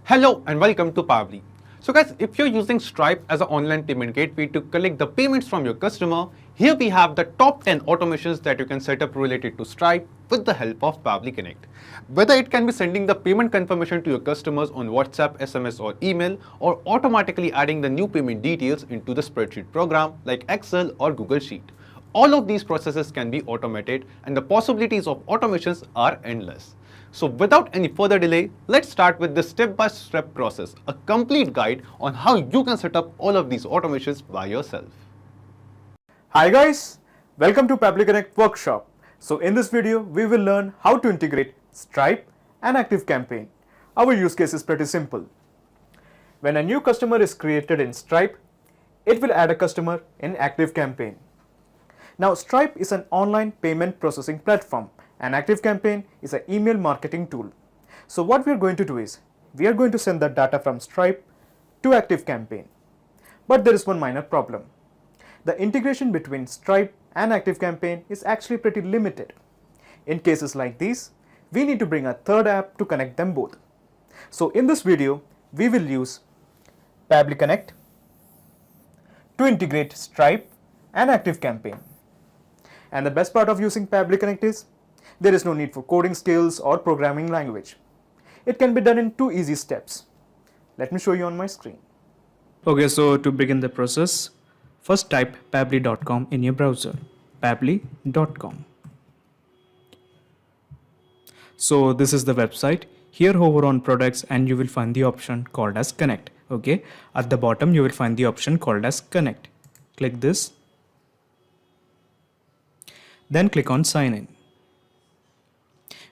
Hello and welcome to Pabbly. So guys, if you're using Stripe as an online payment gateway to collect the payments from your customer, here we have the top 10 automations that you can set up related to Stripe with the help of Pabbly Connect. Whether it can be sending the payment confirmation to your customers on WhatsApp, SMS or email, or automatically adding the new payment details into the spreadsheet program like Excel or Google Sheet. All of these processes can be automated and the possibilities of automations are endless. So without any further delay, let's start with the step-by-step process, a complete guide on how you can set up all of these automations by yourself. Hi guys, welcome to Pabbly Connect workshop. So in this video, we will learn how to integrate Stripe and ActiveCampaign. Our use case is pretty simple. When a new customer is created in Stripe, it will add a customer in ActiveCampaign. Now Stripe is an online payment processing platform and ActiveCampaign is an email marketing tool. So what we are going to do is, we are going to send the data from Stripe to ActiveCampaign. But there is one minor problem. The integration between Stripe and ActiveCampaign is actually pretty limited. In cases like these, we need to bring a third app to connect them both. So in this video, we will use Pabbly Connect to integrate Stripe and ActiveCampaign. And the best part of using Pabbly Connect is, there is no need for coding skills or programming language. It can be done in 2 easy steps. Let me show you on my screen. Okay, so to begin the process, first type pabbly.com in your browser, pabbly.com. So this is the website. Here hover on products and you will find the option called as connect. Okay, at the bottom you will find the option called as connect. Click this. Then click on sign in.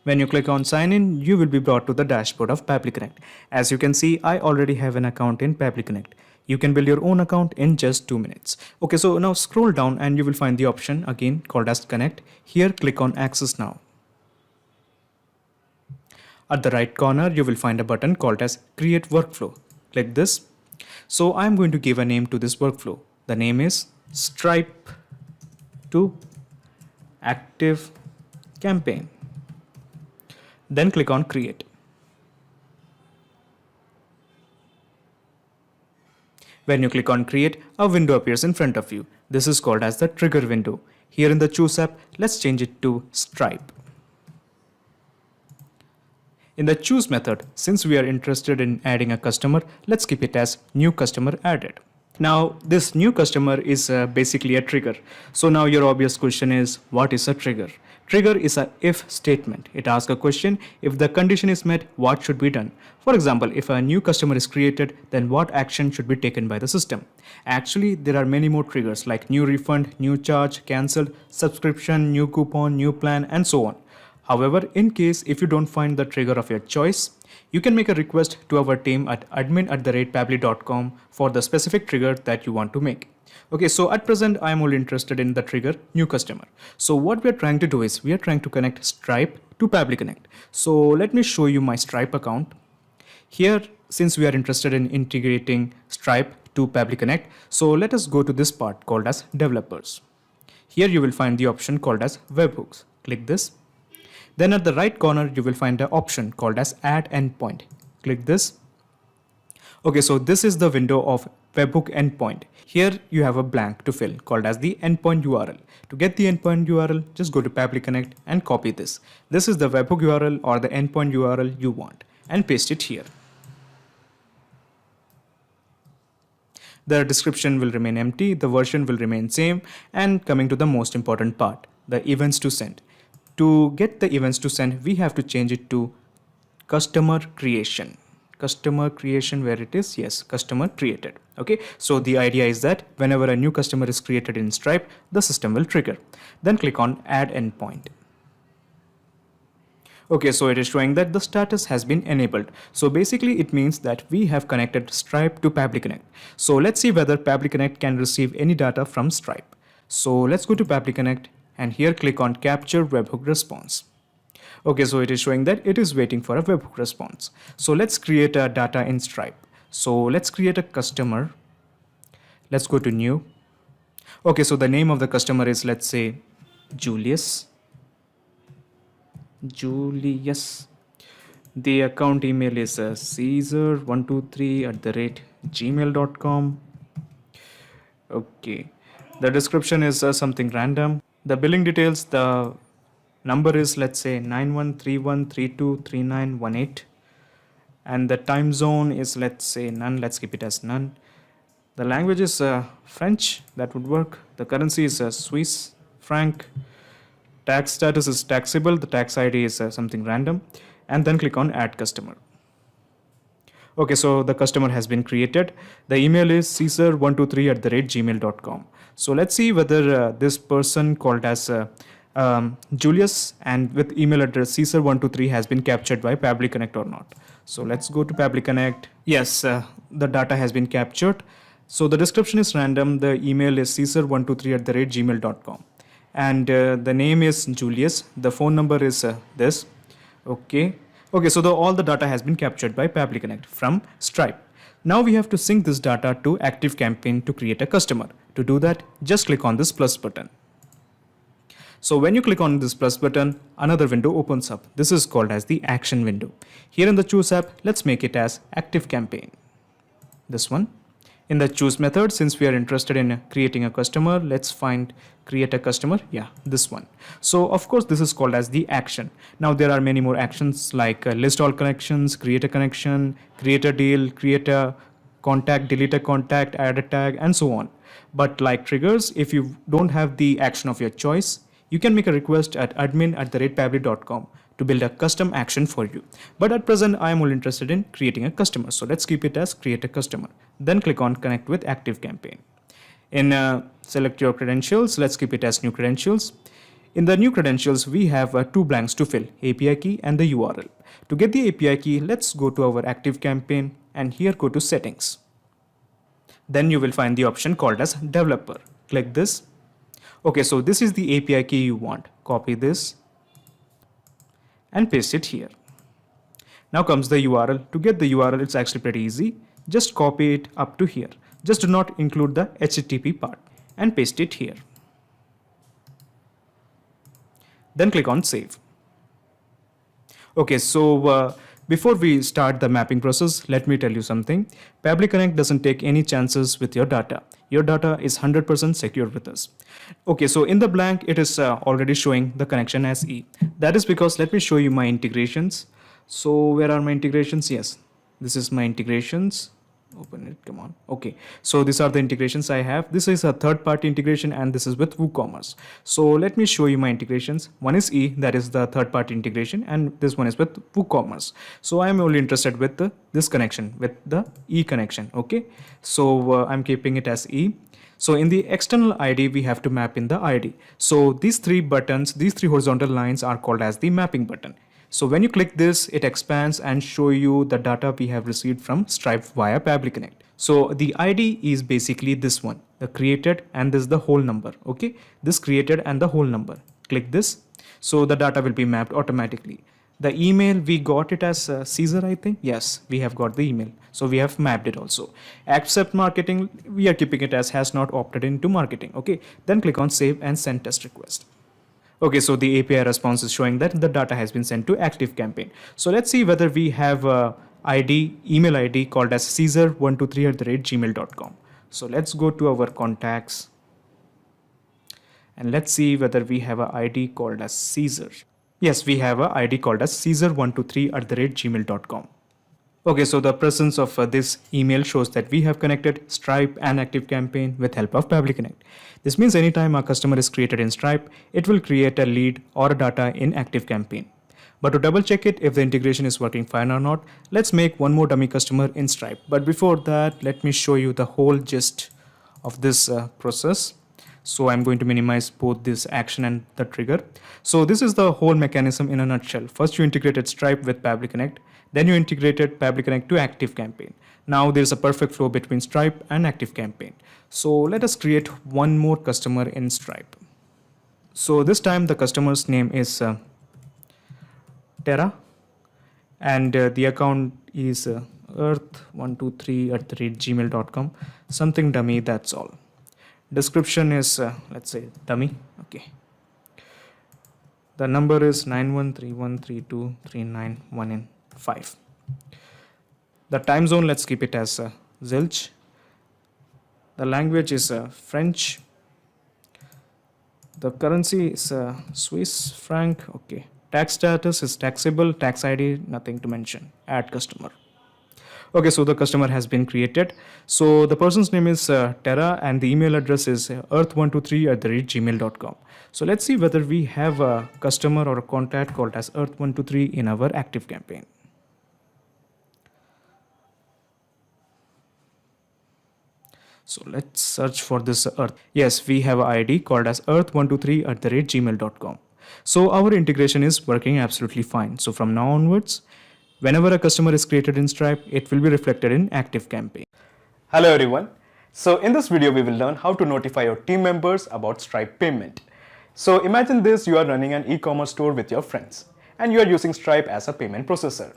When you click on sign in, you will be brought to the dashboard of Pabbly Connect. As you can see, I already have an account in Pabbly Connect. You can build your own account in just 2 minutes. Okay, so now scroll down and you will find the option again called as connect. Here click on access now. At the right corner, you will find a button called as create workflow. Click this. So I'm going to give a name to this workflow. The name is Stripe to ActiveCampaign. Then click on create. When you click on create, a window appears in front of you. This is called as the trigger window. Here in the choose app, let's change it to Stripe. In the choose method, since we are interested in adding a customer, let's keep it as new customer added. Now this new customer is basically a trigger. So now your obvious question is, what is a trigger? Trigger is a if statement. It asks a question, if the condition is met, what should be done? For example, if a new customer is created, then what action should be taken by the system? Actually, there are many more triggers like new refund, new charge, cancelled, subscription, new coupon, new plan, and so on. However, in case if you don't find the trigger of your choice, you can make a request to our team at admin@pabbly.com for the specific trigger that you want to make. Okay, so at present, I am only interested in the trigger new customer. So what we are trying to do is, we are trying to connect Stripe to Pabbly Connect. So let me show you my Stripe account. Here, since we are interested in integrating Stripe to Pabbly Connect, so let us go to this part called as developers. Here you will find the option called as webhooks. Click this. Then at the right corner, you will find the option called as add endpoint. Click this. Okay, so this is the window of webhook endpoint. Here you have a blank to fill called as the endpoint URL. To get the endpoint URL, just go to Pabbly Connect and copy this. This is the webhook URL or the endpoint URL you want and paste it here. The description will remain empty, the version will remain same, and coming to the most important part, the events to send. To get the events to send, we have to change it to customer creation. Customer creation, where it is? Yes, customer created. Okay, so the idea is that whenever a new customer is created in Stripe, the system will trigger. Then click on add endpoint. Okay, so it is showing that the status has been enabled. So basically it means that we have connected Stripe to Pabbly Connect. So let's see whether Pabbly Connect can receive any data from Stripe. So let's go to Pabbly Connect and here click on capture webhook response. Okay, so it is showing that it is waiting for a webhook response. So let's create a data in Stripe. So let's create a customer. Let's go to new. Okay, so the name of the customer is, let's say, Julius. The account email is caesar123@gmail.com. Okay. The description is something random. The billing details, the number is, let's say, 9131323918, and the time zone is, let's say, none. Let's keep it as none. The language is French. That would work. The currency is Swiss franc. Tax status is taxable. The tax ID is something random. And then click on add customer. Okay, so the customer has been created. The email is caesar123@gmail.com. So let's see whether this person called as Julius and with email address caesar123 has been captured by Pabbly Connect or not. So let's go to Pabbly Connect. Yes, the data has been captured. So the description is random. The email is caesar123@gmail.com. And the name is Julius. The phone number is this. Okay. Okay, so all the data has been captured by Pabbly Connect from Stripe. Now we have to sync this data to ActiveCampaign to create a customer. To do that, just click on this plus button. So when you click on this plus button, another window opens up. This is called as the action window. Here in the choose app, let's make it as ActiveCampaign. This one. In the choose method, since we are interested in creating a customer, let's find create a customer. Yeah, this one. So of course, this is called as the action. Now there are many more actions like list all connections, create a connection, create a deal, create a contact, delete a contact, add a tag, and so on. But like triggers, if you don't have the action of your choice, you can make a request at admin@pabbly.com to build a custom action for you. But at present, I am only interested in creating a customer. So let's keep it as create a customer. Then click on connect with ActiveCampaign. In select your credentials, let's keep it as new credentials. In the new credentials, we have two blanks to fill, API key and the URL. To get the API key, let's go to our ActiveCampaign and here go to settings. Then you will find the option called as developer. Click this. Okay, so this is the API key you want. Copy this and paste it here. Now comes the URL. To get the URL, it's actually pretty easy. Just copy it up to here. Just do not include the HTTP part and paste it here. Then click on save. Okay, so before we start the mapping process, let me tell you something. Pabbly Connect doesn't take any chances with your data. Your data is 100% secure with us. Okay, so in the blank, it is already showing the connection as E. That is because let me show you my integrations. So where are my integrations? Yes, this is my integrations. Open it, come on. Okay, so these are the integrations I have. This is a third-party integration and this is with WooCommerce. So let me show you my integrations. One is E, that is the third-party integration, and this one is with WooCommerce. So I am only interested with this connection, with the E connection. Okay, so I'm keeping it as E. So in the external ID, we have to map in the ID. So these three buttons, these three horizontal lines are called as the mapping button. So when you click this, it expands and show you the data we have received from Stripe via Pabbly Connect. So the ID is basically this one, the created, and this is the whole number. Okay, this created and the whole number. Click this. So the data will be mapped automatically. The email, we got it as Caesar, I think. Yes, we have got the email. So we have mapped it also. Accept marketing, we are keeping it as has not opted into marketing. Okay, then click on save and send test request. Okay, so the API response is showing that the data has been sent to ActiveCampaign. So let's see whether we have email ID called as caesar123@gmail.com. So let's go to our contacts and let's see whether we have an ID called as Caesar. Yes, we have an ID called as caesar123@gmail.com. Okay, so the presence of this email shows that we have connected Stripe and ActiveCampaign with help of Pabbly Connect. This means anytime a customer is created in Stripe, it will create a lead or a data in ActiveCampaign. But to double check it if the integration is working fine or not, let's make one more dummy customer in Stripe. But before that, let me show you the whole gist of this process. So I'm going to minimize both this action and the trigger. So this is the whole mechanism in a nutshell. First, you integrated Stripe with Pabbly Connect. Then you integrated Pabbly Connect to ActiveCampaign. Now there's a perfect flow between Stripe and ActiveCampaign. So let us create one more customer in Stripe. So this time the customer's name is Terra, and the account is earth123@gmail.com. Something dummy, that's all. Description is let's say dummy. Okay. The number is 9131323919. 5. The time zone, let's keep it as Zilch. The language is French. The currency is Swiss franc. Okay. Tax status is taxable. Tax ID, nothing to mention. Add customer. Okay, so the customer has been created. So the person's name is Tara and the email address is earth123@gmail.com. So let's see whether we have a customer or a contact called as earth123 in our ActiveCampaign. So let's search for this Earth. Yes, we have an ID called as earth123@gmail.com. So our integration is working absolutely fine. So from now onwards, whenever a customer is created in Stripe, it will be reflected in ActiveCampaign. Hello everyone. So in this video, we will learn how to notify your team members about Stripe payment. So imagine this, you are running an e-commerce store with your friends and you are using Stripe as a payment processor.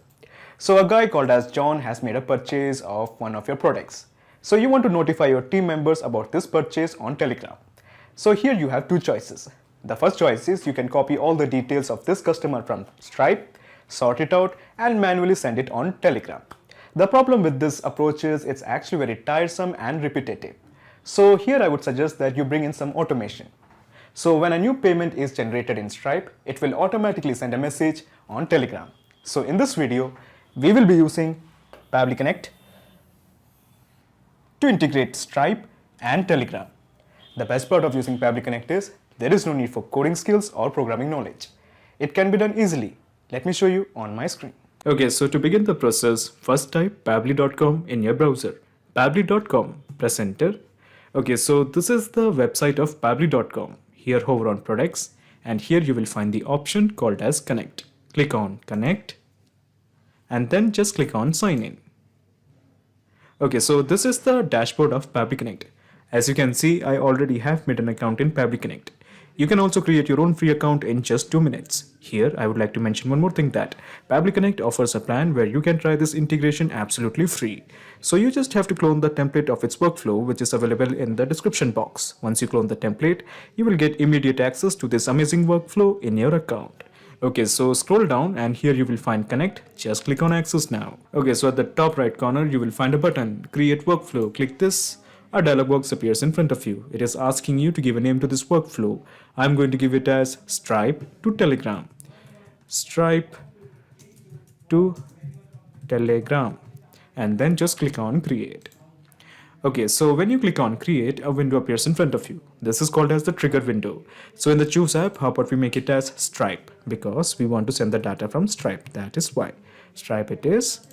So a guy called as John has made a purchase of one of your products. So you want to notify your team members about this purchase on Telegram. So here you have two choices. The first choice is you can copy all the details of this customer from Stripe, sort it out and manually send it on Telegram. The problem with this approach is it's actually very tiresome and repetitive. So here I would suggest that you bring in some automation. So when a new payment is generated in Stripe, it will automatically send a message on Telegram. So in this video, we will be using Pabbly Connect to integrate Stripe and Telegram. The best part of using Pabbly Connect is there is no need for coding skills or programming knowledge. It can be done easily. Let me show you on my screen. Okay, so to begin the process, first type pabbly.com in your browser. Pabbly.com, press enter. Okay, so this is the website of pabbly.com. Here hover on products and here you will find the option called as connect. Click on connect and then just click on sign in. Okay, so this is the dashboard of Pabbly Connect. As you can see, I already have made an account in Pabbly Connect. You can also create your own free account in just 2 minutes. Here, I would like to mention one more thing that Pabbly Connect offers a plan where you can try this integration absolutely free. So you just have to clone the template of its workflow, which is available in the description box. Once you clone the template, you will get immediate access to this amazing workflow in your account. Okay, so scroll down and here you will find connect. Just click on access now. Okay, so at the top right corner, you will find a button, create workflow. Click this. A dialog box appears in front of you. It is asking you to give a name to this workflow. I'm going to give it as Stripe to Telegram. Stripe to Telegram. And then just click on create. Okay, so when you click on create, a window appears in front of you. This is called as the trigger window. So in the choose app, how about we make it as Stripe? Because we want to send the data from Stripe. That is why. Stripe it is.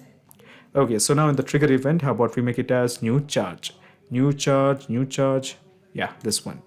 Okay, so now in the trigger event, how about we make it as new charge? New charge. Yeah, this one.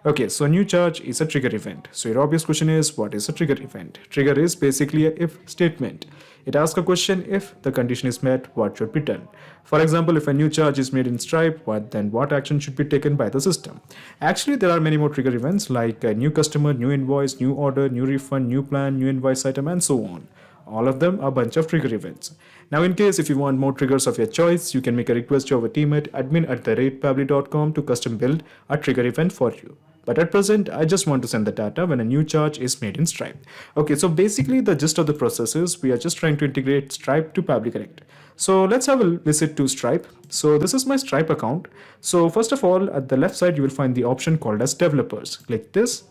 Okay, so new charge is a trigger event. So your obvious question is, what is a trigger event? Trigger is basically a if statement. It asks a question, if the condition is met, what should be done? For example, if a new charge is made in Stripe, then what action should be taken by the system? Actually, there are many more trigger events like a new customer, new invoice, new order, new refund, new plan, new invoice item, and so on. All of them are a bunch of trigger events. Now, in case if you want more triggers of your choice, you can make a request to our team at admin@pabbly.com to custom build a trigger event for you. But at present, I just want to send the data when a new charge is made in Stripe. Okay, so basically the gist of the process is we are just trying to integrate Stripe to Pabbly Connect. So let's have a visit to Stripe. So this is my Stripe account. So first of all, at the left side, you will find the option called as developers. Click this.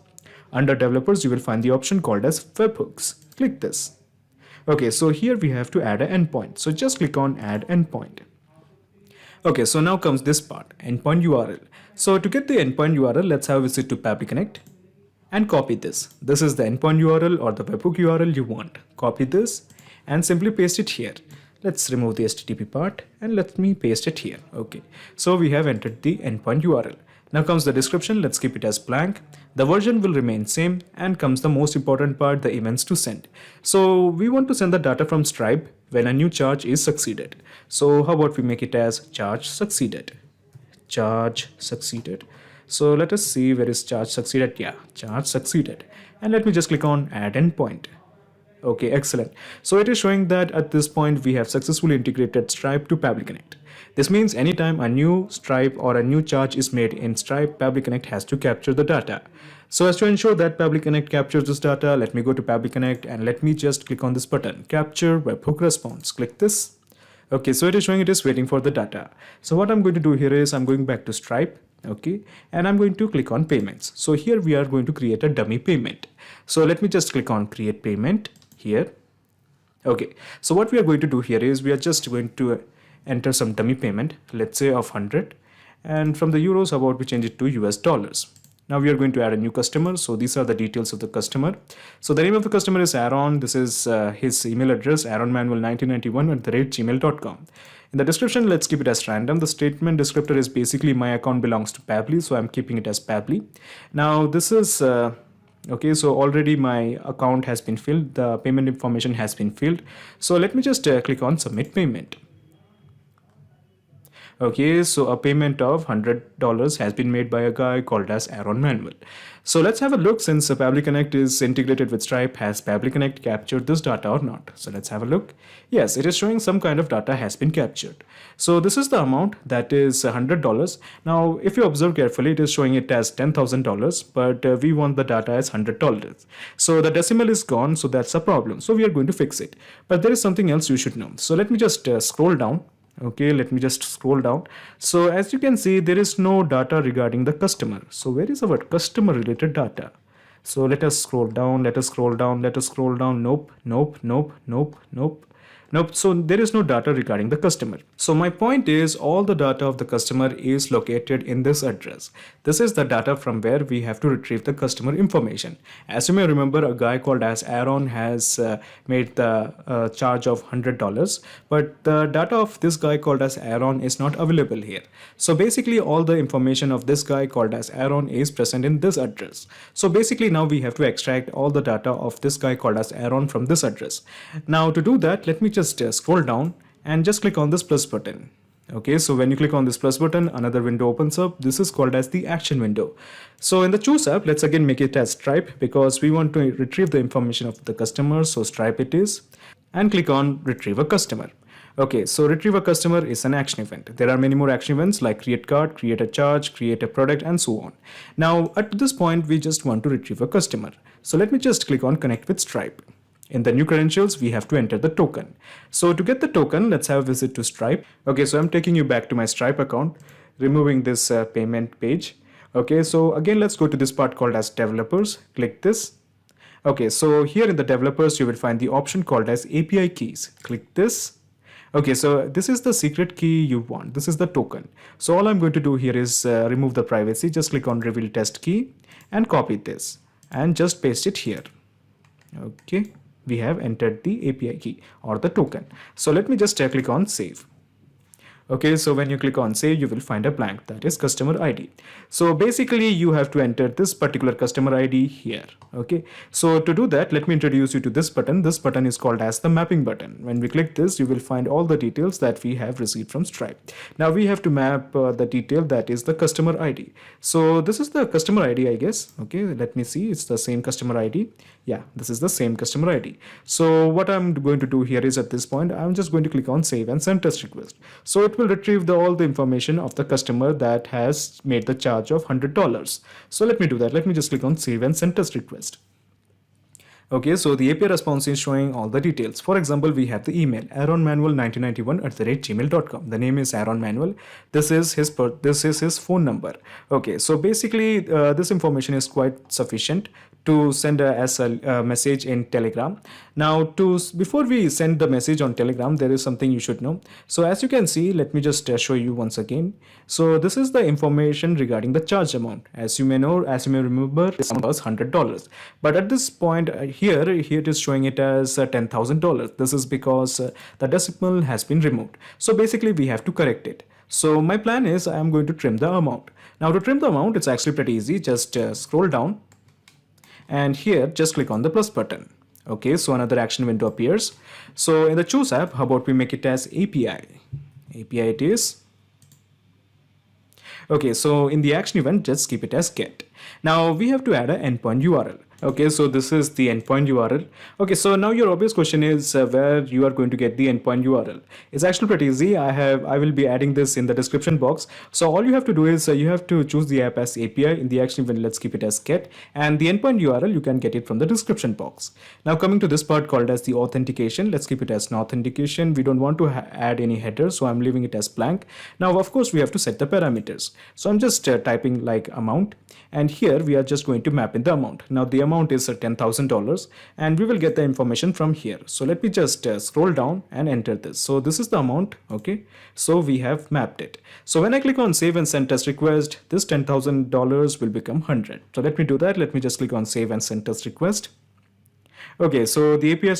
Under developers, you will find the option called as webhooks. Click this. Okay, so here we have to add an endpoint. So just click on add endpoint. Okay, so now comes this part, endpoint URL. So to get the endpoint URL, let's have a visit to Pabbly Connect and copy this. This is the endpoint URL or the webhook URL you want. Copy this and simply paste it here. Let's remove the HTTP part and let me paste it here. Okay, so we have entered the endpoint URL. Now comes the description. Let's keep it as blank. The version will remain same and comes the most important part, the events to send. So we want to send the data from Stripe when a new charge is succeeded. So how about we make it as charge succeeded? Charge succeeded. So let us see where is charge succeeded. Yeah, charge succeeded. And let me just click on add endpoint. Okay, excellent. So it is showing that at this point we have successfully integrated Stripe to Pabbly Connect. This means anytime a new Stripe or a new charge is made in Stripe, Pabbly Connect has to capture the data. So as to ensure that Pabbly Connect captures this data, let me go to Pabbly Connect and let me just click on this button, Capture Webhook Response. Click this. Okay, so it is showing it is waiting for the data. So what I'm going to do here is I'm going back to Stripe. Okay, and I'm going to click on payments. So here we are going to create a dummy payment. So let me just click on create payment here. Okay, so what we are going to do here is we are just going to enter some dummy payment, let's say of 100, and from the euros about we change it to US dollars. Now we are going to add a new customer. So these are the details of the customer. So the name of the customer is Aaron. This is his email address, aaronmanuel1991@gmail.com. In the description, let's keep it as random. The statement descriptor is basically my account belongs to Pabbly, so I'm keeping it as Pabbly. Now this is okay, so already my account has been filled. The payment information has been filled. So let me just click on submit payment. Okay, so a payment of $100 has been made by a guy called as Aaron Manuel. So let's have a look. Since Pabbly Connect is integrated with Stripe, has Pabbly Connect captured this data or not? So let's have a look. Yes, it is showing some kind of data has been captured. So this is the amount, that is $100. Now, if you observe carefully, it is showing it as $10,000, but we want the data as $100. So the decimal is gone, so that's a problem. So we are going to fix it. But there is something else you should know. So let me just scroll down. Okay, let me just scroll down. So as you can see, there is no data regarding the customer. So where is our customer related data? So let us scroll down, let us scroll down, let us scroll down. Nope, nope, nope, nope, nope. Nope, so there is no data regarding the customer. So my point is all the data of the customer is located in this address. This is the data from where we have to retrieve the customer information. As you may remember, a guy called as Aaron has made the charge of $100, but the data of this guy called as Aaron is not available here. So basically all the information of this guy called as Aaron is present in this address. So basically now we have to extract all the data of this guy called as Aaron from this address. Now to do that, let me just scroll down and just click on this plus button. Okay, so when you click on this plus button, another window opens up. This is called as the action window. So in the choose app, let's again make it as Stripe because we want to retrieve the information of the customer. So Stripe it is, and click on retrieve a customer. Okay, so retrieve a customer is an action event. There are many more action events like create card, create a charge, create a product, and so on. Now at this point, we just want to retrieve a customer. So let me just click on connect with Stripe. In the new credentials, we have to enter the token. So to get the token, let's have a visit to Stripe. Okay, so I'm taking you back to my Stripe account, removing this payment page. Okay, so again, let's go to this part called as developers. Click this. Okay, so here in the developers, you will find the option called as API keys. Click this. Okay, so this is the secret key you want. This is the token. So all I'm going to do here is remove the privacy. Just click on reveal test key and copy this and just paste it here. Okay. We have entered the API key or the token. So let me just click on save. Okay, so when you click on save, you will find a blank, that is customer ID. So basically you have to enter this particular customer ID here. Okay, so to do that, let me introduce you to this button. This button is called as the mapping button. When we click this, you will find all the details that we have received from Stripe. Now we have to map the detail that is the customer ID. So this is the customer ID, I guess. Okay, let me see. It's the same customer ID. Yeah, this is the same customer ID. So what I'm going to do here is at this point, I'm just going to click on save and send test request. So it will retrieve all the information of the customer that has made the charge of $100. So let me do that. Let me just click on save and send test request. Okay, so the API response is showing all the details. For example, we have the email aaronmanuel1991@gmail.com. The name is Aaron Manuel. This is his phone number. Okay, so basically this information is quite sufficient to send as a message in Telegram. Now, before we send the message on Telegram, there is something you should know. So as you can see, let me just show you once again. So this is the information regarding the charge amount. As you may know, as you may remember, this was $100. But at this point here it is showing it as $10,000. This is because the decimal has been removed. So basically we have to correct it. So my plan is I am going to trim the amount. Now to trim the amount, it's actually pretty easy. Just scroll down. And here just click on the plus button. Okay, so another action window appears. So in the choose app, how about we make it as API? API it is. Okay, so in the action event, just keep it as get. Now we have to add an endpoint URL. Okay, so this is the endpoint URL. Okay, so now your obvious question is where you are going to get the endpoint URL. It's actually pretty easy. I will be adding this in the description box. So all you have to do is you have to choose the app as API. In the action event, let's keep it as get, and the endpoint URL you can get it from the description box. Now coming to this part called as the authentication, let's keep it as an authentication. We don't want to add any header, so I'm leaving it as blank. Now of course we have to set the parameters. So I'm just typing like amount, and here we are just going to map in the amount. Now the amount is $10,000, and we will get the information from here. So let me just scroll down and enter this. So this is the amount. Okay, so we have mapped it. So when I click on save and send test request, this $10,000 will become 100. So let me do that. Let me just click on save and send test request. Okay, so the API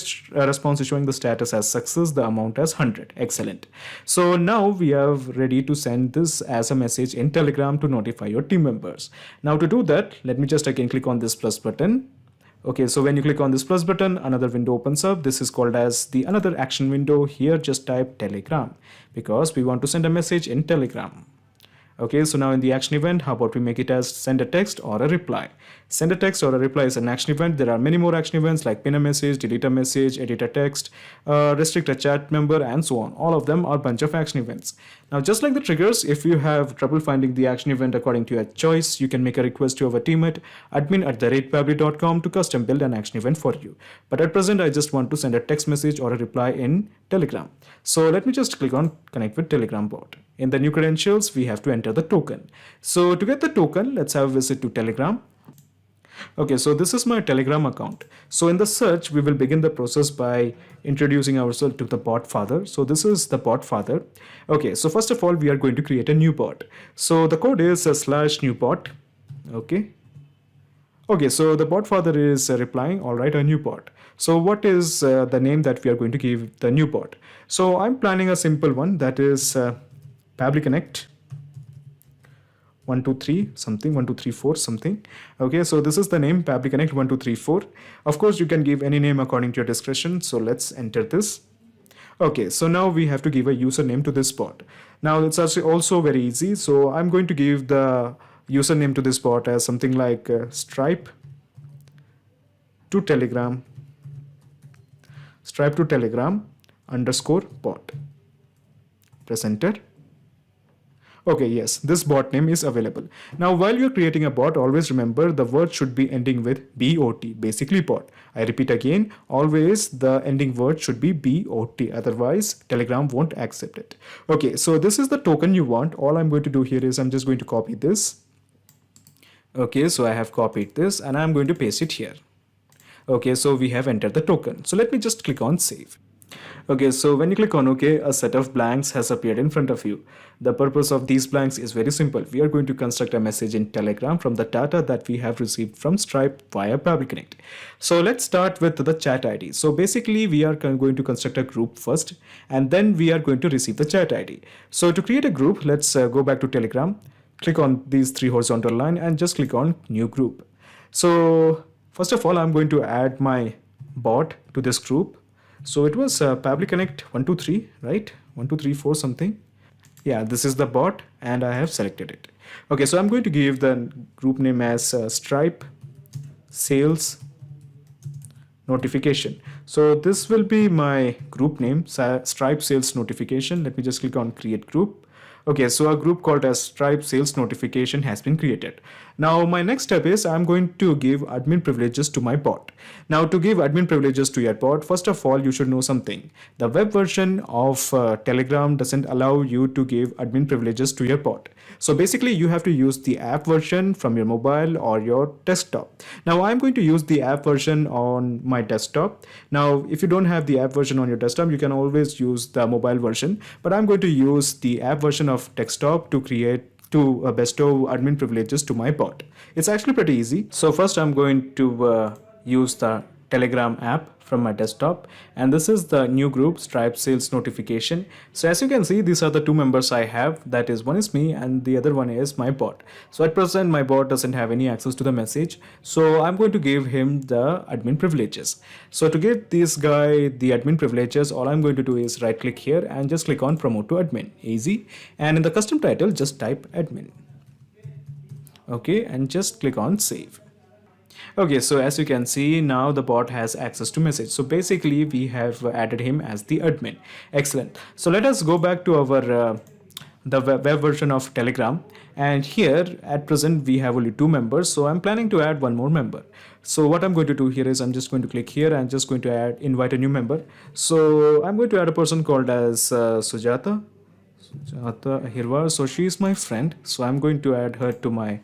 response is showing the status as success, the amount as 100. Excellent. So now we are ready to send this as a message in Telegram to notify your team members. Now to do that, let me just again click on this plus button. Okay, so when you click on this plus button, another window opens up. This is called as the another action window. Here just type Telegram because we want to send a message in Telegram. Okay, so now in the action event, how about we make it as send a text or a reply? Send a text or a reply is an action event. There are many more action events like pin a message, delete a message, edit a text, restrict a chat member, and so on. All of them are a bunch of action events. Now, just like the triggers, if you have trouble finding the action event according to your choice, you can make a request to our team at admin@pabbly.com to custom build an action event for you. But at present, I just want to send a text message or a reply in Telegram. So let me just click on connect with Telegram bot. In the new credentials, we have to enter the token. So to get the token, let's have a visit to Telegram. Okay, so this is my Telegram account. So in the search, we will begin the process by introducing ourselves to the bot father. So this is the bot father. Okay, so first of all, we are going to create a new bot. So the code is /new bot. Okay. Okay, so the bot father is replying, all right, a new bot. So what is the name that we are going to give the new bot? So I'm planning a simple one, that is Pabbly Connect 123 something 1234 something. Okay, so this is the name, Pabbly Connect 1234. Of course, you can give any name according to your discretion. So let's enter this. Okay, so now we have to give a username to this bot. Now it's also very easy. So I'm going to give the username to this bot as something like Stripe to Telegram underscore bot. Press enter. Okay, yes, this bot name is available. Now, while you're creating a bot, always remember the word should be ending with BOT, basically bot. I repeat again, always the ending word should be BOT, otherwise Telegram won't accept it. Okay, so this is the token you want. All I'm going to do here is I'm just going to copy this. Okay, so I have copied this and I'm going to paste it here. Okay, so we have entered the token. So let me just click on save. Okay, so when you click on OK, a set of blanks has appeared in front of you. The purpose of these blanks is very simple. We are going to construct a message in Telegram from the data that we have received from Stripe via Pabbly Connect. So let's start with the chat ID. So basically we are going to construct a group first and then we are going to receive the chat ID. So to create a group, let's go back to Telegram, click on these three horizontal lines and just click on new group. So first of all, I'm going to add my bot to this group. So it was Pabbly Connect 123, right? 1234 something. Yeah, this is the bot and I have selected it. Okay, so I'm going to give the group name as Stripe Sales Notification. So this will be my group name, Stripe Sales Notification. Let me just click on create group. Okay, so a group called as Stripe Sales Notification has been created. Now my next step is I'm going to give admin privileges to my bot. Now to give admin privileges to your bot, first of all, you should know something. The web version of Telegram doesn't allow you to give admin privileges to your bot. So basically you have to use the app version from your mobile or your desktop. Now I'm going to use the app version on my desktop. Now if you don't have the app version on your desktop, you can always use the mobile version, but I'm going to use the app version of desktop to bestow admin privileges to my bot. It's actually pretty easy. So first I'm going to use the Telegram app from my desktop, and this is the new group Stripe Sales Notification. So as you can see, these are the two members I have, that is, one is me and the other one is my bot. So at present my bot doesn't have any access to the message, so I'm going to give him the admin privileges. So to give this guy the admin privileges, all I'm going to do is right click here and just click on promote to admin. Easy. And in the custom title just type admin. Okay, and just click on save. Okay, so as you can see, now the bot has access to message. So basically we have added him as the admin. Excellent. So let us go back to our the web version of Telegram, and here at present we have only 2 members, so I'm planning to add one more member. So what I'm going to do here is I'm just going to click here and just going to invite a new member. So I'm going to add a person called as Sujata Hirwar. So she is my friend, so I'm going to add her to my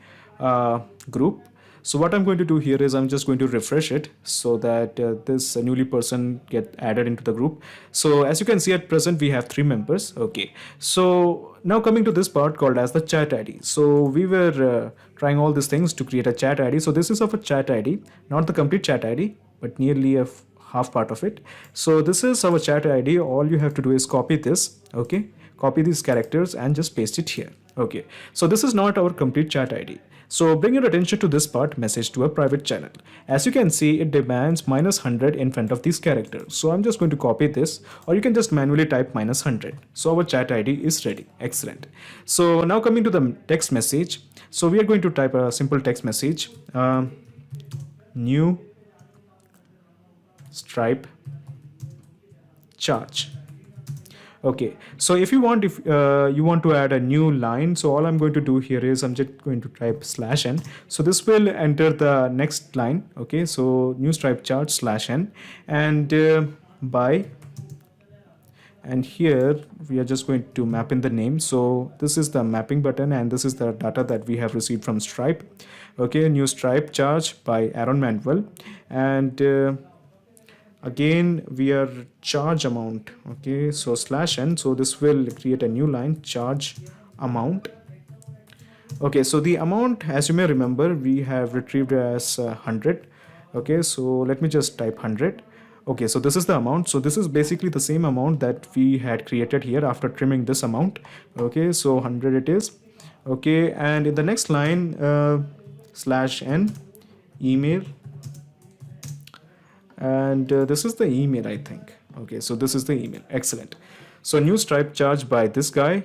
group. So what I'm going to do here is I'm just going to refresh it so that this newly person get added into the group. So as you can see at present we have 3 members. Okay, so now coming to this part called as the chat ID. So we were trying all these things to create a chat ID. So this is of a chat ID, not the complete chat ID, but nearly a half part of it. So this is our chat ID. All you have to do is copy this. Okay, copy these characters and just paste it here. Okay, so this is not our complete chat ID. So bring your attention to this part, message to a private channel. As you can see, it demands -100 in front of these characters. So I'm just going to copy this, or you can just manually type -100. So our chat ID is ready. Excellent. So now coming to the text message. So we are going to type a simple text message. New Stripe charge. Okay, so if you want to add a new line, so all I'm going to do here is I'm just going to type /n. So this will enter the next line. Okay, so new Stripe charge /n, and by, and here we are just going to map in the name. So this is the mapping button, and this is the data that we have received from Stripe. Okay, new Stripe charge by Aaron Manuel, and again we are charge amount. Okay, so /n, so this will create a new line, charge amount. Okay, so the amount, as you may remember, we have retrieved as 100. Okay, so let me just type 100. Okay, so this is the amount. So this is basically the same amount that we had created here after trimming this amount. Okay, so 100 it is. Okay, and in the next line, /n email, and this is the email, I think. Okay, so this is the email. Excellent. So new Stripe charge by this guy,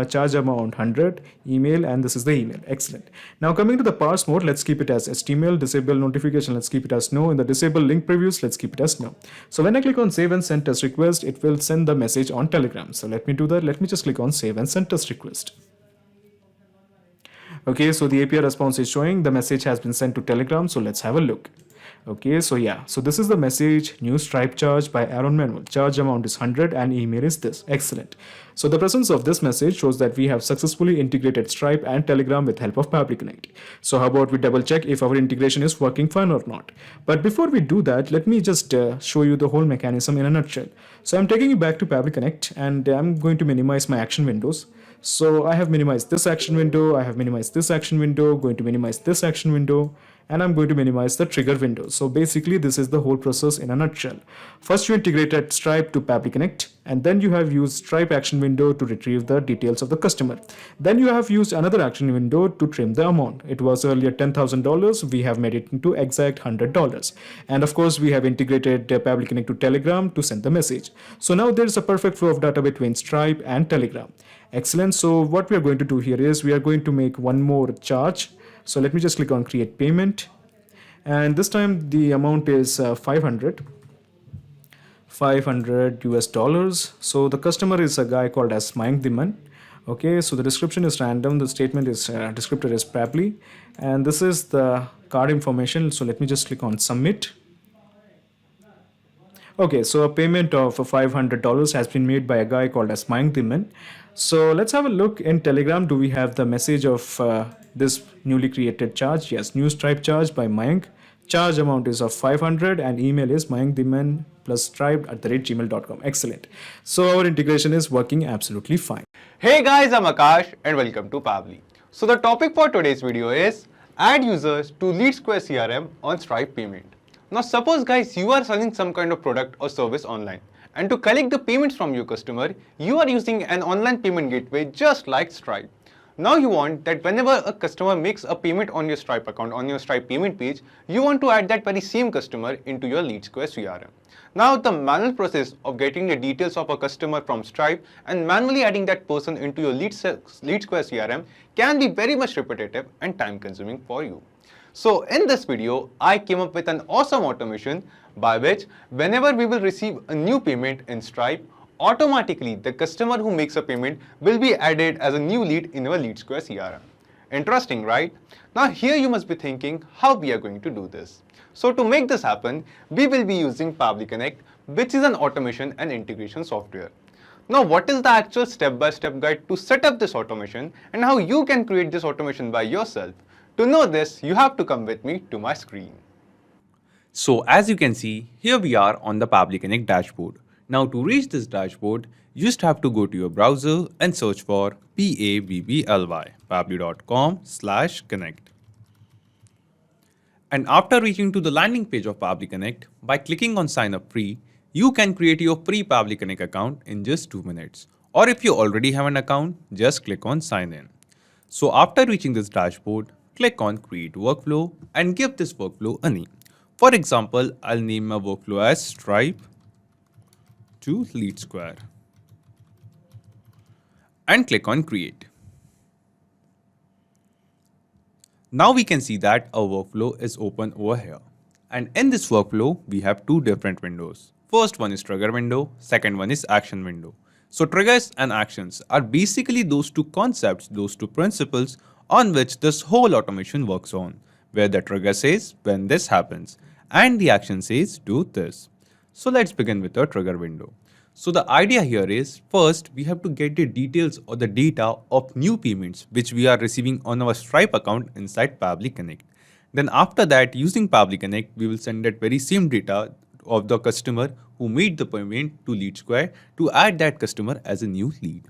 charge amount 100, email, and this is the email. Excellent. Now coming to the parse mode, let's keep it as HTML. Disable notification, let's keep it as no. In the disable link previews, let's keep it as no. So when I click on save and send test request, it will send the message on Telegram. So let me do that. Let me just click on save and send test request. Okay, so the API response is showing the message has been sent to Telegram. So let's have a look. Okay, so yeah, so this is the message, new Stripe charge by Aaron Manuel. Charge amount is 100 and email is this. Excellent. So the presence of this message shows that we have successfully integrated Stripe and Telegram with help of Pabbly Connect. So how about we double check if our integration is working fine or not. But before we do that, let me just show you the whole mechanism in a nutshell. So I'm taking you back to Pabbly Connect, and I'm going to minimize my action windows. So I have minimized this action window, I have minimized this action window, going to minimize this action window, and I'm going to minimize the trigger window. So basically this is the whole process in a nutshell. First you integrated Stripe to Pabbly Connect, and then you have used Stripe action window to retrieve the details of the customer. Then you have used another action window to trim the amount. It was earlier $10,000, we have made it into exact $100. And of course we have integrated Pabbly Connect to Telegram to send the message. So now there is a perfect flow of data between Stripe and Telegram. Excellent. So what we are going to do here is we are going to make one more charge. So let me just click on create payment, and this time the amount is 500 US dollars. So the customer is a guy called as Mayank Diman. Okay, so the description is random, the statement is descriptor is Pabbly, and this is the card information. So let me just click on submit. Okay, so a payment of $500 has been made by a guy called as Mayank Diman. So let's have a look in Telegram. Do we have the message of this newly created charge? Yes, new Stripe charge by Mayank. Charge amount is of 500 and email is mayankdiman plus stripe@gmail.com. Excellent. So our integration is working absolutely fine. Hey guys, I'm Akash and welcome to Pabbly. So the topic for today's video is add users to LeadSquared CRM on Stripe payment. Now suppose guys you are selling some kind of product or service online, and to collect the payments from your customer, you are using an online payment gateway just like Stripe. Now you want that whenever a customer makes a payment on your Stripe account, on your Stripe payment page, you want to add that very same customer into your LeadSquared CRM. Now the manual process of getting the details of a customer from Stripe and manually adding that person into your LeadSquared CRM can be very much repetitive and time consuming for you. So in this video, I came up with an awesome automation by which whenever we will receive a new payment in Stripe, automatically the customer who makes a payment will be added as a new lead in our LeadSquared CRM. Interesting, right? Now here you must be thinking how we are going to do this. So to make this happen, we will be using Pabbly Connect, which is an automation and integration software. Now, what is the actual step-by-step guide to set up this automation and how you can create this automation by yourself? To know this, you have to come with me to my screen. So as you can see, here we are on the Pabbly Connect dashboard. Now to reach this dashboard, you just have to go to your browser and search for Pabbly, pabbly.com/connect. And after reaching to the landing page of Pabbly Connect, by clicking on sign up free, you can create your free Pabbly Connect account in just 2 minutes. Or if you already have an account, just click on sign in. So after reaching this dashboard, click on create workflow and give this workflow a name. For example, I'll name my workflow as Stripe to LeadSquared and click on create. Now we can see that our workflow is open over here. And in this workflow, we have two different windows. First one is trigger window, second one is action window. So triggers and actions are basically those two concepts, those two principles on which this whole automation works on, where the trigger says when this happens and the action says do this. So let's begin with our trigger window. So the idea here is first we have to get the details or the data of new payments which we are receiving on our Stripe account inside Pabbly Connect. Then after that, using Pabbly Connect, we will send that very same data of the customer who made the payment to LeadSquared to add that customer as a new lead.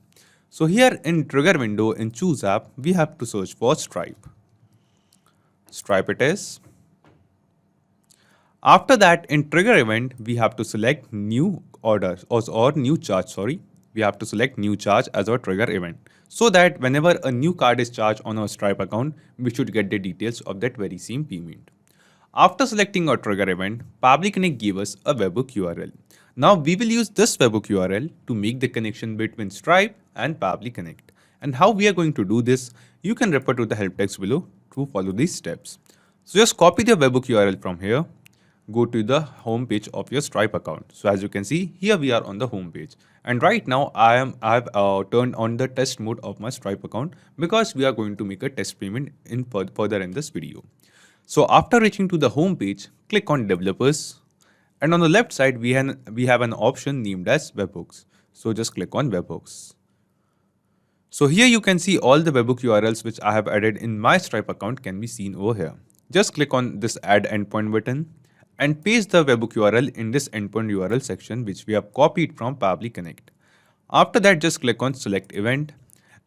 So here in trigger window in choose app, we have to search for Stripe. Stripe it is. After that, in trigger event, we have to select new orders or new charge, We have to select new charge as our trigger event so that whenever a new card is charged on our Stripe account, we should get the details of that very same payment. After selecting our trigger event, Pabbly Connect gave us a webhook URL. Now we will use this webhook URL to make the connection between Stripe and Pabbly Connect. And how we are going to do this, you can refer to the help text below to follow these steps. So just copy the webhook URL from here, go to the home page of your Stripe account. So as you can see, here we are on the home page. And right now I have turned on the test mode of my Stripe account because we are going to make a test payment further in this video. So after reaching to the home page, click on developers. And on the left side, we have an option named as webhooks. So just click on webhooks. So here you can see all the webhook URLs which I have added in my Stripe account can be seen over here. Just click on this add endpoint button and paste the webhook URL in this endpoint URL section which we have copied from Pabbly Connect. After that, just click on select event.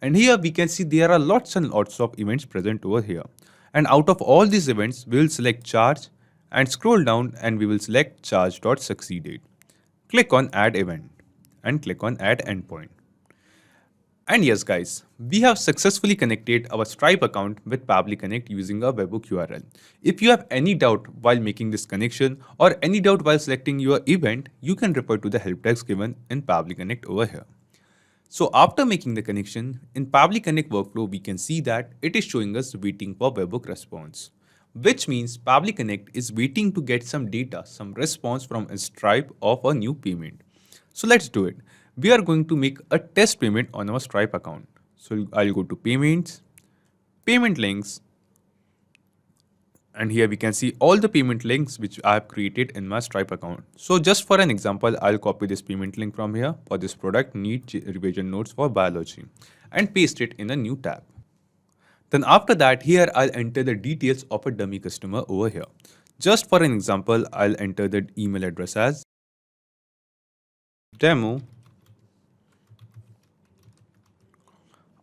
And here we can see there are lots and lots of events present over here. And out of all these events, we will select charge and scroll down and we will select charge.succeeded. Click on add event and click on add endpoint. And yes guys, we have successfully connected our Stripe account with Pabbly Connect using a webhook URL. If you have any doubt while making this connection or any doubt while selecting your event, you can refer to the help text given in Pabbly Connect over here. So after making the connection, in Pabbly Connect workflow, we can see that it is showing us waiting for webhook response, which means Pabbly Connect is waiting to get some data, some response from a Stripe of a new payment. So let's do it. We are going to make a test payment on our Stripe account. So I'll go to payments, payment links, and here we can see all the payment links which I have created in my Stripe account. So just for an example, I'll copy this payment link from here for this product need revision notes for biology and paste it in a new tab. Then after that, here I'll enter the details of a dummy customer over here. Just for an example, I'll enter the email address as demo.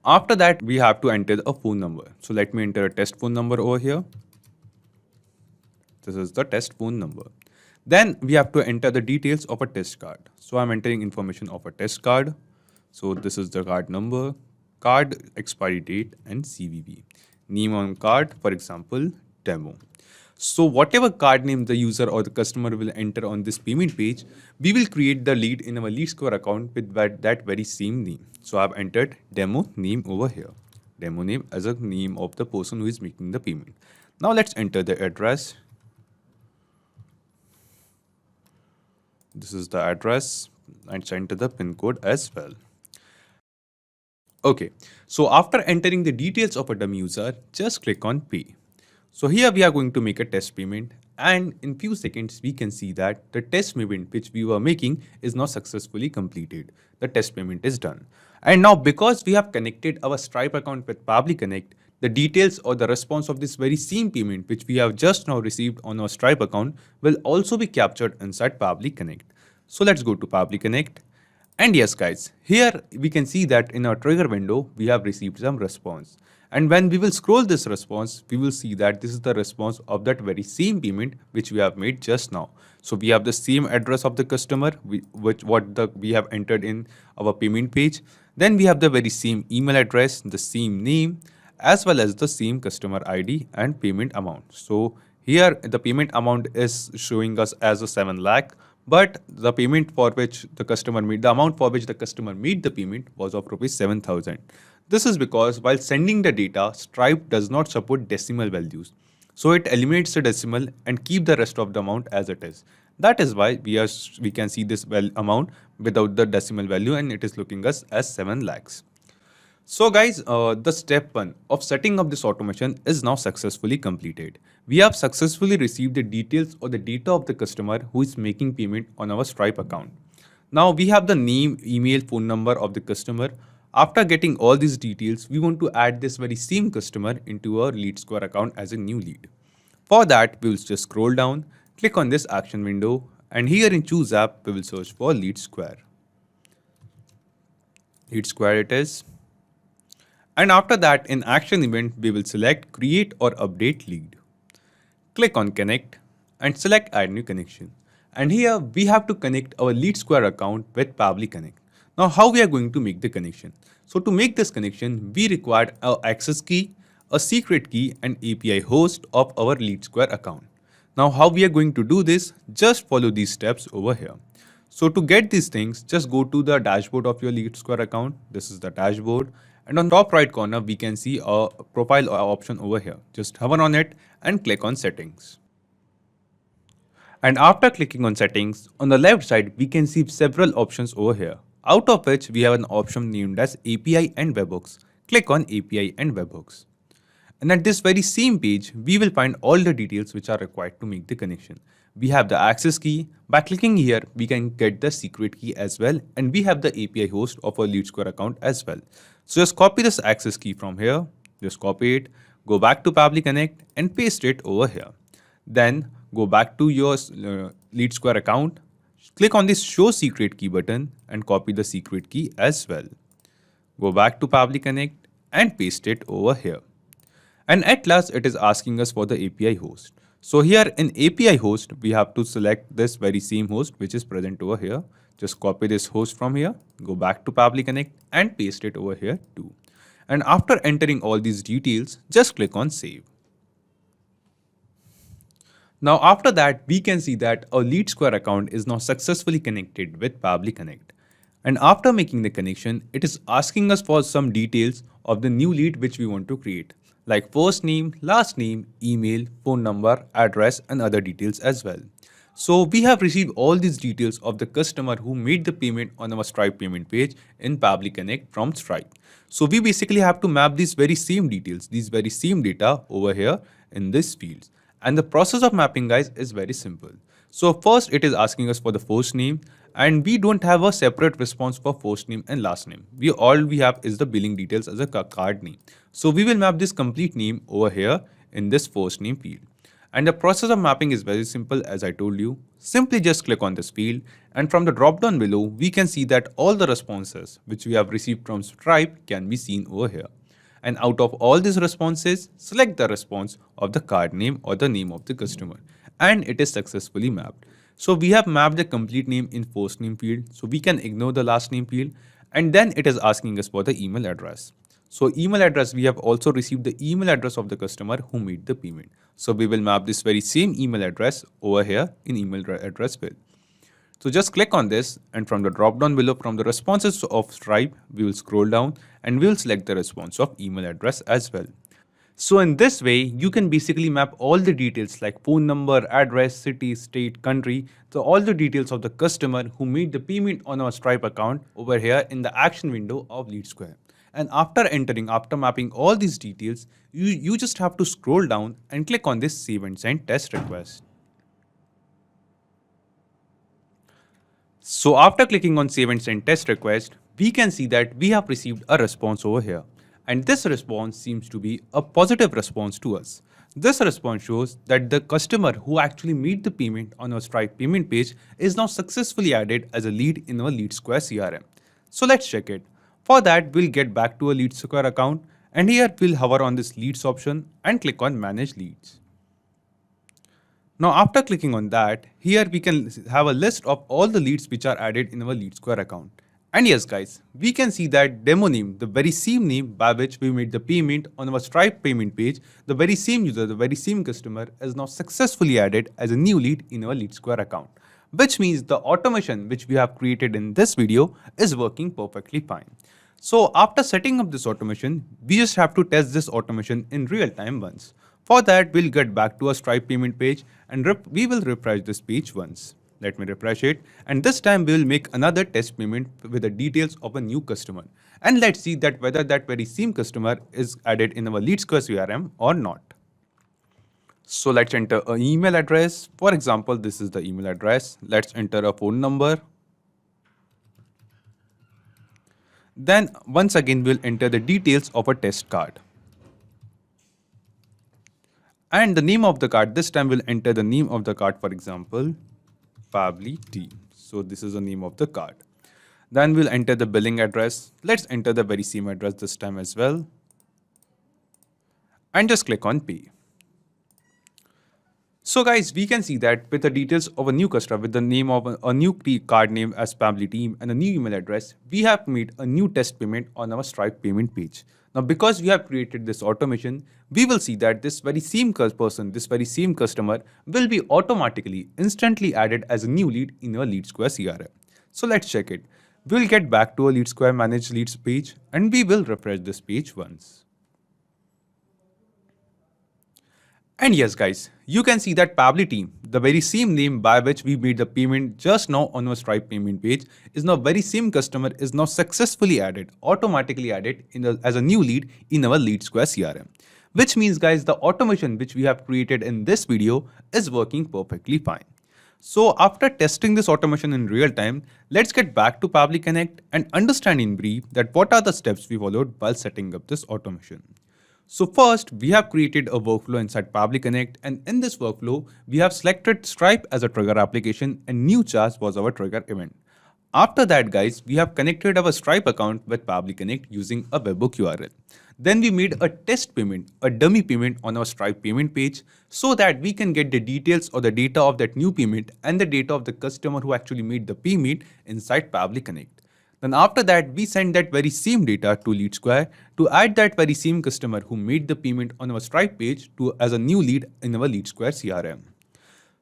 After that, we have to enter a phone number. So let me enter a test phone number over here. This is the test phone number. Then we have to enter the details of a test card. So I'm entering information of a test card. So this is the card number, card expiry date, and CVV. Name on card, for example, demo. So whatever card name the user or the customer will enter on this payment page, we will create the lead in our LeadSquared account with that very same name. So I've entered demo name over here. Demo name as a name of the person who is making the payment. Now let's enter the address. This is the address, and let's enter the PIN code as well. Okay, so after entering the details of a dummy user, just click on pay. So here we are going to make a test payment, and in few seconds we can see that the test payment which we were making is now successfully completed. The test payment is done. And now because we have connected our Stripe account with Pabbly Connect, the details or the response of this very same payment which we have just now received on our Stripe account will also be captured inside Pabbly Connect. So let's go to Pabbly Connect. And yes guys, here we can see that in our trigger window, we have received some response. And when we will scroll this response, we will see that this is the response of that very same payment which we have made just now. So we have the same address of the customer, we have entered in our payment page. Then we have the very same email address, the same name, as well as the same customer ID and payment amount. So here the payment amount is showing us as a 7 lakh. But the payment for which the customer made, the amount for which the customer made the payment was of rupees 7,000. This is because while sending the data, Stripe does not support decimal values. So it eliminates the decimal and keep the rest of the amount as it is. That is why we can see this amount without the decimal value, and it is looking us as 7 lakhs. So guys, the step 1 of setting up this automation is now successfully completed. We have successfully received the details or the data of the customer who is making payment on our Stripe account. Now we have the name, email, phone number of the customer. After getting all these details, we want to add this very same customer into our LeadSquared account as a new lead. For that, we will just scroll down, click on this action window, and here in Choose App, we will search for LeadSquared. LeadSquared it is. And after that, in Action Event, we will select Create or Update Lead. Click on Connect and select Add New Connection. And here we have to connect our LeadSquared account with Pabbly Connect. Now how we are going to make the connection? So to make this connection, we require our access key, a secret key, and API host of our LeadSquared account. Now how we are going to do this? Just follow these steps over here. So to get these things, just go to the dashboard of your LeadSquared account. This is the dashboard. And on top right corner, we can see a profile option over here. Just hover on it and click on settings. And after clicking on settings, on the left side, we can see several options over here. Out of which we have an option named as API and Webhooks. Click on API and Webhooks. And at this very same page, we will find all the details which are required to make the connection. We have the access key. By clicking here, we can get the secret key as well. And we have the API host of our LeadSquared account as well. So just copy this access key from here. Just copy it. Go back to Pabbly Connect and paste it over here. Then go back to your LeadSquared account. Click on this Show Secret Key button and copy the secret key as well. Go back to Pabbly Connect and paste it over here. And at last, it is asking us for the API host. So here in API host, we have to select this very same host which is present over here. Just copy this host from here, go back to Pabbly Connect and paste it over here too. And after entering all these details, just click on Save. Now after that, we can see that our LeadSquared account is now successfully connected with Pabbly Connect. And after making the connection, it is asking us for some details of the new lead which we want to create, like first name, last name, email, phone number, address, and other details as well. So we have received all these details of the customer who made the payment on our Stripe payment page in Pabbly Connect from Stripe. So we basically have to map these very same details, these very same data over here in this fields. And the process of mapping, guys, is very simple. So first it is asking us for the first name, and we don't have a separate response for first name and last name. All we have is the billing details as a card name. So we will map this complete name over here in this first name field. And the process of mapping is very simple, as I told you. Simply just click on this field, and from the drop down below, we can see that all the responses which we have received from Stripe can be seen over here. And out of all these responses, select the response of the card name or the name of the customer, and it is successfully mapped. So we have mapped the complete name in first name field, so we can ignore the last name field, and then it is asking us for the email address. So email address, we have also received the email address of the customer who made the payment. So we will map this very same email address over here in email address field. So just click on this, and from the drop down below, from the responses of Stripe, we will scroll down and we will select the response of email address as well. So in this way, you can basically map all the details like phone number, address, city, state, country, so all the details of the customer who made the payment on our Stripe account over here in the action window of LeadSquared. And after mapping all these details, you just have to scroll down and click on this save and send test request. So after clicking on save and send test request, we can see that we have received a response over here. And this response seems to be a positive response to us. This response shows that the customer who actually made the payment on our Stripe payment page is now successfully added as a lead in our LeadSquared CRM. So let's check it. For that, we'll get back to a LeadSquared account, and here we'll hover on this leads option and click on manage leads. Now after clicking on that, here we can have a list of all the leads which are added in our LeadSquared account. And yes guys, we can see that demo name, the very same name by which we made the payment on our Stripe payment page, the very same user, the very same customer is now successfully added as a new lead in our LeadSquared account. Which means the automation which we have created in this video is working perfectly fine. So after setting up this automation, we just have to test this automation in real time once. For that, we'll get back to our Stripe payment page and we will refresh this page once. Let me refresh it, and this time we will make another test payment with the details of a new customer. And let's see that whether that very same customer is added in our LeadSquared CRM or not. So let's enter an email address. For example, this is the email address. Let's enter a phone number. Then once again, we'll enter the details of a test card. And the name of the card, this time we'll enter the name of the card, for example, Pabbly Team. So this is the name of the card. Then we'll enter the billing address. Let's enter the very same address this time as well. And just click on pay. So guys, we can see that with the details of a new customer with the name of a new card name as Pabbly Team and a new email address, we have made a new test payment on our Stripe payment page. Now because we have created this automation, we will see that this very same person, this very same customer will be automatically instantly added as a new lead in our LeadSquared CRM. So let's check it. We'll get back to our LeadSquared manage leads page and we will refresh this page once. And yes guys, you can see that Pabbly Team, the very same name by which we made the payment just now on our Stripe payment page, is now very same customer is now successfully added, automatically added as a new lead in our LeadSquared CRM. Which means guys, the automation which we have created in this video is working perfectly fine. So after testing this automation in real time, let's get back to Pabbly Connect and understand in brief that what are the steps we followed while setting up this automation. So first, we have created a workflow inside Pabbly Connect, and in this workflow, we have selected Stripe as a trigger application and new charge was our trigger event. After that guys, we have connected our Stripe account with Pabbly Connect using a webhook URL. Then we made a test payment, a dummy payment on our Stripe payment page so that we can get the details or the data of that new payment and the data of the customer who actually made the payment inside Pabbly Connect. Then after that, we send that very same data to LeadSquared to add that very same customer who made the payment on our Stripe page as a new lead in our LeadSquared CRM.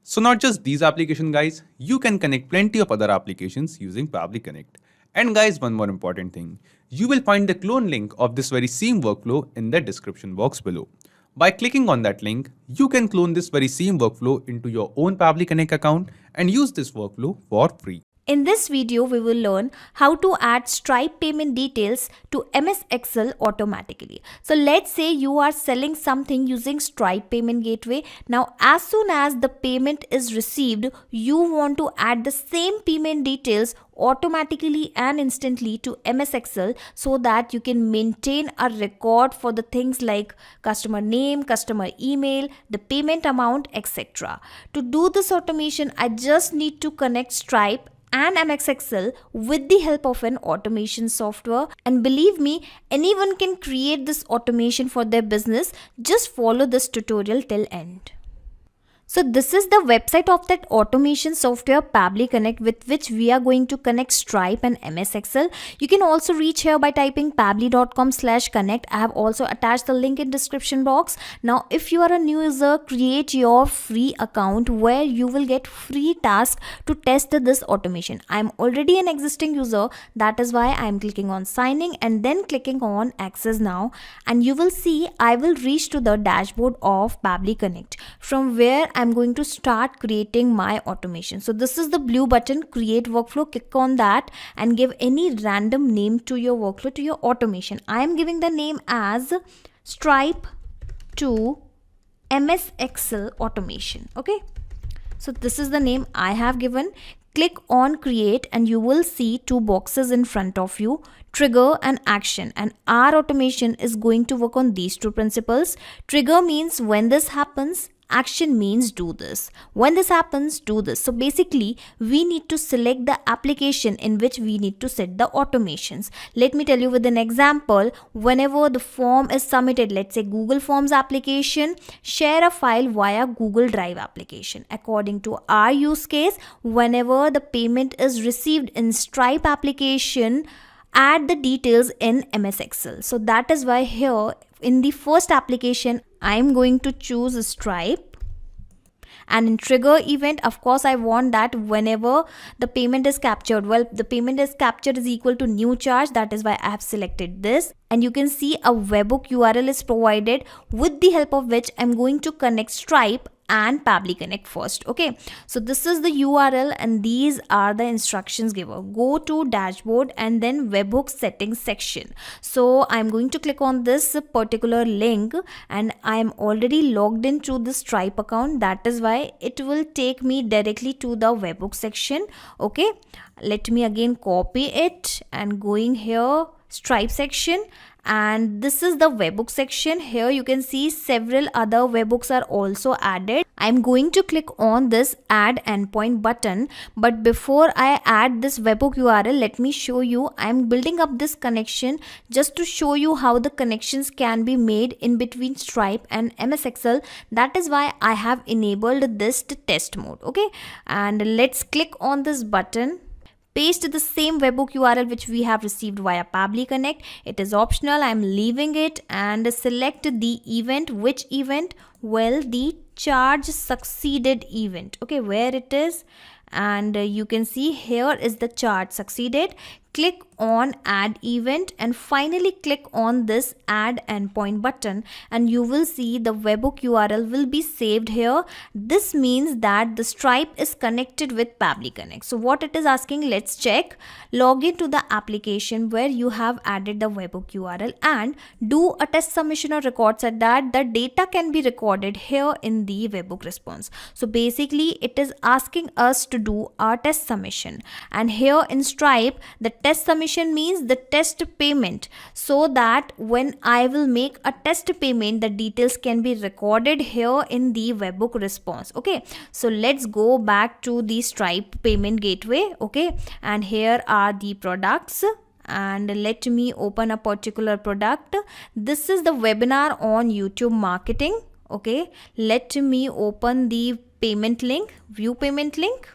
So not just these applications guys, you can connect plenty of other applications using Pabbly Connect. And guys, one more important thing, you will find the clone link of this very same workflow in the description box below. By clicking on that link, you can clone this very same workflow into your own Pabbly Connect account and use this workflow for free. In this video, we will learn how to add Stripe payment details to MS Excel automatically. So let's say you are selling something using Stripe payment gateway. Now, as soon as the payment is received, you want to add the same payment details automatically and instantly to MS Excel so that you can maintain a record for the things like customer name, customer email, the payment amount, etc. To do this automation, I just need to connect Stripe and MS Excel with the help of an automation software, and believe me, anyone can create this automation for their business. Just follow this tutorial till end. So this is the website of that automation software Pabbly Connect, with which we are going to connect Stripe and MS Excel. You can also reach here by typing pabbly.com/connect. I have also attached the link in description box. Now if you are a new user, create your free account where you will get free task to test this automation. I am already an existing user, that is why I am clicking on signing and then clicking on access now, and you will see I will reach to the dashboard of Pabbly Connect, from where I'm going to start creating my automation. So this is the blue button, create workflow. Click on that and give any random name to your workflow, to your automation. I am giving the name as Stripe to MS Excel automation. Okay, so this is the name I have given. Click on create and you will see two boxes in front of you, trigger and action, and our automation is going to work on these two principles. Trigger means when this happens, action means do this. When this happens, do this. So basically we need to select the application in which we need to set the automations. Let me tell you with an example. Whenever the form is submitted, let's say Google Forms application, share a file via Google Drive application. According to our use case, whenever the payment is received in Stripe application, add the details in MS Excel. So that is why here in the first application I am going to choose Stripe, and in trigger event, of course I want that whenever the payment is captured, well, the payment is captured is equal to new charge, that is why I have selected this. And you can see a webhook URL is provided, with the help of which I'm going to connect Stripe and Pabbly Connect first. Okay, so this is the URL and these are the instructions given. Go to dashboard and then webhook settings section. So I'm going to click on this particular link and I am already logged into the Stripe account, that is why it will take me directly to the webhook section. Okay, let me again copy it and going here, Stripe section, and this is the webhook section. Here you can see several other webhooks are also added. I'm going to click on this add endpoint button, but before I add this webhook URL, let me show you. I'm building up this connection just to show you how the connections can be made in between Stripe and MS Excel. That is why I have enabled this to test mode. Okay, and let's click on this button. Paste the same webhook URL which we have received via Pabbly Connect. It is optional, I'm leaving it, and select the event. Which event? Well, the charge succeeded event. Okay, where it is, and you can see here is the charge succeeded. Click on add event and finally click on this add endpoint button and you will see the webhook URL will be saved here. This means that the Stripe is connected with Pabbly Connect. So what it is asking, let's check. Log into the application where you have added the webhook URL and do a test submission or record set that the data can be recorded here in the webhook response. So basically it is asking us to do our test submission, and here in Stripe the test submission means the test payment, so that when I will make a test payment, the details can be recorded here in the webhook response. Okay, so let's go back to the Stripe payment gateway. Okay, and here are the products, and let me open a particular product. This is the webinar on YouTube marketing. Okay, let me open the payment link, view payment link,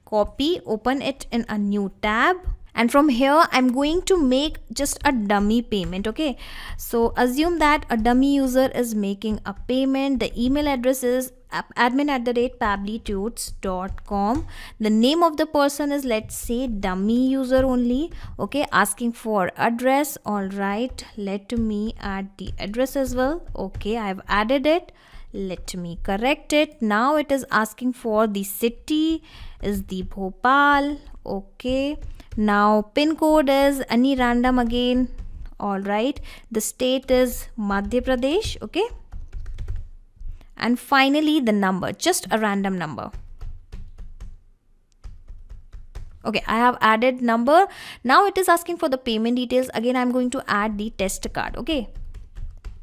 copy, open it in a new tab, and from here I'm going to make just a dummy payment. Okay, so assume that a dummy user is making a payment. The email address is admin@pabblytuts.com. the name of the person is, let's say, dummy user only. Okay, asking for address. All right, let me add the address as well. Okay, I've added it. Let me correct it. Now it is asking for the city is the Bhopal. Okay, now pin code is any random again. All right, the state is Madhya Pradesh. Okay, and finally the number, just a random number. Okay, I have added number. Now it is asking for the payment details. Again, I'm going to add the test card. Okay,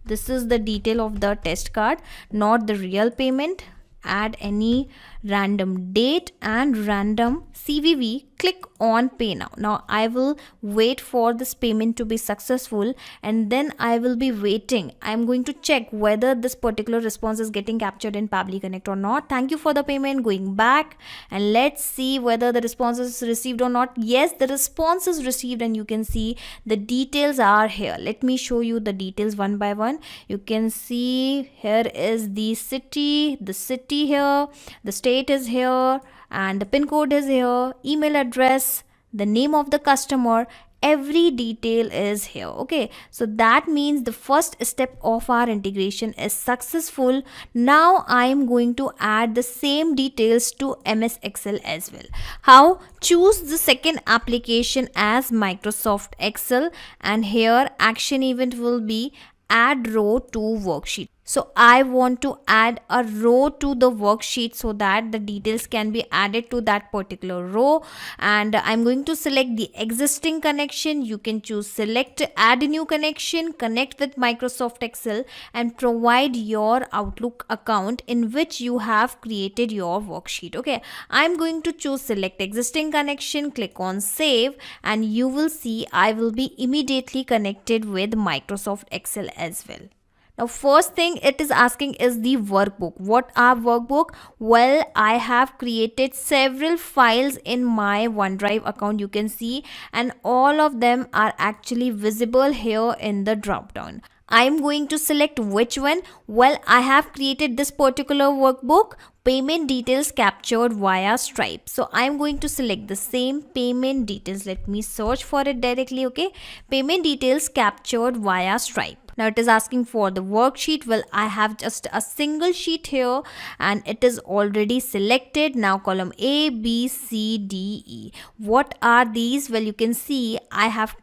this is the detail of the test card, not the real payment. Add any random date and random CVV click on pay now. Now I will wait for this payment to be successful, and then I will be waiting. I'm going to check whether this particular response is getting captured in Pabbly Connect or not. Thank you for the payment. Going back, and let's see whether the response is received or not. Yes, the response is received, and you can see the details are here. Let me show you the details one by one. You can see here is the city here, the state is here, and the pin code is here, email address, the name of the customer, every detail is here. Okay, so that means the first step of our integration is successful. Now I am going to add the same details to MS Excel as well. How? Choose the second application as Microsoft Excel, and here action event will be add row to worksheet. So I want to add a row to the worksheet so that the details can be added to that particular row, and I'm going to select the existing connection. You can choose select add a new connection, connect with Microsoft Excel, and provide your Outlook account in which you have created your worksheet. Okay, I'm going to choose select existing connection, click on save, and you will see I will be immediately connected with Microsoft Excel as well. Now first thing it is asking is the workbook. What are workbook? Well, I have created several files in my OneDrive account, you can see, and all of them are actually visible here in the drop down. I'm going to select which one. Well, I have created this particular workbook, payment details captured via Stripe. So I'm going to select the same payment details. Let me search for it directly. Okay, payment details captured via Stripe. Now it is asking for the worksheet. Well, I have just a single sheet here and it is already selected. Now column A, B, C, D, E. What are these? Well, you can see I have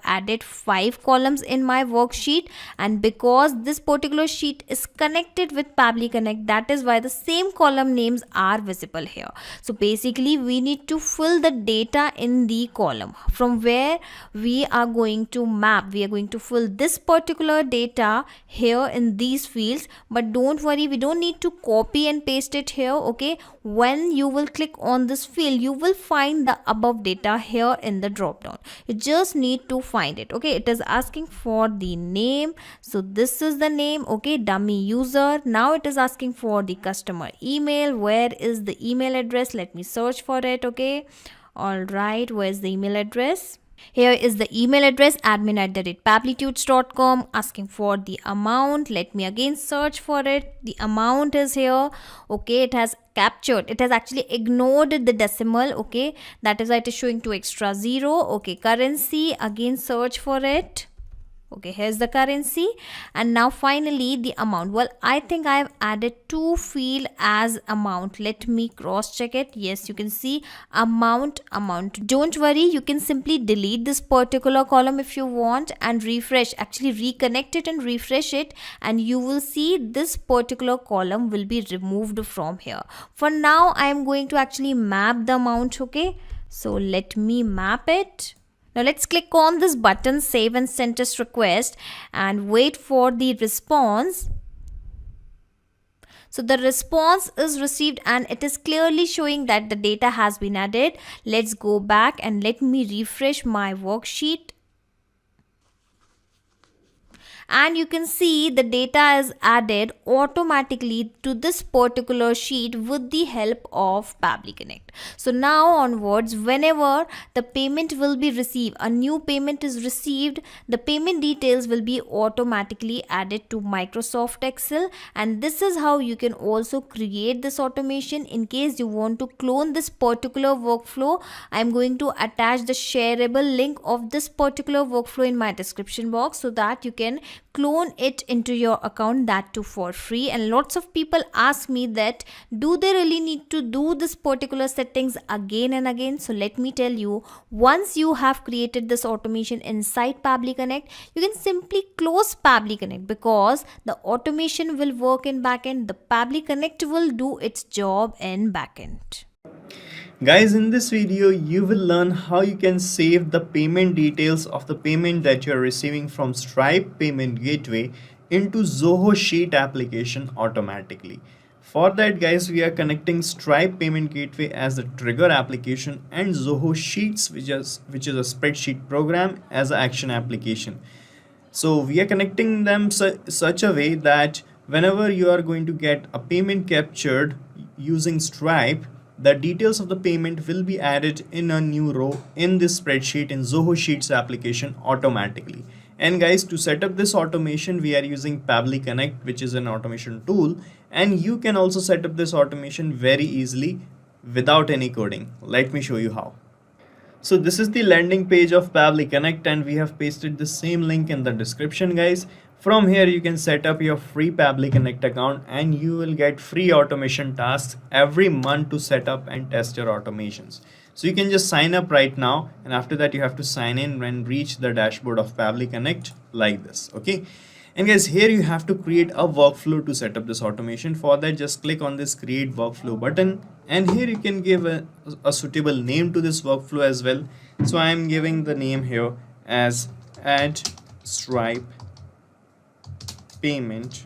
added 5 columns in my worksheet, and because this particular sheet is connected with Pabbly Connect, that is why the same column names are visible here. So basically we need to fill the data in the column from where we are going to map. We are going to fill this particular data here in these fields, but don't worry, we don't need to copy and paste it here. Okay, when you will click on this field, you will find the above data here in the drop down. You just need to find it. Okay, it is asking for the name, so this is the name. Okay, dummy user. Now it is asking for the customer email. Where is the email address? Let me search for it. Okay, all right, where's the email address? Here is the email address, admin@pabblytudes.com, asking for the amount. Let me again search for it. The amount is here. Okay, it has captured, it has actually ignored the decimal. Okay, that is why it is showing 2 extra 0. Okay, currency, again search for it. Okay, here's the currency, and now finally the amount. Well, I think I have added 2 field as amount. Let me cross check it. Yes, you can see amount. Don't worry, you can simply delete this particular column if you want and refresh, actually reconnect it and refresh it, and you will see this particular column will be removed from here. For now I am going to actually map the amount. Okay, so let me map it. Now let's click on this button, save and send test request, and wait for the response. So the response is received and it is clearly showing that the data has been added. Let's go back and let me refresh my worksheet. And you can see the data is added automatically to this particular sheet with the help of Pabbly Connect. So now onwards, whenever the payment will be received, a new payment is received, the payment details will be automatically added to Microsoft Excel. And this is how you can also create this automation. In case you want to clone this particular workflow, I'm going to attach the shareable link of this particular workflow in my description box so that you can clone it into your account, that too for free. And lots of people ask me that do they really need to do this particular settings again and again? So let me tell you, once you have created this automation inside Pabbly Connect, you can simply close Pabbly Connect because the automation will work in backend. The Pabbly Connect will do its job in backend. Guys, in this video, you will learn how you can save the payment details of the payment that you're receiving from Stripe Payment Gateway into Zoho Sheet application automatically. For that guys, we are connecting Stripe Payment Gateway as the trigger application and Zoho Sheets, which is a spreadsheet program, as an action application. So we are connecting them such a way that whenever you are going to get a payment captured using Stripe, the details of the payment will be added in a new row in this spreadsheet in Zoho Sheets application automatically. And guys, to set up this automation, we are using Pabbly Connect, which is an automation tool, and you can also set up this automation very easily without any coding. Let me show you how. So this is the landing page of Pabbly Connect, and we have pasted the same link in the description guys. From here you can set up your free Pabbly Connect account and you will get free automation tasks every month to set up and test your automations. So you can just sign up right now, and after that you have to sign in and reach the dashboard of Pabbly Connect like this. Okay. And guys, here you have to create a workflow to set up this automation. For that, just click on this create workflow button, and here you can give a suitable name to this workflow as well. So I am giving the name here as add Stripe payment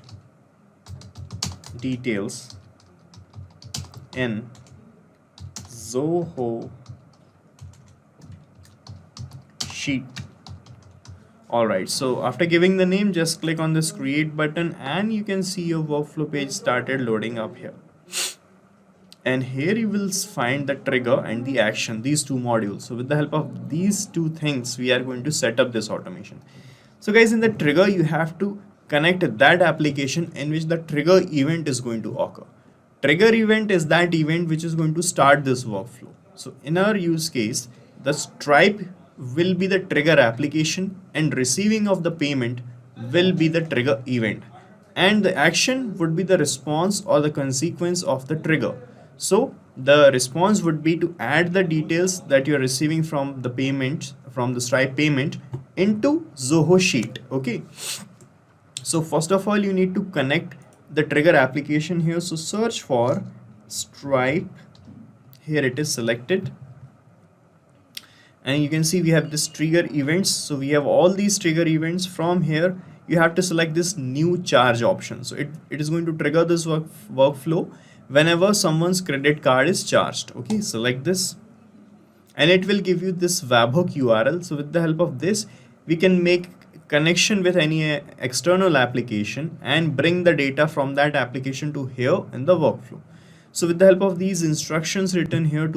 details in Zoho sheet. Alright, so after giving the name, just click on this create button and you can see your workflow page started loading up here. And here you will find the trigger and the action, these two modules. So with the help of these two things, we are going to set up this automation. So guys, in the trigger, you have to connect that application in which the trigger event is going to occur. Trigger event is that event which is going to start this workflow. So in our use case, the Stripe will be the trigger application and receiving of the payment will be the trigger event, and the action would be the response or the consequence of the trigger. So the response would be to add the details that you're receiving from the payment, from the Stripe payment, into Zoho sheet. Okay, so first of all you need to connect the trigger application here. So search for Stripe, here it is selected, and you can see we have this trigger events. So we have all these trigger events. From here you have to select this new charge option. So it is going to trigger this workflow whenever someone's credit card is charged. Okay, select this and it will give you this webhook URL. So with the help of this, we can make connection with any external application and bring the data from that application to here in the workflow. So with the help of these instructions written here,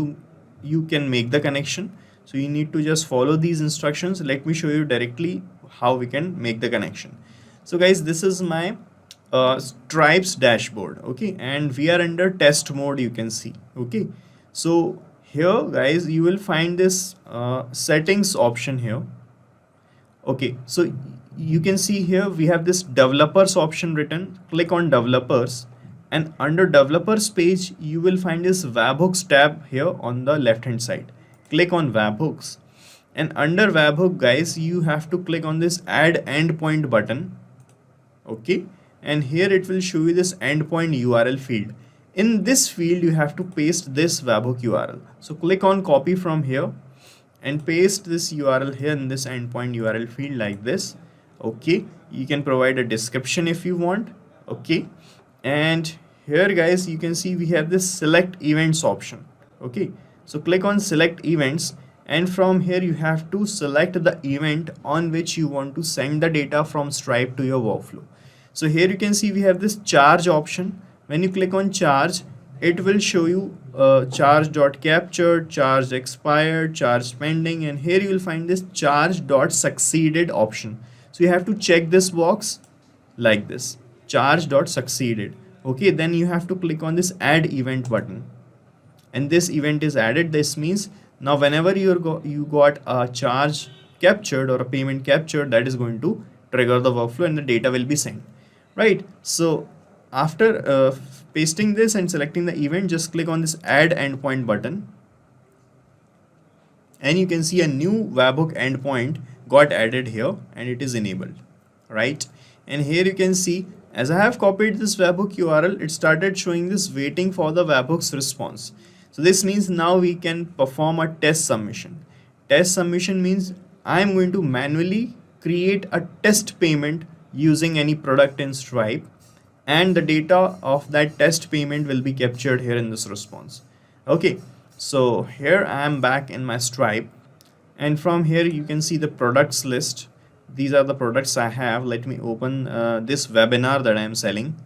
you can make the connection. So you need to just follow these instructions. Let me show you directly how we can make the connection. So guys, this is my Stripe's dashboard. Okay, and we are under test mode, you can see. Okay, so here guys, you will find this settings option here. Okay, so you can see here we have this developers option written. Click on developers, and under developers page you will find this webhooks tab here on the left hand side. Click on webhooks, and under webhook guys, you have to click on this add endpoint button. Okay, and here it will show you this endpoint URL field. In this field you have to paste this webhook URL. So click on copy from here and paste this URL here in this endpoint URL field like this. Okay, you can provide a description if you want. Okay, and here guys, you can see we have this select events option. Okay, so click on select events, and from here you have to select the event on which you want to send the data from Stripe to your workflow. So here you can see we have this charge option. When you click on charge, it will show you charge.captured, charge expired, charge pending, and here you will find this charge.succeeded option. So you have to check this box like this, charge.succeeded. Okay, then you have to click on this add event button, and this event is added. This means now whenever you got a charge captured or a payment captured, that is going to trigger the workflow and the data will be sent, right? So after pasting this and selecting the event, just click on this add endpoint button, and you can see a new webhook endpoint got added here and it is enabled, right? And here you can see, as I have copied this webhook URL, it started showing this waiting for the webhook's response. So this means now we can perform a test submission. Test submission means I am going to manually create a test payment using any product in Stripe, and the data of that test payment will be captured here in this response. Okay, so here I am back in my Stripe, and from here you can see the products list. These are the products I have. Let me open this webinar that I am selling.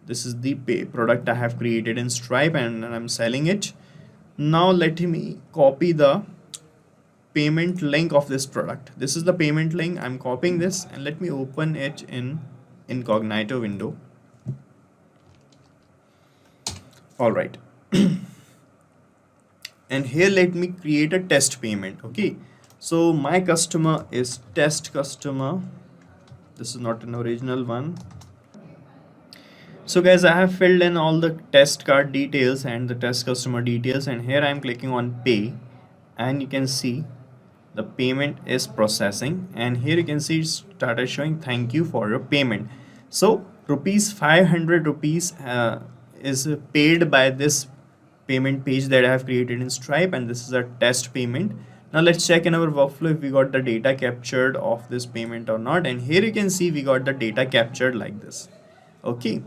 This is the product I have created in Stripe and I'm selling it. Now let me copy the payment link of this product. This is the payment link. I'm copying this and let me open it in incognito window. All right. And here let me create a test payment. Okay, so my customer is test customer. This is not an original one. So guys, I have filled in all the test card details and the test customer details, and here I am clicking on pay, and you can see the payment is processing, and here you can see it started showing thank you for your payment. So rupees 500 rupees is paid by this payment page that I have created in Stripe, and this is a test payment. Now let's check in our workflow if we got the data captured of this payment or not, and here you can see we got the data captured like this. Okay,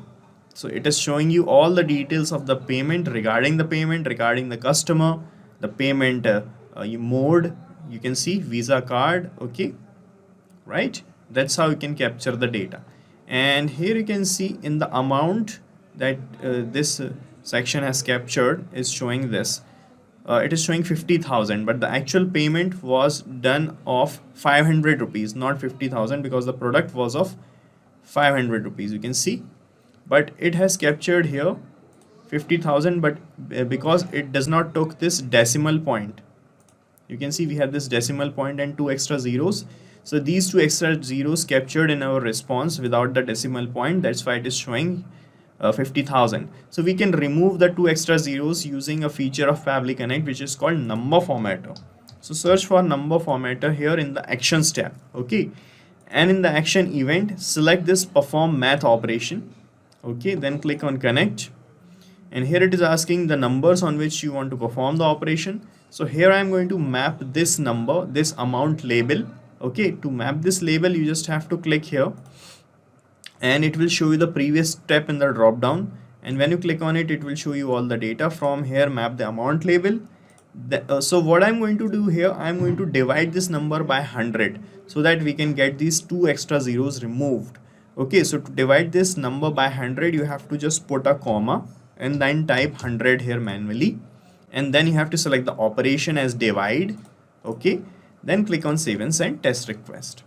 so it is showing you all the details of the payment, regarding the customer, the payment mode. You can see Visa card. Okay, right, that's how you can capture the data. And here you can see in the amount that this section has captured is showing this. It is showing 50,000, but the actual payment was done of 500 rupees, not 50,000, because the product was of 500 rupees. You can see, but it has captured here 50,000, but because it does not took this decimal point. You can see we have this decimal point and 2 extra zeros. So these 2 extra zeros captured in our response without the decimal point. That's why it is showing 50,000. So we can remove the 2 extra zeros using a feature of Pabbly Connect, which is called number formatter. So search for number formatter here in the actions tab. Okay, and in the action event, select this perform math operation. Okay, then click on connect, and here it is asking the numbers on which you want to perform the operation. So here I am going to map this number, this amount label. Okay, to map this label you just have to click here, and it will show you the previous step in the drop down, and when you click on it, it will show you all the data. From here, map the amount label. So what I'm going to do here, I'm going to divide this number by 100 so that we can get these 2 extra zeros removed. Okay, so to divide this number by 100, you have to just put a comma and then type 100 here manually, and then you have to select the operation as divide. Okay, then click on save and send test request,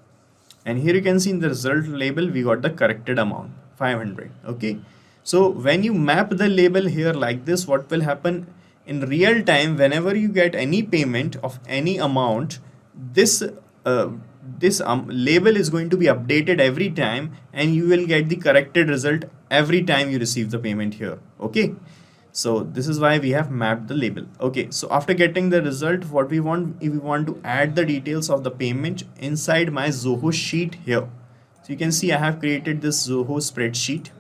and here you can see in the result label we got the corrected amount 500. Okay, so when you map the label here like this, what will happen in real time, whenever you get any payment of any amount, this label is going to be updated every time, and you will get the corrected result every time you receive the payment here. Okay, so this is why we have mapped the label. Okay, so after getting the result, what we want, if we want to add the details of the payment inside my Zoho sheet here. So you can see I have created this Zoho spreadsheet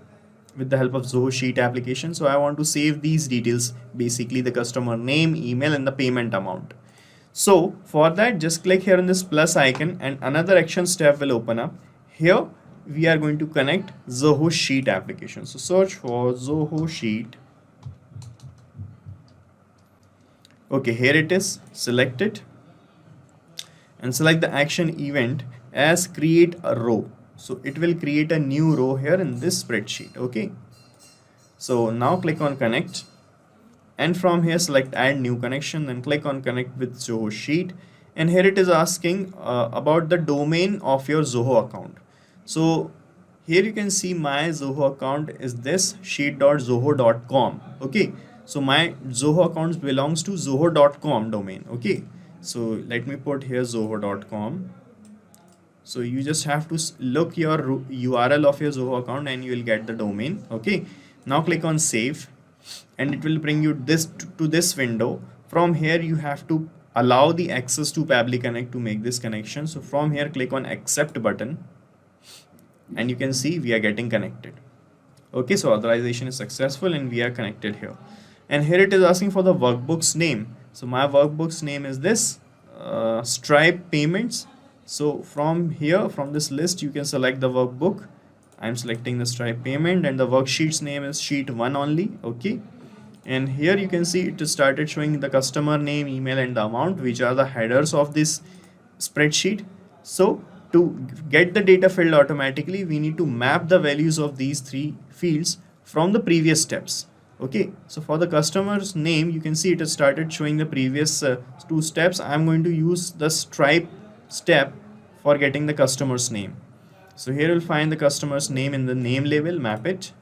with the help of Zoho sheet application. So I want to save these details, basically the customer name, email, and the payment amount. So for that, just click here on this plus icon, and another actions tab will open up. Here we are going to connect Zoho sheet application. So search for Zoho sheet. Okay, here it is. Select it and select the action event as create a row. So it will create a new row here in this spreadsheet. Okay, so now click on connect, and from here select add new connection, then click on connect with Zoho sheet, and here it is asking about the domain of your Zoho account. So here you can see my Zoho account is this sheet.zoho.com. okay, so my Zoho account belongs to zoho.com domain. Okay, so let me put here zoho.com. So you just have to look your URL of your Zoho account and you will get the domain. Okay, now click on save, and it will bring you this to this window. From here you have to allow the access to Pabbly Connect to make this connection. So from here click on accept button, and you can see we are getting connected. Okay, so authorization is successful and we are connected here. And here it is asking for the workbook's name. So my workbook's name is this Stripe payments. So from here, from this list, you can select the workbook. I'm selecting the Stripe payment, and the worksheet's name is sheet 1 only. Okay, and here you can see it started showing the customer name, email, and the amount, which are the headers of this spreadsheet. So to get the data filled automatically, we need to map the values of these 3 fields from the previous steps. Okay, so for the customer's name, you can see it has started showing the previous 2 steps. I'm going to use the Stripe step for getting the customer's name. So here you'll find the customer's name in the name label, map it.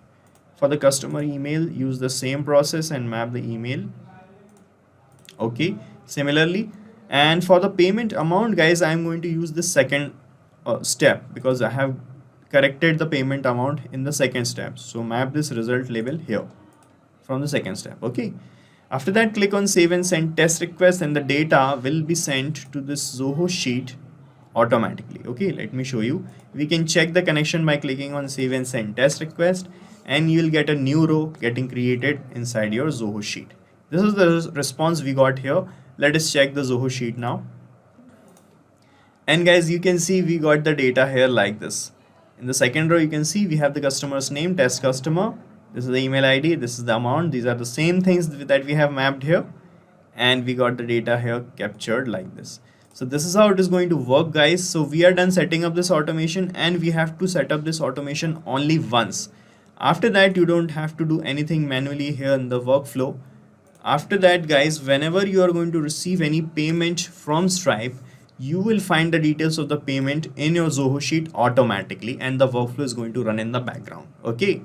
For the customer email, use the same process and map the email. Okay, similarly, and for the payment amount, guys, I'm going to use the second step because I have corrected the payment amount in the second step. So map this result label here from the second step. Okay, after that, click on save and send test request, and the data will be sent to this Zoho sheet automatically. Okay, let me show you. We can check the connection by clicking on save and send test request, and you'll get a new row getting created inside your Zoho sheet. This is the response we got here. Let us check the Zoho sheet now. And guys, you can see we got the data here like this. In the second row, you can see we have the customer's name, test customer. This is the email ID, this is the amount. These are the same things that we have mapped here, and we got the data here captured like this. So this is how it is going to work, guys. So we are done setting up this automation, and we have to set up this automation only once. After that, you don't have to do anything manually here in the workflow. After that, guys, whenever you are going to receive any payment from Stripe, you will find the details of the payment in your Zoho sheet automatically, and the workflow is going to run in the background. Okay,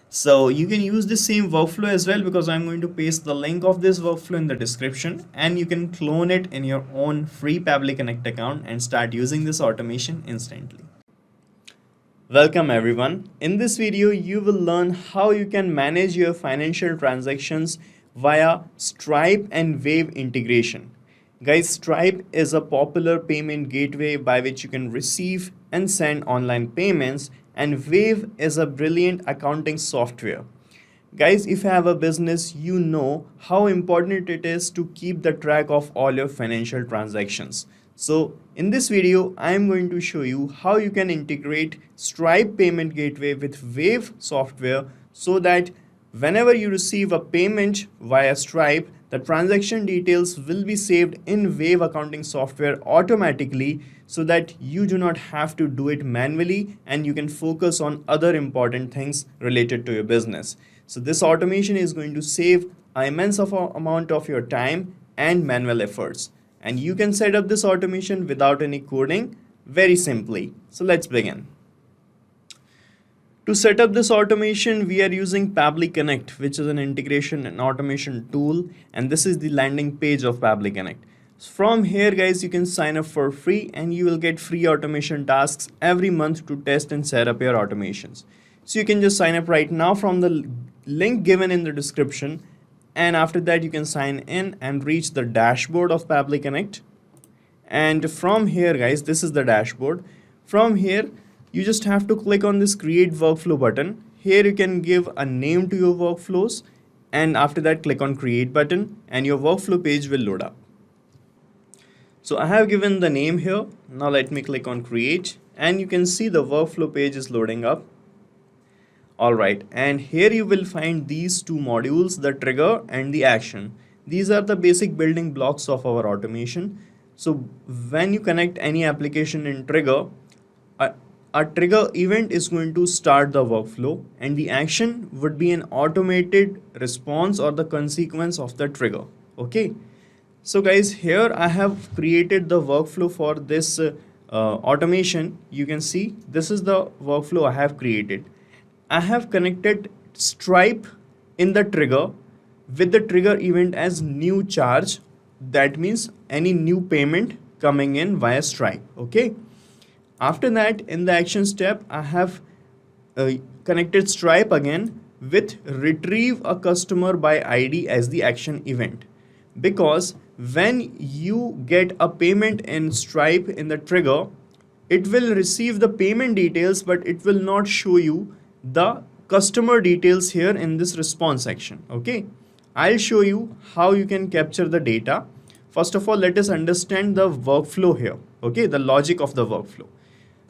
so you can use the same workflow as well, because I'm going to paste the link of this workflow in the description, and you can clone it in your own free Pabbly Connect account and start using this automation instantly. Welcome everyone. In this video, you will learn how you can manage your financial transactions via Stripe and Wave integration. Guys, Stripe is a popular payment gateway by which you can receive and send online payments, and Wave is a brilliant accounting software. Guys, if you have a business, you know how important it is to keep the track of all your financial transactions. So in this video, I am going to show you how you can integrate Stripe payment gateway with Wave software, so that whenever you receive a payment via Stripe, the transaction details will be saved in Wave accounting software automatically, so that you do not have to do it manually, and you can focus on other important things related to your business. So this automation is going to save an immense amount of your time and manual efforts. And you can set up this automation without any coding very simply. So let's begin. To set up this automation, we are using Pabbly Connect, which is an integration and automation tool. And this is the landing page of Pabbly Connect. From here, guys, you can sign up for free, and you will get free automation tasks every month to test and set up your automations. So you can just sign up right now from the link given in the description. And after that, you can sign in and reach the dashboard of Pabbly Connect. And from here, guys, this is the dashboard. From here, you just have to click on this create workflow button. Here you can give a name to your workflows, and after that, click on create button, and your workflow page will load up. So I have given the name here. Now let me click on create, and you can see the workflow page is loading up. Alright, and here you will find these 2 modules, the trigger and the action. These are the basic building blocks of our automation. So when you connect any application in trigger, a trigger event is going to start the workflow, and the action would be an automated response or the consequence of the trigger. Okay, so guys, here I have created the workflow for this automation. You can see this is the workflow I have created. I have connected Stripe in the trigger with the trigger event as new charge. That means any new payment coming in via Stripe. Okay. After that, in the action step, I have connected Stripe again with retrieve a customer by ID as the action event. Because when you get a payment in Stripe in the trigger, it will receive the payment details, but it will not show you the customer details here in this response section. Okay, I'll show you how you can capture the data. First of all, let us understand the workflow here. Okay, the logic of the workflow.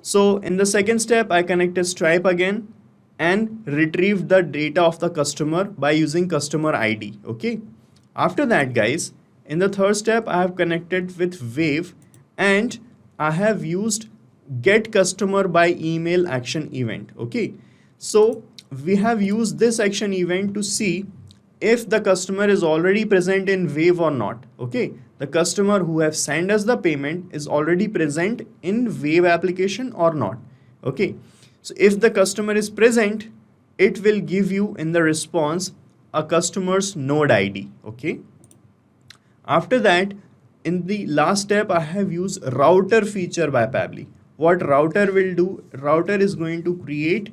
So in the second step, I connected Stripe again and retrieved the data of the customer by using customer ID. Okay. After that, guys, in the third step, I have connected with Wave and I have used get customer by email action event. Okay. So we have used this action event to see if the customer is already present in Wave or not. Okay. The customer who have sent us the payment is already present in Wave application or not. Okay. So if the customer is present, it will give you in the response a customer's node ID. Okay. After that, in the last step, I have used router feature by Pabbly. What router will do, router is going to create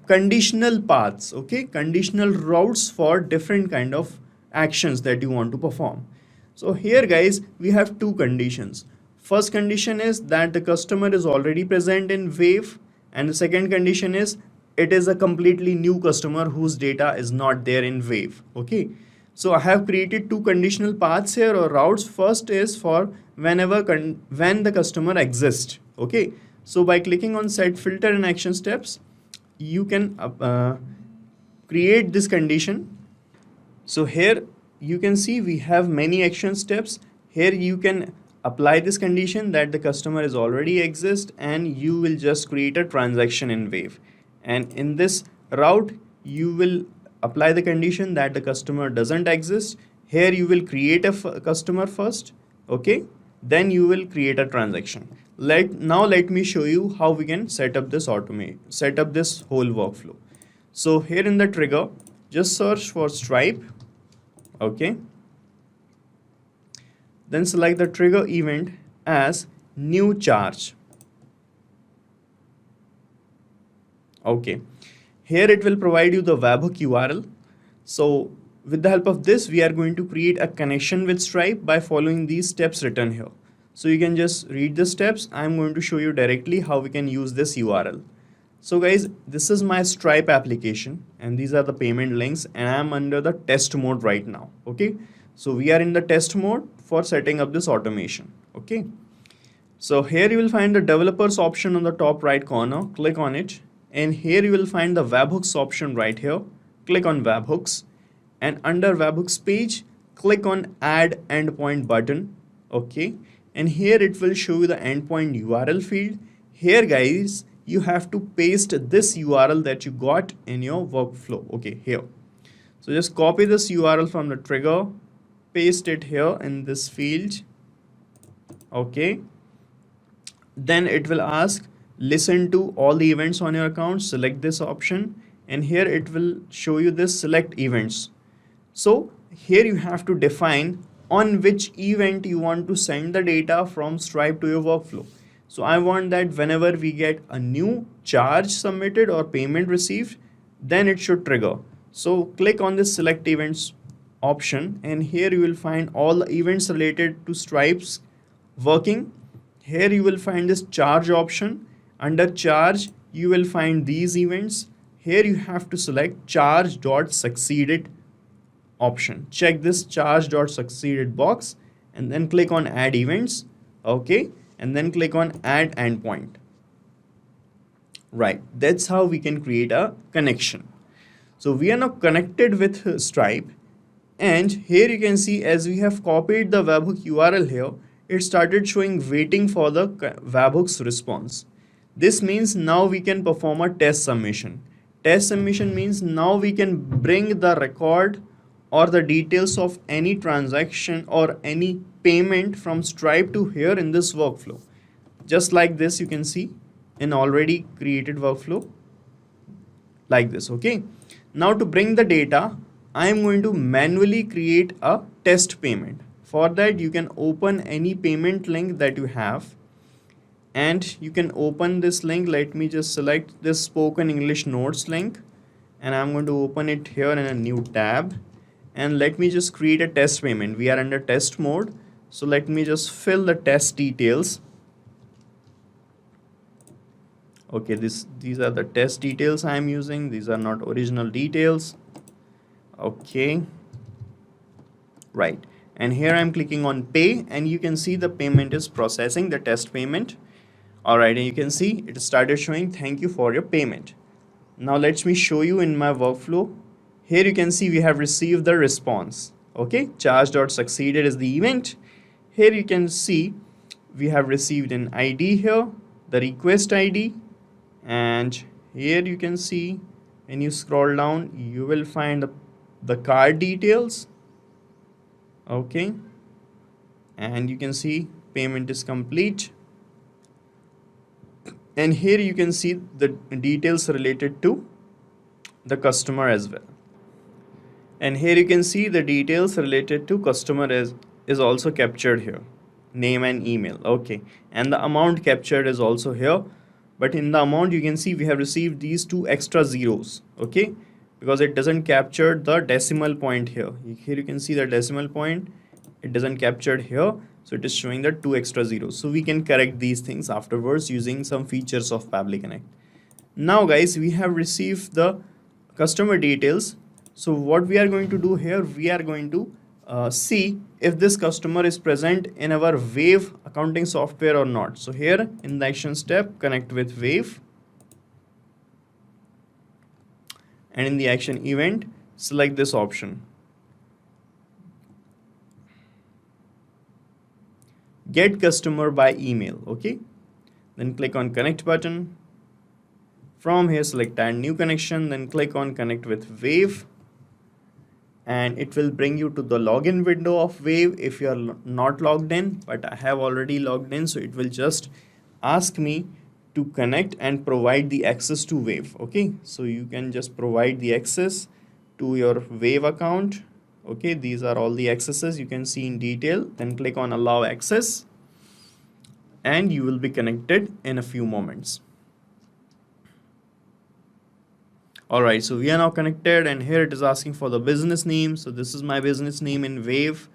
conditional paths, okay, conditional routes for different kind of actions that you want to perform. So here, guys, we have two conditions. First condition is that the customer is already present in Wave, and the second condition is it is a completely new customer whose data is not there in Wave. Okay. So I have created two conditional paths here or routes. First is for when the customer exists. Okay. So by clicking on set filter and action steps, you can create this condition. So here you can see we have many action steps. Here you can apply this condition that the customer is already exist and you will just create a transaction in Wave. And in this route, you will apply the condition that the customer doesn't exist. Here you will create a customer first. Okay. Then you will create a transaction. Now let me show you how we can set up this whole workflow. So here in the trigger, just search for Stripe. Okay. Then select the trigger event as new charge. Okay. Here it will provide you the webhook URL. So with the help of this, we are going to create a connection with Stripe by following these steps written here. So you can just read the steps. I'm going to show you directly how we can use this URL. So guys, this is my Stripe application and these are the payment links and I'm under the test mode right now. Okay. So we are in the test mode for setting up this automation. Okay. So here you will find the developers option on the top right corner. Click on it. And here you will find the webhooks option right here. Click on webhooks and under webhooks page, click on add endpoint button. Okay. And here it will show you the endpoint URL field. Here guys, you have to paste this URL that you got in your workflow. Okay, here. So just copy this URL from the trigger, paste it here in this field. Okay. Then it will ask, listen to all the events on your account, select this option, and here it will show you this select events. So here you have to define on which event you want to send the data from Stripe to your workflow. So I want that whenever we get a new charge submitted or payment received, then it should trigger. So click on this select events option and here you will find all the events related to Stripe's working. Here you will find this charge option. Under charge, you will find these events. Here you have to select charge.succeeded option. Check this charge.succeeded box and then click on add events. Okay. And then click on add endpoint. Right. That's how we can create a connection. So we are now connected with Stripe. And here you can see as we have copied the webhook URL here, it started showing waiting for the webhook's response. This means now we can perform a test submission. Test submission means now we can bring the record or the details of any transaction or any payment from Stripe to here in this workflow. Just like this, you can see in already created workflow like this. Okay. Now to bring the data, I am going to manually create a test payment. For that, you can open any payment link that you have. And you can open this link. Let me just select this spoken English notes link and I'm going to open it here in a new tab and let me just create a test payment. We are under test mode. So let me just fill the test details. Okay, these are the test details I am using. These are not original details. Okay. Right. And here I'm clicking on pay and you can see the payment is processing the test payment. Alright, and you can see it started showing thank you for your payment. Now let me show you in my workflow. Here you can see we have received the response. Okay, charge.succeeded is the event. Here you can see we have received an ID here, the request ID, and here you can see when you scroll down you will find the card details. Okay, and you can see payment is complete, and here you can see the details related to the customer as well, and here you can see the details related to customer is also captured here, name and email. Okay, and the amount captured is also here, but in the amount you can see we have received these 2 extra zeros. Okay, because it doesn't capture the decimal point here. Here you can see the decimal point, it doesn't capture here, so it is showing the 2 extra zeros. So we can correct these things afterwards using some features of Pabbly Connect. Now guys, we have received the customer details. So what we are going to do here, we are going to see if this customer is present in our Wave accounting software or not. So here in the action step, connect with Wave, and in the action event, select this option, get customer by email. Okay, then click on connect button. From here select add new connection, then click on connect with Wave, and it will bring you to the login window of Wave if you are not logged in, but I have already logged in, so it will just ask me to connect and provide the access to Wave. Okay, so you can just provide the access to your Wave account. Okay, these are all the accesses you can see in detail. Then click on allow access and you will be connected in a few moments. Alright, so we are now connected, and here it is asking for the business name. So this is my business name in Wave.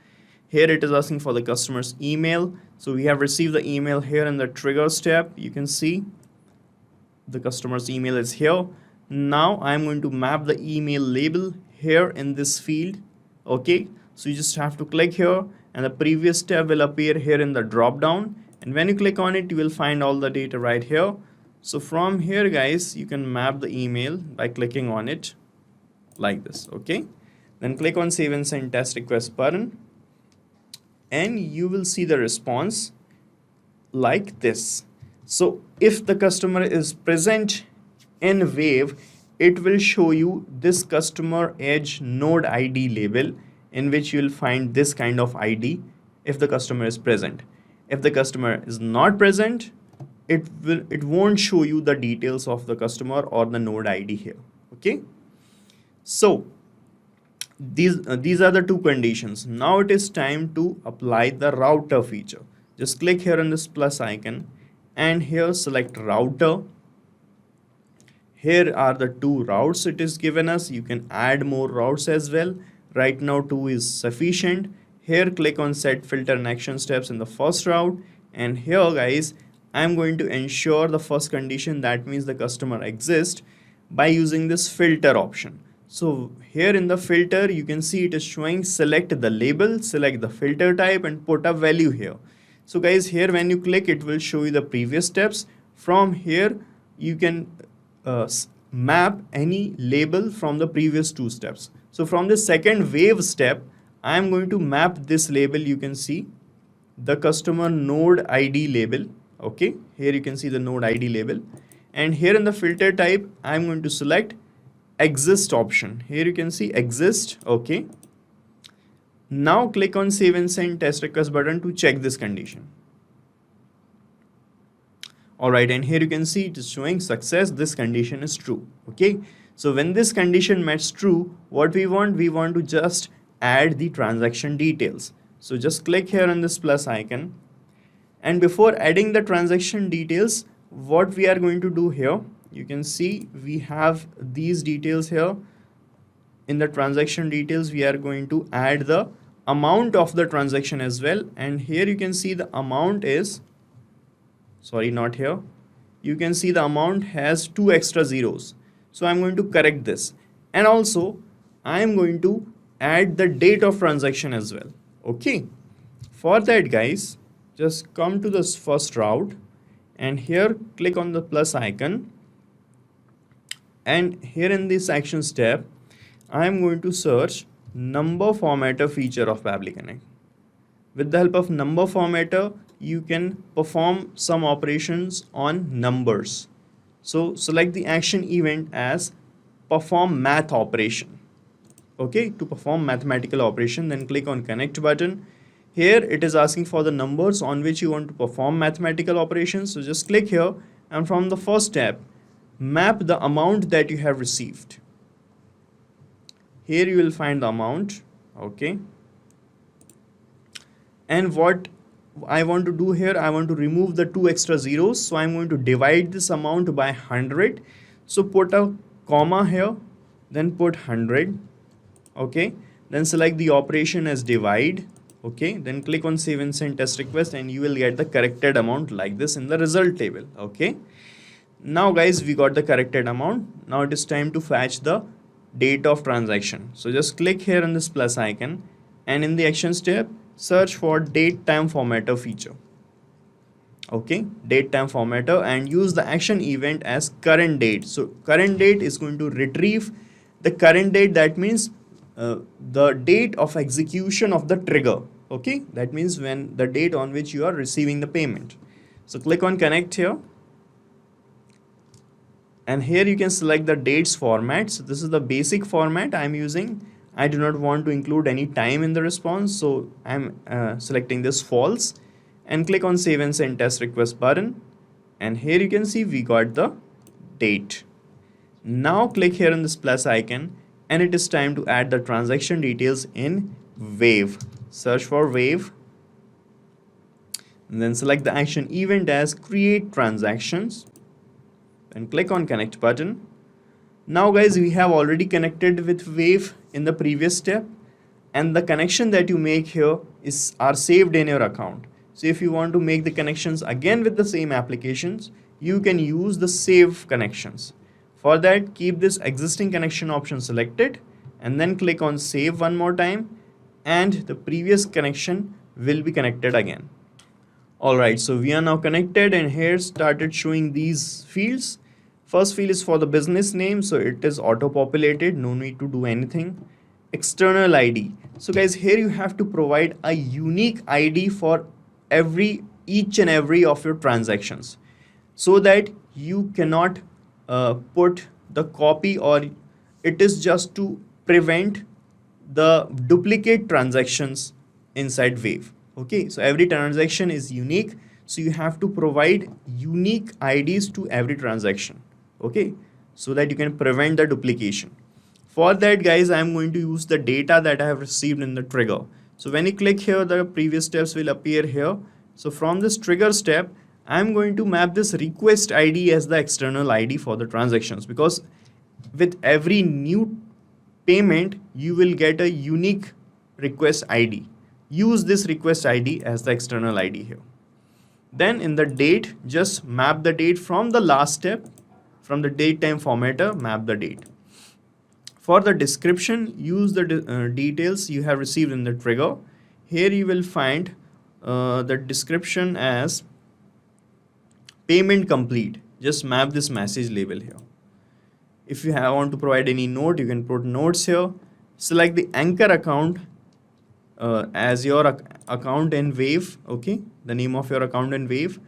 Here it is asking for the customer's email. So we have received the email here in the trigger step. You can see the customer's email is here. Now I'm going to map the email label here in this field. Okay, so you just have to click here and the previous step will appear here in the drop down, and when you click on it you will find all the data right here. So from here guys, you can map the email by clicking on it like this. Okay, then click on save and send test request button, and you will see the response like this. So if the customer is present in Wave, it will show you this customer edge node ID label, in which you will find this kind of ID if the customer is present. If the customer is not present, it won't show you the details of the customer or the node ID here. Okay, so these are the 2 conditions. Now it is time to apply the router feature. Just click here on this plus icon and here select router. Here are the 2 routes it is given us. You can add more routes as well. Right now 2 is sufficient. Here click on set filter and action steps in the first route, and here guys I'm going to ensure the first condition, that means the customer exists, by using this filter option. So here in the filter you can see it is showing select the label, select the filter type and put a value here. So guys, here when you click it will show you the previous steps. From here you can map any label from the previous 2 steps. So from the second Wave step I am going to map this label. You can see the customer node ID label. Okay, here you can see the node ID label, and here in the filter type I'm going to select exist option. Here you can see exist. Okay, now click on save and send test request button to check this condition. Alright, and here you can see it is showing success, this condition is true. Okay, so when this condition matches true, what we want to just add the transaction details. So just click here on this plus icon, and before adding the transaction details, what we are going to do here, you can see we have these details here. In the transaction details we are going to add the amount of the transaction as well, and here you can see the amount is, sorry, not here, you can see the amount has 2 extra zeros. So I'm going to correct this, and also I'm going to add the date of transaction as well. Okay, for that guys, just come to this first route and here click on the plus icon, and here in this actions tab I am going to search number formatter feature of Pabbly Connect. With the help of number formatter, you can perform some operations on numbers. So select the action event as perform math operation. Okay, to perform mathematical operation, then click on connect button. Here it is asking for the numbers on which you want to perform mathematical operations. So just click here, and from the first tab, map the amount that you have received. Here you will find the amount. Okay. And what I want to do here, I want to remove the 2 extra zeros. So I'm going to divide this amount by 100. So put a comma here, then put 100. Okay. Then select the operation as divide. Okay. Then click on save and send test request, and you will get the corrected amount like this in the result table. Okay. Now guys, we got the corrected amount. Now it is time to fetch the date of transaction. So just click here on this plus icon, and in the actions tab, search for date time formatter feature. Okay, date time formatter, and use the action event as current date. So current date is going to retrieve the current date. That means the date of execution of the trigger. Okay, that means when the date on which you are receiving the payment. So click on connect here, and here you can select the dates format. So this is the basic format I'm using. I do not want to include any time in the response, so I'm selecting this false, and click on save and send test request button, and here you can see we got the date. Now click here on this plus icon, and it is time to add the transaction details in Wave. Search for Wave, and then select the action event as create transactions, and click on connect button. Now guys, we have already connected with Wave in the previous step, and the connection that you make here are saved in your account. So if you want to make the connections again with the same applications, you can use the save connections. For that, keep this existing connection option selected, and then click on save one more time, and the previous connection will be connected again. Alright, so we are now connected, and here started showing these fields. First field is for the business name, so it is auto-populated, no need to do anything. External ID. So guys, here you have to provide a unique ID for each and every of your transactions, so that you cannot put the copy, or it is just to prevent the duplicate transactions inside Wave. Okay, so every transaction is unique, so you have to provide unique IDs to every transaction. Okay, so that you can prevent the duplication. For that guys, I am going to use the data that I have received in the trigger. So when you click here, the previous steps will appear here. So from this trigger step, I am going to map this request ID as the external ID for the transactions, because with every new payment, you will get a unique request ID. Use this request ID as the external ID here. Then in the date, just map the date from the last step. From the date time formatter, map the date. For the description, use the details you have received in the trigger. Here you will find the description as payment complete. Just map this message label here. If you want to provide any note, you can put notes here. Select the anchor account as your account in Wave. Okay, the name of your account in Wave.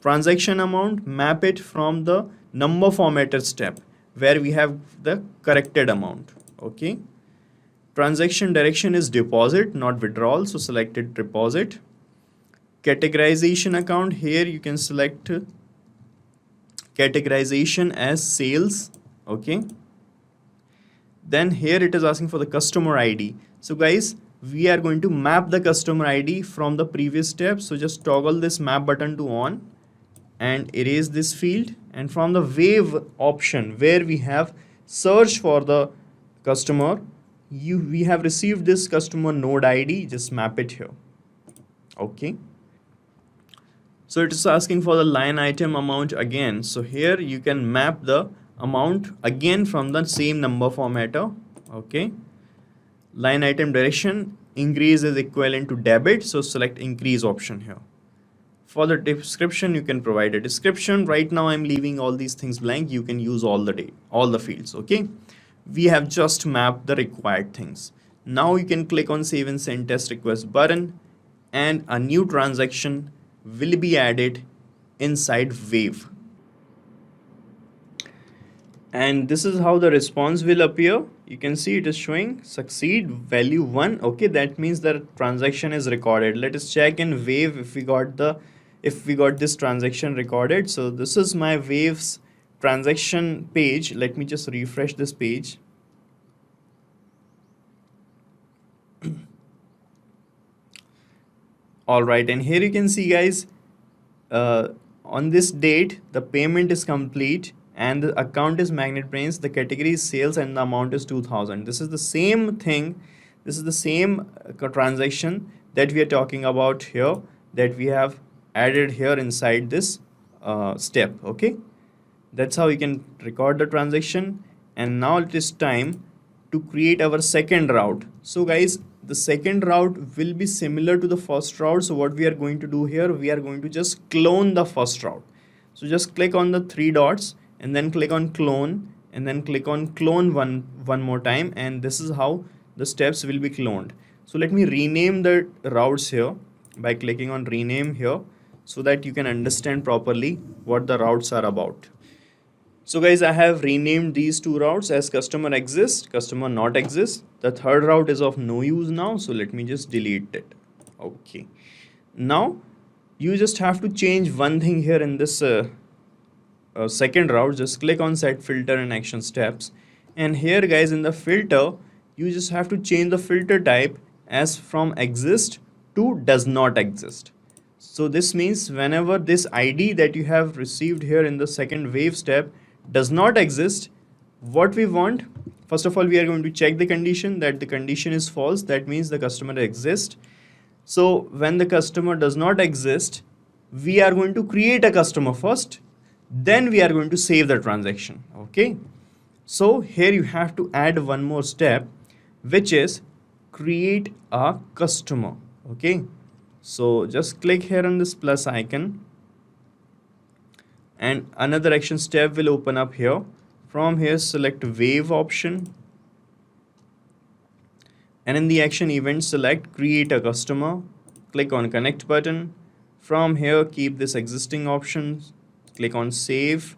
Transaction amount, map it from the number formatter step where we have the corrected amount. Okay, transaction direction is deposit, not withdrawal, so select it deposit. Categorization account, here you can select categorization as sales. Okay, then here it is asking for the customer ID. So guys, we are going to map the customer ID from the previous step, so just toggle this map button to on and erase this field, and from the Wave option where we have search for the customer, we have received this customer node ID, just map it here. Okay, so it is asking for the line item amount again, so here you can map the amount again from the same number formatter. Okay, line item direction, increase is equivalent to debit, so select increase option here. For the description, you can provide a description. Right now I'm leaving all these things blank. You can use all the fields. Okay, we have just mapped the required things. Now you can click on save and send test request button, and a new transaction will be added inside Wave. And this is how the response will appear. You can see it is showing succeed value 1. Okay, that means the transaction is recorded. Let us check in Wave if we got this transaction recorded. So this is my Wave's transaction page. Let me just refresh this page. All right, and here you can see, guys, on this date the payment is complete and the account is Magnet Brains, the category is sales, and the amount is 2000. This is the same thing. This is the same transaction that we are talking about here, that we have added here inside this step. Okay, that's how you can record the transaction. And now it is time to create our second route. So guys, the second route will be similar to the first route. So what we are going to do here, we are going to just clone the first route. So just click on the 3 dots and then click on clone, and then click on clone one more time, and this is how the steps will be cloned. So let me rename the routes here by clicking on rename here, so that you can understand properly what the routes are about. So guys, I have renamed these 2 routes as customer exist, customer not exist. The third route is of no use now, so let me just delete it. Okay, now you just have to change one thing here in this second route. Just click on set filter and action steps, and here guys, in the filter you just have to change the filter type as from exist to does not exist. So this means whenever this ID that you have received here in the second Wave step does not exist, what we want, first of all, we are going to check the condition, that the condition is false. That means the customer exists. So when the customer does not exist, we are going to create a customer first, then we are going to save the transaction. Okay, so here you have to add one more step, which is create a customer. Okay, so just click here on this plus icon, and another action step will open up here. From here, select Wave option, and in the action event, select create a customer, click on connect button. From here, keep this existing options, click on save.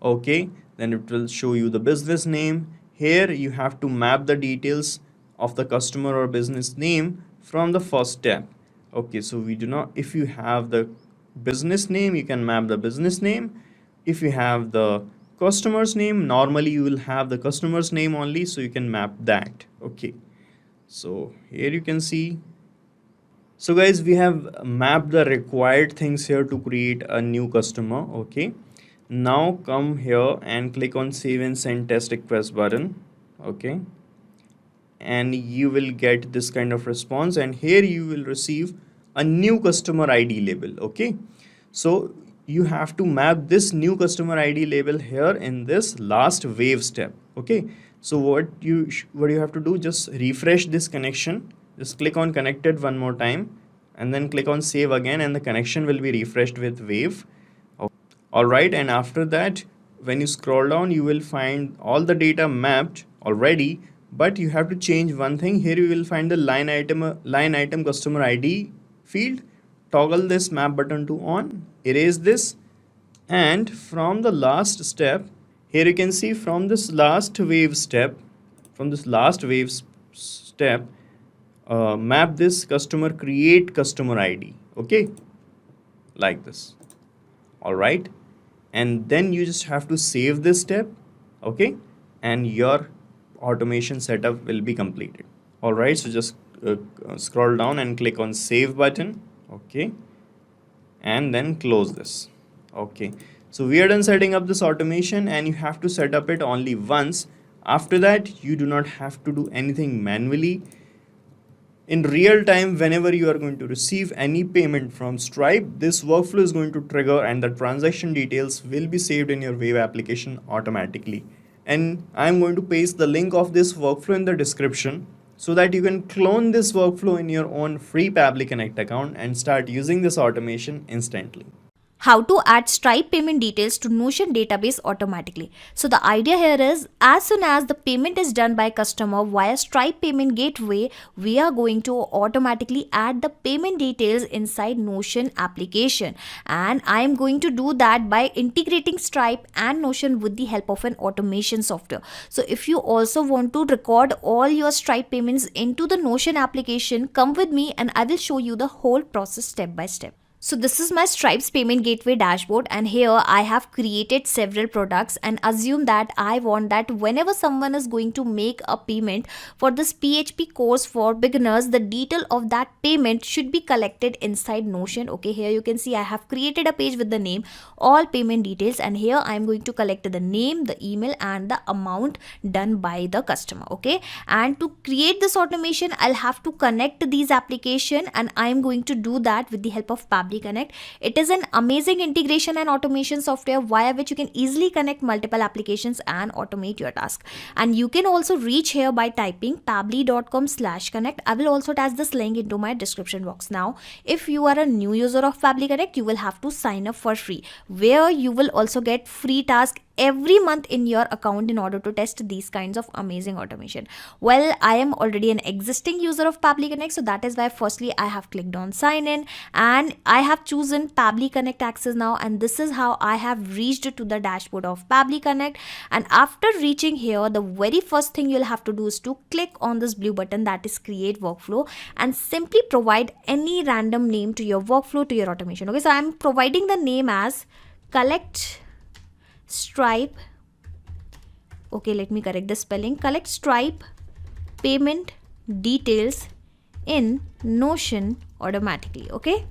Okay, then it will show you the business name. Here you have to map the details of the customer or business name from the first step. Okay, so we do not, if you have the business name, you can map the business name. If you have the customer's name, normally you will have the customer's name only, so you can map that. Okay, so here you can see. So guys, we have mapped the required things here to create a new customer. Okay, now come here and click on save and send test request button. Okay, and you will get this kind of response, and here you will receive a new customer ID label. Okay, so you have to map this new customer ID label here in this last Wave step. Okay, so what you have to do, just refresh this connection, just click on connected one more time, and then click on save again, and the connection will be refreshed with Wave. All right, and after that, when you scroll down, you will find all the data mapped already, but you have to change one thing. Here you will find the line item customer ID field. Toggle this map button to on, erase this, and from the last step, here you can see from this last Wave step, map this customer, create customer ID. Okay, like this. All right, and then you just have to save this step. Okay, and your automation setup will be completed. All right, so just scroll down and click on save button. Okay, and then close this. Okay, so we are done setting up this automation, and you have to set up it only once. After that, you do not have to do anything manually. In real time, whenever you are going to receive any payment from Stripe, this workflow is going to trigger, and the transaction details will be saved in your Wave application automatically. And I'm going to paste the link of this workflow in the description. so that you can clone this workflow in your own free Pabbly Connect account and start using this automation instantly. How to add Stripe payment details to Notion database automatically. So the idea here is, as soon as the payment is done by customer via Stripe payment gateway, we are going to automatically add the payment details inside Notion application. And I am going to do that by integrating Stripe and Notion with the help of an automation software. So if you also want to record all your Stripe payments into the Notion application, come with me and I will show you the whole process step by step. So this is my Stripe's payment gateway dashboard, and here I have created several products and assume that I want that whenever someone is going to make a payment for this PHP course for beginners, the detail of that payment should be collected inside Notion. Okay, here you can see I have created a page with the name all payment details, and here I am going to collect the name, the email and the amount done by the customer. Okay, and to create this automation I'll have to connect these application, and I am going to do that with the help of Pabbly Connect. It is an amazing integration and automation software via which you can easily connect multiple applications and automate your task. And you can also reach here by typing pabbly.com/connect. I will also attach this link into my description box. Now, if you are a new user of Pabbly Connect, you will have to sign up for free, where you will also get free task every month in your account in order to test these kinds of amazing automation. Well, I am already an existing user of Pabbly Connect, so that is why firstly I have clicked on sign in and I have chosen Pabbly Connect access now, and this is how I have reached to the dashboard of Pabbly Connect. And after reaching here, the very first thing you'll have to do is to click on this blue button, that is create workflow, and simply provide any random name to your workflow, to your automation. Okay, so I'm providing the name as collect Stripe, okay, let me correct the spelling, collect Stripe payment details in Notion automatically. Okay,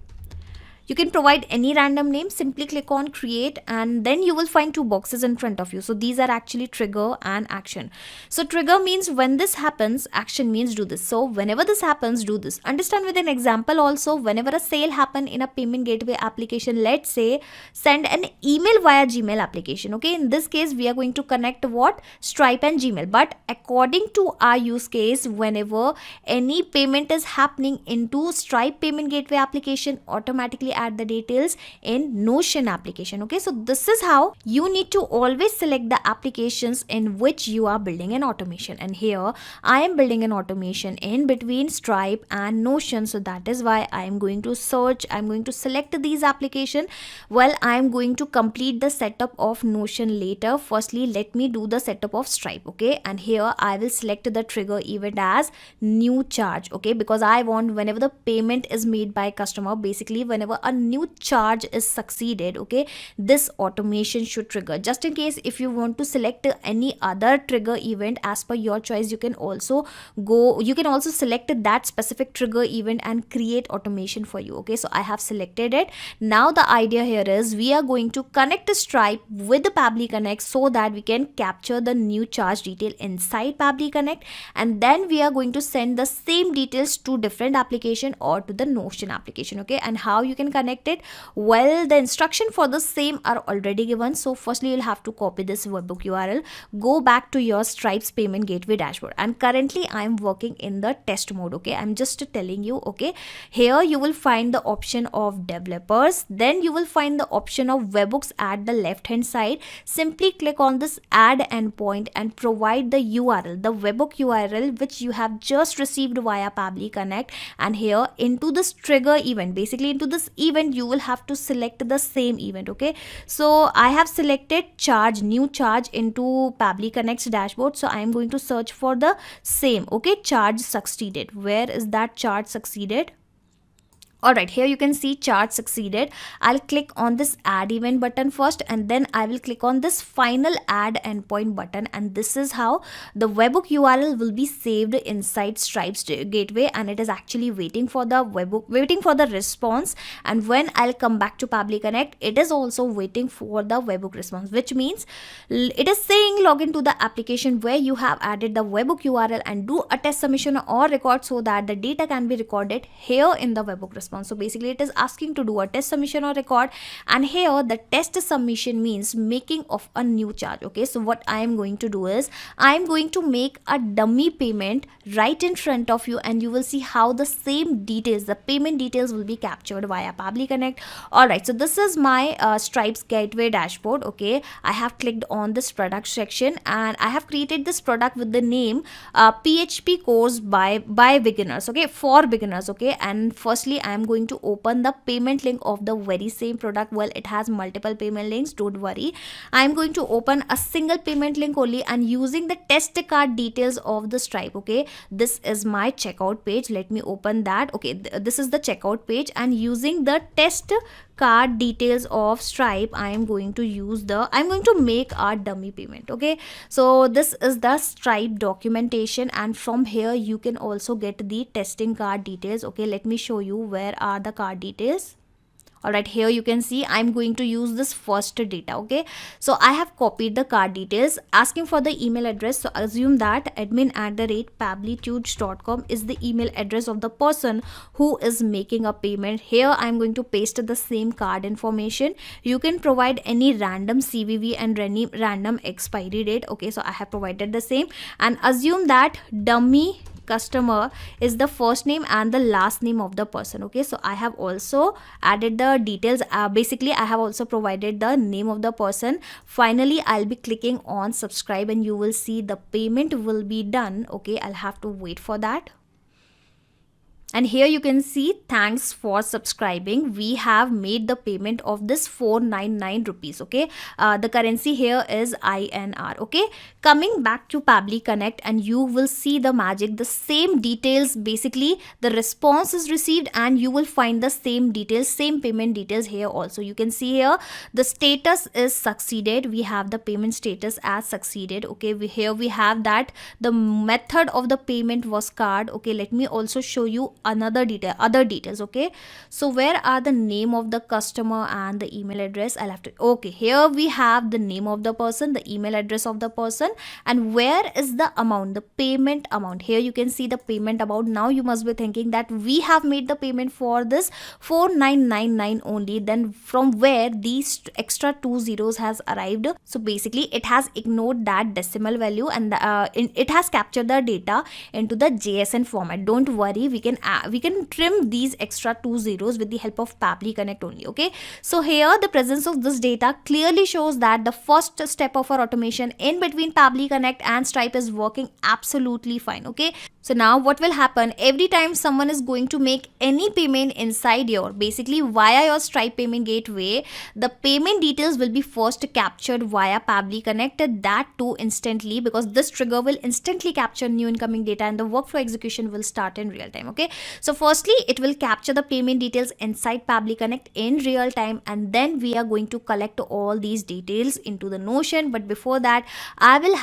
you can provide any random name, simply click on create, and then you will find two boxes in front of you. So these are actually trigger and action. So trigger means when this happens, action means do this. So whenever this happens, do this. Understand with an example also, whenever a sale happen in a payment gateway application, let's say send an email via Gmail application. Okay, in this case we are going to connect what? Stripe and Gmail. But according to our use case, whenever any payment is happening into Stripe payment gateway application, automatically add the details in Notion application. Okay, so this is how you need to always select the applications in which you are building an automation, and here I am building an automation in between Stripe and Notion. So that is why I am going to search, I'm going to select these applications. Well, I am going to complete the setup of Notion later. Firstly, let me do the setup of Stripe. Okay, and here I will select the trigger event as new charge. Okay, because I want whenever the payment is made by customer, basically whenever a new charge is succeeded, okay, this automation should trigger. Just in case if you want to select any other trigger event as per your choice, you can also select that specific trigger event and create automation for you. Okay, so I have selected it. Now the idea here is we are going to connect the Stripe with the Pabbly Connect so that we can capture the new charge detail inside Pabbly Connect, and then we are going to send the same details to different application or to the Notion application. Okay, and how you can connect it? Well, the instruction for the same are already given. So firstly you'll have to copy this webhook URL, go back to your Stripe's payment gateway dashboard, and currently I am working in the test mode. Okay, I'm just telling you. Okay, here you will find the option of developers, then you will find the option of webhooks at the left hand side. Simply click on this add endpoint and provide the URL, the webhook URL which you have just received via Pabbly Connect, and here into this trigger event, basically into this event you will have to select the same event. Okay, so I have selected charge, new charge into Pabbly Connect's dashboard, so I am going to search for the same. Okay, charge succeeded. Where is that charge succeeded? Alright, here you can see charge succeeded. I'll click on this add event button first, and then I will click on this final add endpoint button, and this is how the webhook URL will be saved inside Stripe's gateway, and it is actually waiting for the webhook, waiting for the response. And when I'll come back to Pabbly Connect, it is also waiting for the webhook response, which means it is saying login to the application where you have added the webhook URL and do a test submission or record so that the data can be recorded here in the webhook response. response. So basically it is asking to do a test submission or record, and here the test submission means making of a new charge. Okay, so what I am going to do is I am going to make a dummy payment right in front of you, and you will see how the same details, the payment details, will be captured via Pabbly Connect. All right, so this is my Stripe's gateway dashboard. Okay, I have clicked on this product section, and I have created this product with the name PHP course by beginners. Okay, for beginners. Okay, and firstly I am going to open the payment link of the very same product. Well, it has multiple payment links, don't worry. I am going to open a single payment link only, and using the test card details of the Stripe. Okay, this is my checkout page. Let me open that. Okay, this is the checkout page, and using the test card details of Stripe, I'm going to make our dummy payment. Okay, so this is the Stripe documentation, and from here you can also get the testing card details. Okay, let me show you where are the card details. Alright, here you can see I'm going to use this first data. Okay, so I have copied the card details, asking for the email address. So assume that admin@pabblytudes.com is the email address of the person who is making a payment. Here I'm going to paste the same card information. You can provide any random CVV and any random expiry date. Okay, so I have provided the same, and assume that dummy customer is the first name and the last name of the person. Okay, so I have also added the details. Basically I have also provided the name of the person. Finally I'll be clicking on subscribe, and you will see the payment will be done. Okay, I'll have to wait for that. And here you can see, thanks for subscribing. We have made the payment of this 499 rupees. Okay, the currency here is INR. Okay, coming back to Pabbly Connect, and you will see the magic, the same details. Basically the response is received, and you will find the same details, same payment details here also. You can see here the status is succeeded. We have the payment status as succeeded. Okay, here we have that the method of the payment was card. Okay, let me also show you other details. Okay, so where are the name of the customer and the email address? I'll have to, okay, here we have the name of the person, the email address of the person, and where is the amount, the payment amount. Here you can see the payment amount. Now you must be thinking that we have made the payment for this 4999 only, then from where these extra 2 zeros has arrived? So basically it has ignored that decimal value, and it has captured the data into the JSON format. Don't worry, we can trim these extra 2 zeros with the help of Pabbly Connect only. Okay, so here the presence of this data clearly shows that the first step of our automation in between Pabbly Connect and Stripe is working absolutely fine. Okay, so now what will happen, every time someone is going to make any payment inside your, basically via your Stripe payment gateway, the payment details will be first captured via Pabbly Connect, that too instantly, because this trigger will instantly capture new incoming data, and the workflow execution will start in real time. Okay, so firstly it will capture the payment details inside Pabbly Connect in real time, and then we are going to collect all these details into the Notion. But before that I will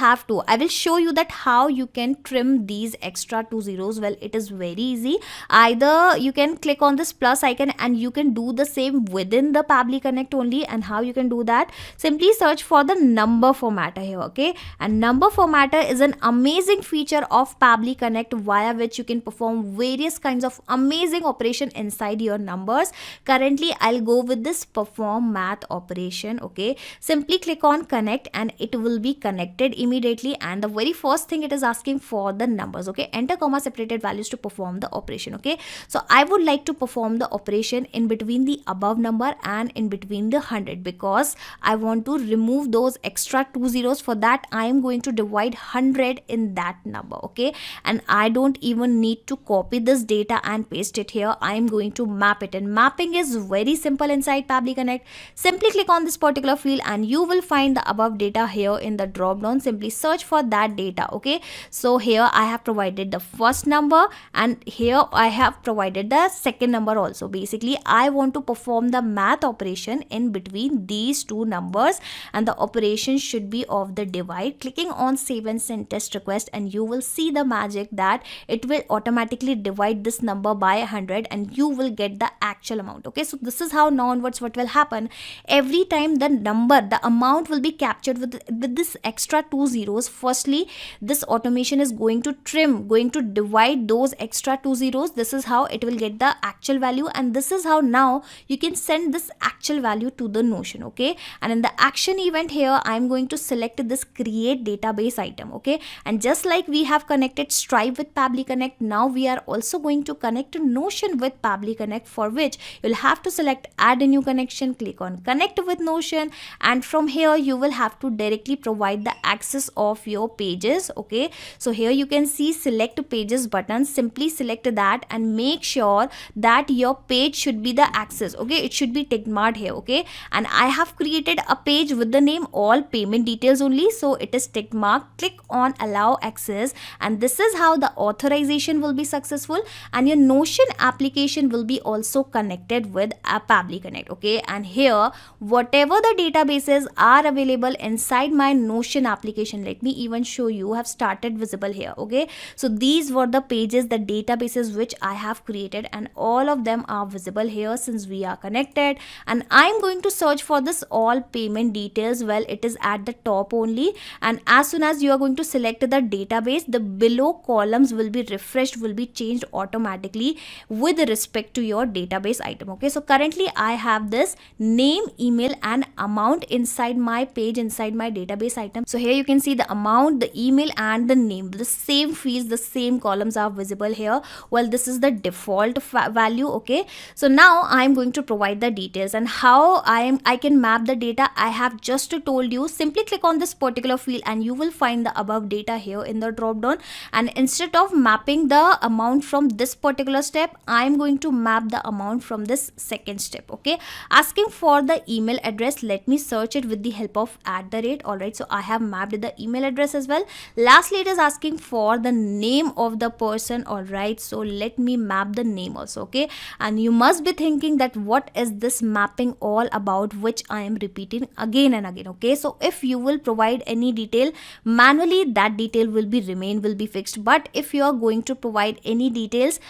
show you that how you can trim these extra 2 zeros. Well, it is very easy. Either you can click on this plus icon and you can do the same within the Pabbly Connect only. And how you can do that, simply search for the number formatter here. Okay, and number formatter is an amazing feature of Pabbly Connect via which you can perform various kinds of amazing operation inside your numbers. Currently I'll go with this perform math operation. Okay, simply click on connect and it will be connected immediately, and the very first thing it is asking for the numbers. Okay, enter comma separated values to perform the operation. Okay, so I would like to perform the operation in between the above number and in between the 100, because I want to remove those extra 2 zeros. For that I am going to divide 100 in that number. Okay, and I don't even need to copy this data and paste it here. I am going to map it, and mapping is very simple inside Pabbly Connect. Simply click on this particular field and you will find the above data here in the drop down. Simply search for that data. Okay, so here I have provided the first number and here I have provided the second number also. Basically I want to perform the math operation in between these two numbers, and the operation should be of the divide. Clicking on save and send test request, and you will see the magic that it will automatically divide divide this number by 100 and you will get the actual amount. Okay, so this is how now onwards what will happen. Every time the amount will be captured with this extra 2 zeros, firstly this automation is going to divide those extra 2 zeros. This is how it will get the actual value, and this is how now you can send this actual value to the Notion. Okay, and in the action event here I'm going to select this create database item. Okay, and just like we have connected Stripe with Pabbly Connect, now we are also going to connect Notion with Pabbly Connect, for which you'll have to select add a new connection, click on connect with Notion, and from here you will have to directly provide the access of your pages. Okay, so here you can see select pages button, simply select that and make sure that your page should be the access. Okay, it should be tick marked here. Okay, and I have created a page with the name all payment details only, so it is tick marked. Click on allow access, and this is how the authorization will be successful, and your Notion application will be also connected with a Pabbly Connect. Okay, and here whatever the databases are available inside my Notion application, let me even show you, have started visible here. Okay, so these were the pages, the databases which I have created, and all of them are visible here since we are connected. And I'm going to search for this all payment details. Well, it is at the top only, and as soon as you are going to select the database, the below columns will be refreshed, will be changed automatically with respect to your database item. Okay, so currently I have this name, email and amount inside my page, inside my database item. So here you can see the amount, the email and the name, the same fields, the same columns are visible here. Well, this is the default value. Okay, so now I'm going to provide the details, and how I can map the data I have just told you. Simply click on this particular field and you will find the above data here in the drop down, and instead of mapping the amount from this particular step, I'm going to map the amount from this second step. Okay, asking for the email address, let me search it with the help of @. Alright, so I have mapped the email address as well. Lastly, it is asking for the name of the person. Alright, so let me map the name also. Okay, and you must be thinking that what is this mapping all about, which I am repeating again and again. Okay, so if you will provide any detail manually, that detail will be fixed, but if you are going to provide any details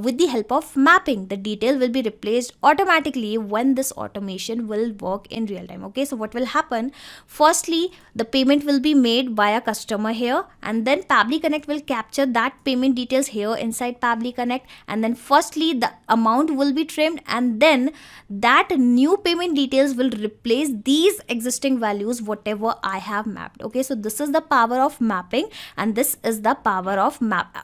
with the help of mapping, the detail will be replaced automatically when this automation will work in real time. Okay, so what will happen, firstly the payment will be made by a customer here, and then Pabbly Connect will capture that payment details here inside Pabbly Connect, and then firstly the amount will be trimmed, and then that new payment details will replace these existing values whatever I have mapped. Okay, so this is the power of mapping, and this is the power of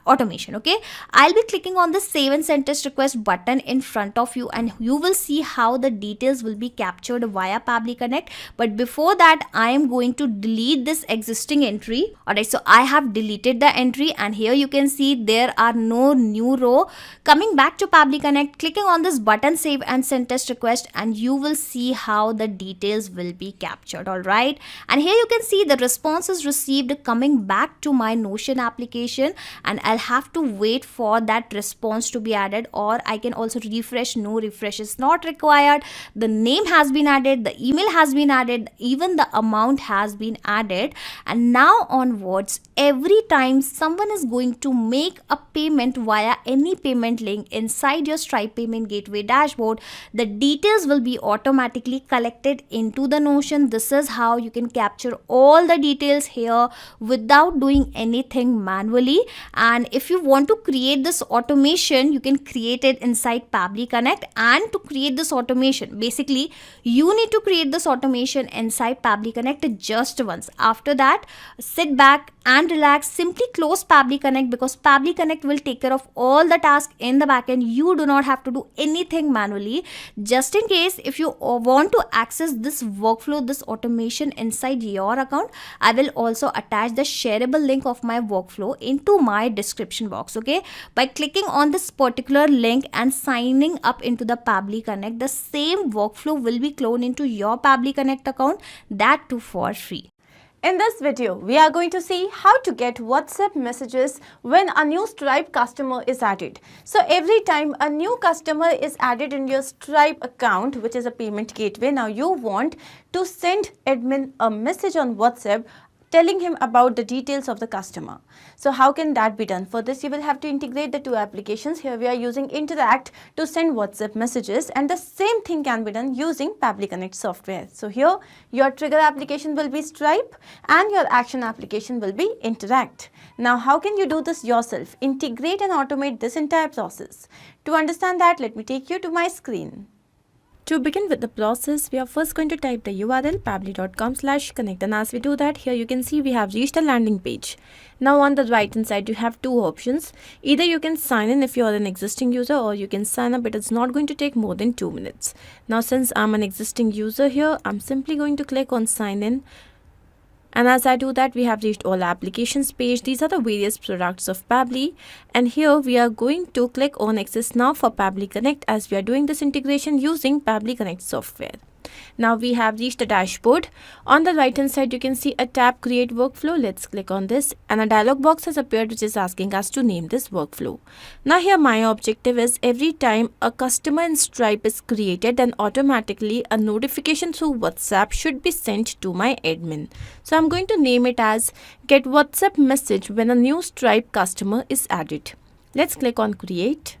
automation. Okay, I'll be clicking on the save and send test request button in front of you, and you will see how the details will be captured via Pabbly Connect. But before that, I am going to delete this existing entry. Alright, so I have deleted the entry, and here you can see there are no new row. Coming back to Pabbly Connect, clicking on this button save and send test request, and you will see how the details will be captured. Alright, and here you can see the response is received coming back to my Notion application, and I'll have to wait for that response to be added, or I can also refresh. No, refresh is not required. The name has been added, the email has been added, even the amount has been added, and now onwards every time someone is going to make a payment via any payment link inside your Stripe payment gateway dashboard, the details will be automatically collected into the Notion. This is how you can capture all the details here without doing anything manually. And if you want to create this automation, you can create it inside Pabbly Connect. And to create this automation, basically you need to create this automation inside Pabbly Connect just once. After that, sit back and relax, simply close Pabbly Connect, because Pabbly Connect will take care of all the tasks in the backend. You do not have to do anything manually. Just in case if you want to access this workflow, this automation inside your account, I will also attach the shareable link of my workflow into my description box. Okay, by clicking on this particular link and signing up into the Pabbly Connect, the same workflow will be cloned into your Pabbly Connect account, that too for free. In this video, we are going to see how to get WhatsApp messages when a new Stripe customer is added. So every time a new customer is added in your Stripe account, which is a payment gateway, now you want to send admin a message on WhatsApp telling him about the details of the customer. So how can that be done? For this, you will have to integrate the two applications. Here we are using Interact to send WhatsApp messages, and the same thing can be done using Pabbly Connect software. So here your trigger application will be Stripe and your action application will be Interact. Now how can you do this yourself? Integrate and automate this entire process. To understand that, let me take you to my screen. To begin with the process, we are first going to type the URL pabbly.com/connect, and as we do that, here you can see we have reached a landing page. Now on the right hand side you have two options. Either you can sign in if you are an existing user, or you can sign up. It is not going to take more than 2 minutes. Now since I'm an existing user here, I'm simply going to click on sign in. And as I do that, we have reached all applications page. These are the various products of Pabbly, and here we are going to click on access now for Pabbly Connect, as we are doing this integration using Pabbly Connect software. Now we have reached the dashboard. On the right hand side you can see a tab create workflow. Let's click on this, and a dialog box has appeared which is asking us to name this workflow. Now here my objective is, every time a customer in Stripe is created, then automatically a notification through WhatsApp should be sent to my admin. So I'm going to name it as get WhatsApp message when a new Stripe customer is added. Let's click on create.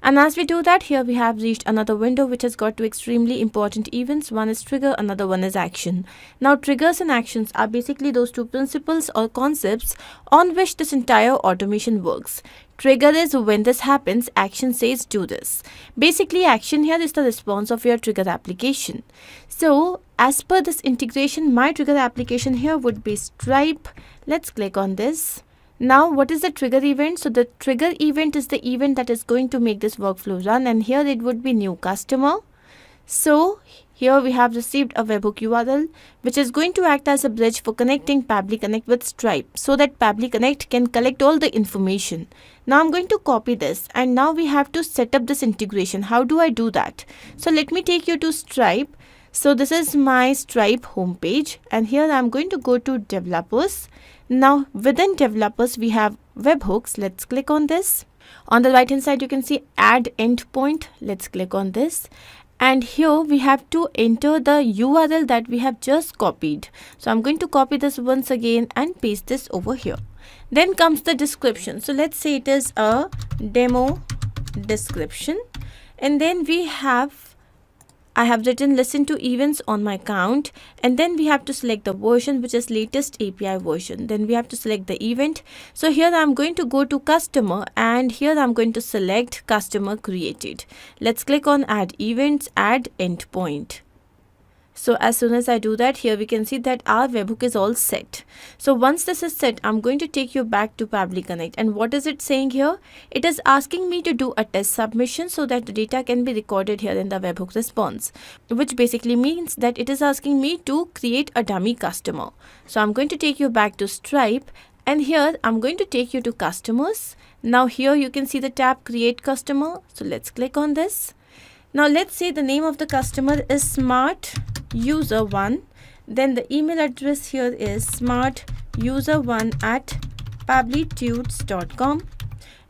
And as we do that, here we have reached another window which has got two extremely important events. One is trigger, another one is action. Now triggers and actions are basically those two principles or concepts on which this entire automation works. Trigger is when this happens, action says do this. Basically action here is the response of your trigger application. So as per this integration, my trigger application here would be Stripe. Let's click on this. Now what is the trigger event? So the trigger event is the event that is going to make this workflow run, and here it would be new customer. So here we have received a webhook URL which is going to act as a bridge for connecting Pabbly Connect with Stripe, so that Pabbly Connect can collect all the information. Now I'm going to copy this, and now we have to set up this integration. How do I do that? So let me take you to Stripe. So this is my Stripe homepage, and here I'm going to go to developers. Now within developers we have webhooks. Let's click on this. On the right hand side you can see add endpoint. Let's click on this, and here we have to enter the URL that we have just copied. So I'm going to copy this once again and paste this over here. Then comes the description. So let's say it is a demo description, and then I have written listen to events on my account, and then we have to select the version which is latest API version. Then we have to select the event. So here I'm going to go to customer, and here I'm going to select customer created. Let's click on add events, add endpoint. So as soon as I do that, here we can see that our webhook is all set. So once this is set, I'm going to take you back to Pabbly Connect. And what is it saying here? It is asking me to do a test submission so that the data can be recorded here in the webhook response, which basically means that it is asking me to create a dummy customer. So I'm going to take you back to Stripe, and here I'm going to take you to customers. Now here you can see the tab create customer. So let's click on this. Now let's say the name of the customer is Smart User 1. Then the email address here is smartuser1@pabblytudes.com.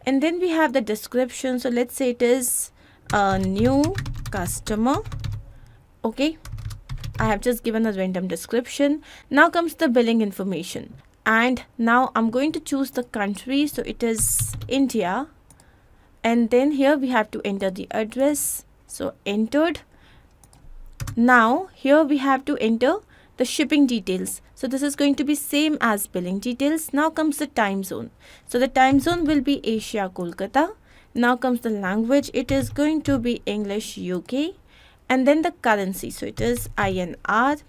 And then we have the description. So let's say it is a new customer. Okay, I have just given a random description. Now comes the billing information. And now I'm going to choose the country. So it is India. And then here we have to enter the address. So entered. Now here we have to enter the shipping details. So this is going to be same as billing details. Now comes the time zone. So the time zone will be Asia, Kolkata. Now comes the language. It is going to be English, UK. And then the currency. So it is INR.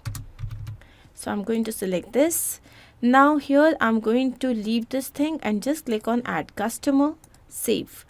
So I'm going to select this. Now here I'm going to leave this thing and just click on add customer, save.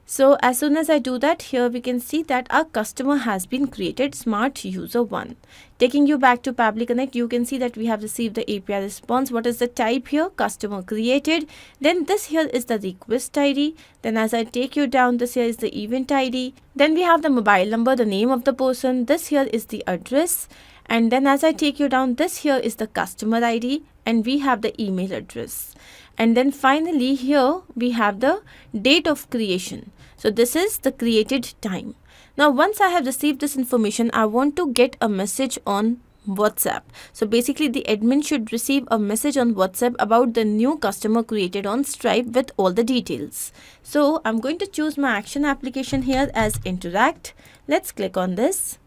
So as soon as I do that, here we can see that our customer has been created, Smart User 1. Taking you back to Pabbly Connect, you can see that we have received the API response. What is the type here? Customer created. Then this here is the request ID. Then as I take you down, this here is the event ID. Then we have the mobile number, the name of the person. This here is the address. And then as I take you down, this here is the customer ID, and we have the email address. And then finally here we have the date of creation. So this is the created time. Now once I have received this information, I want to get a message on WhatsApp. So basically the admin should receive a message on WhatsApp about the new customer created on Stripe with all the details. So I'm going to choose my action application here as Interact. Let's click on this.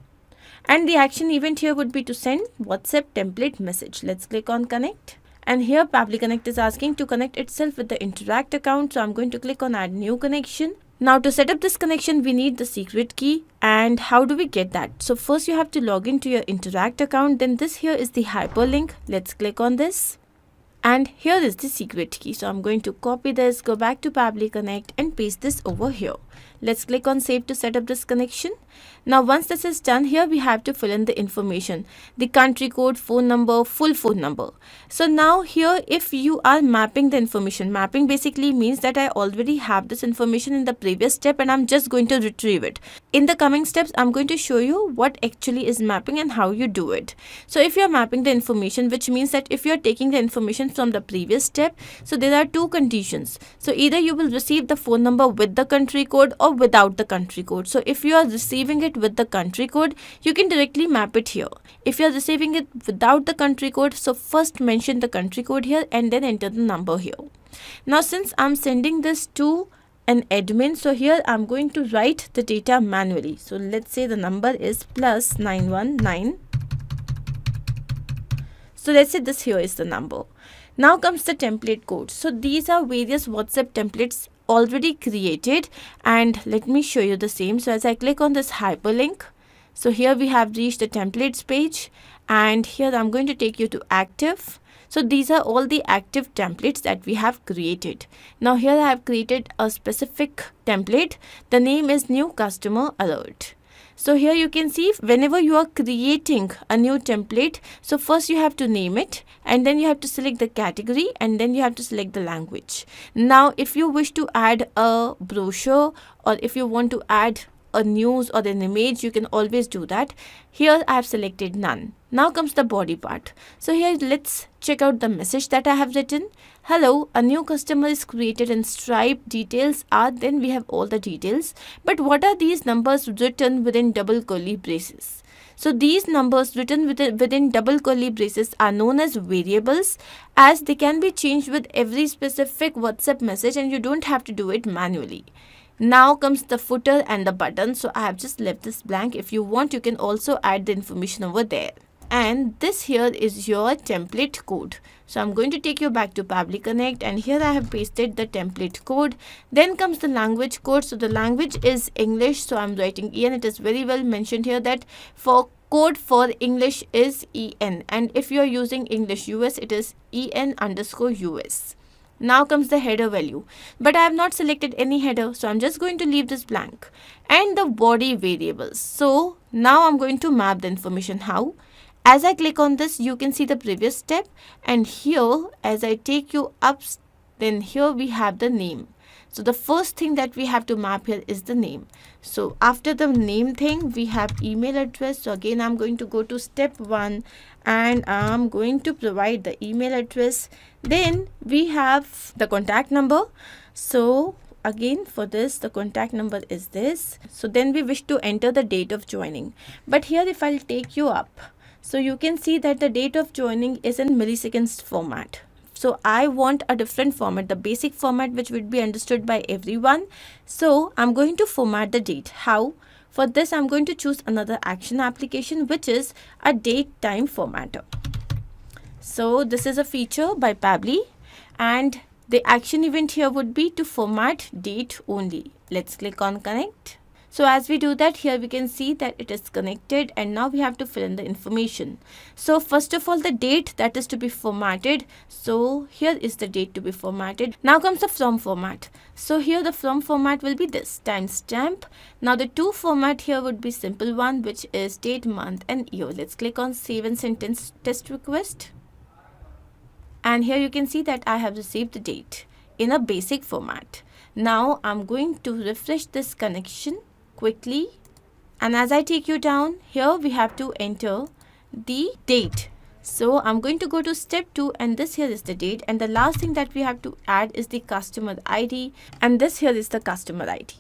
And the action event here would be to send WhatsApp template message. Let's click on connect. And here Pabbly Connect is asking to connect itself with the Interact account. So I'm going to click on add new connection. Now to set up this connection, we need the secret key. And how do we get that? So first you have to log into your Interact account. Then this here is the hyperlink. Let's click on this. And here is the secret key. So I'm going to copy this, go back to Pabbly Connect and paste this over here. Let's click on save to set up this connection. Now once this is done, here we have to fill in the information, the country code, phone number, full phone number. So now here if you are mapping the information, mapping basically means that I already have this information in the previous step and I'm just going to retrieve it. In the coming steps, I'm going to show you what actually is mapping and how you do it. So if you're mapping the information, which means that if you're taking the information from the previous step, so there are two conditions. So either you will receive the phone number with the country code or without the country code. So if you are receiving it with the country code, you can directly map it here. If you are receiving it without the country code, so first mention the country code here and then enter the number here. Now since I'm sending this to an admin, so here I'm going to write the data manually. So let's say the number is +919. So let's say this here is the number. Now comes the template code. So these are various WhatsApp templates already created, and let me show you the same. So as I click on this hyperlink, so here we have reached the templates page, and here I'm going to take you to active. So these are all the active templates that we have created. Now here I have created a specific template. The name is new customer alert. So here you can see whenever you are creating a new template, so first you have to name it and then you have to select the category and then you have to select the language. Now if you wish to add a brochure or if you want to add a news or an image, you can always do that. Here I have selected none. Now comes the body part. So here let's check out the message that I have written. Hello, a new customer is created in Stripe. Details are, then we have all the details. But what are these numbers written within double curly braces? So these numbers written within double curly braces are known as variables, as they can be changed with every specific WhatsApp message and you don't have to do it manually. Now comes the footer and the button. So I have just left this blank. If you want, you can also add the information over there. And this here is your template code. So I'm going to take you back to Pabbly Connect, and here I have pasted the template code. Then comes the language code. So the language is English. So I'm writing EN. It is very well mentioned here that for code for English is EN. And if you are using English US, it is EN_US. Now comes the header value, but I have not selected any header, so I'm just going to leave this blank. And the body variables. So now I'm going to map the information. How? As I click on this, you can see the previous step, and here as I take you up, then here we have the name. So the first thing that we have to map here is the name. So after the name thing, we have email address. So again, I'm going to go to step 1 and I'm going to provide the email address. Then we have the contact number. So again, for this, the contact number is this. So then we wish to enter the date of joining. But here if I'll take you up, so you can see that the date of joining is in milliseconds format. So I want a different format, the basic format which would be understood by everyone. So I'm going to format the date. How? For this, I'm going to choose another action application, which is a date time formatter. So this is a feature by Pabbly, and the action event here would be to format date only. Let's click on connect. So as we do that, here we can see that it is connected, and now we have to fill in the information. So first of all, the date that is to be formatted. So here is the date to be formatted. Now comes the from format. So here the from format will be this timestamp. Now the to format here would be simple one, which is date, month and year. Let's click on save and send test request. And here you can see that I have received the date in a basic format. Now I'm going to refresh this connection quickly, and as I take you down, here we have to enter the date. So I'm going to go to step 2, and this here is the date, and the last thing that we have to add is the customer ID, and this here is the customer ID.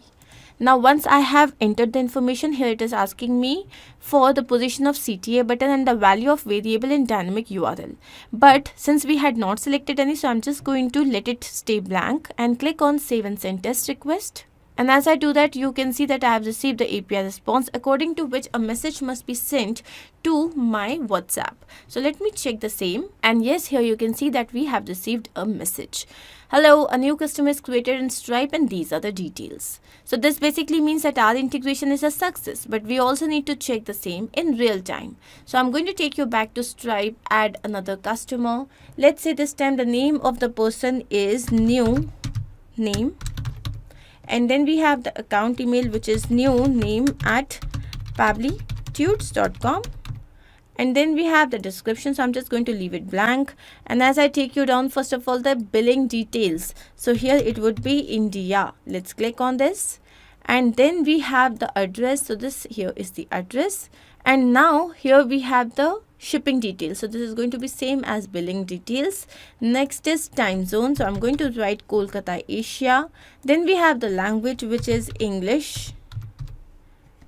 Now once I have entered the information, here it is asking me for the position of CTA button and the value of variable in dynamic URL. But since we had not selected any, so I'm just going to let it stay blank and click on save and send test request. And as I do that, you can see that I have received the API response, according to which a message must be sent to my WhatsApp. So let me check the same. And yes, here you can see that we have received a message. Hello, a new customer is created in Stripe and these are the details. So this basically means that our integration is a success, but we also need to check the same in real time. So I'm going to take you back to Stripe, add another customer. Let's say this time the name of the person is new name. And then we have the account email, which is new name at pabblytudes.com. And then we have the description, so I'm just going to leave it blank. And as I take you down, first of all, the billing details. So here it would be India. Let's click on this. And then we have the address. So this here is the address. And now here we have the shipping details. So this is going to be same as billing details. Next is time zone. So I'm going to write Kolkata, Asia. Then we have the language, which is English.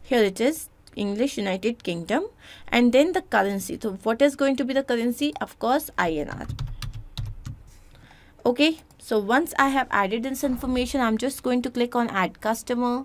Here it is, English, United Kingdom. And then the currency. So what is going to be the currency? Of course, INR. Okay. So once I have added this information, I'm just going to click on add customer.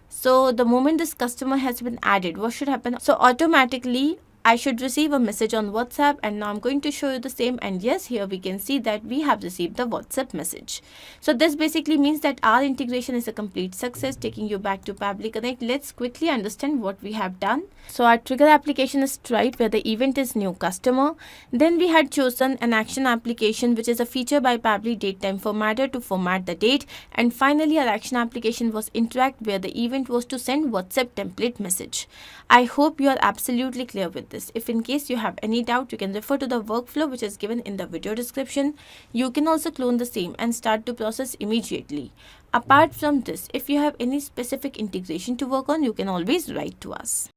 So the moment this customer has been added, what should happen? So automatically I should receive a message on WhatsApp, and now I'm going to show you the same. And yes, here we can see that we have received the WhatsApp message. So this basically means that our integration is a complete success. Taking you back to Pabbly Connect, let's quickly understand what we have done. So our trigger application is Stripe, where the event is new customer. Then we had chosen an action application, which is a feature by Pabbly datetime formatter to format the date. And finally, our action application was interact, where the event was to send WhatsApp template message. I hope you are absolutely clear with this. If in case you have any doubt, you can refer to the workflow which is given in the video description. You can also clone the same and start to process immediately. Apart from this, if you have any specific integration to work on, you can always write to us.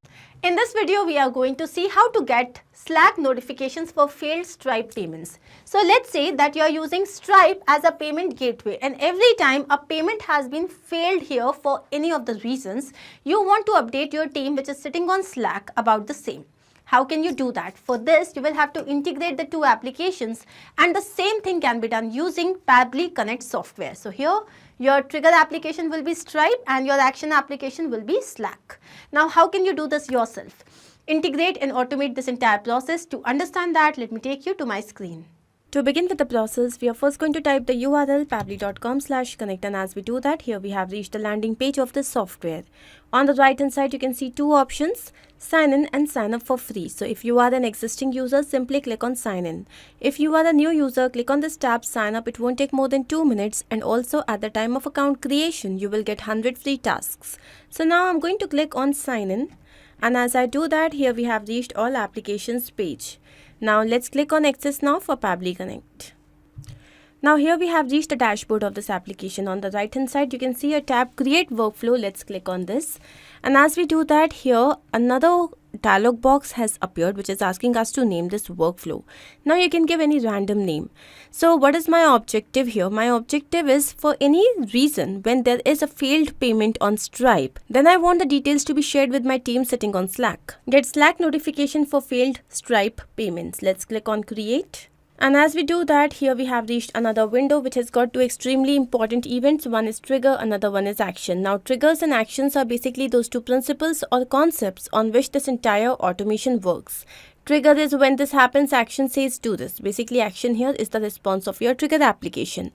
In this video, we are going to see how to get Slack notifications for failed Stripe payments. So let's say that you are using Stripe as a payment gateway, and every time a payment has been failed here for any of the reasons, you want to update your team which is sitting on Slack about the same. How can you do that? For this, you will have to integrate the two applications, and the same thing can be done using Pabbly Connect software. So here, your trigger application will be Stripe and your action application will be Slack. Now, how can you do this yourself? Integrate and automate this entire process. To understand that, let me take you to my screen. To begin with the process, we are first going to type the URL pabbly.com/connect, and as we do that, here we have reached the landing page of this software. On the right hand side, you can see two options, sign in and sign up for free. So if you are an existing user, simply click on sign in. If you are a new user, click on this tab sign up. It won't take more than 2 minutes, and also at the time of account creation, you will get 100 free tasks. So now I'm going to click on sign in, and as I do that, here we have reached all applications page. Now let's click on access now for Pabbly Connect. Now here we have reached the dashboard of this application. On the right hand side, you can see a tab create workflow. Let's click on this. And as we do that, here another dialog box has appeared which is asking us to name this workflow. Now you can give any random name. So what is my objective here? My objective is, for any reason when there is a failed payment on Stripe, then I want the details to be shared with my team sitting on Slack. Get Slack notification for failed Stripe payments. Let's click on create. And as we do that, here we have reached another window which has got two extremely important events. One is trigger, another one is action. Now triggers and actions are basically those two principles or concepts on which this entire automation works. Trigger is when this happens, action says do this. Basically action here is the response of your trigger application.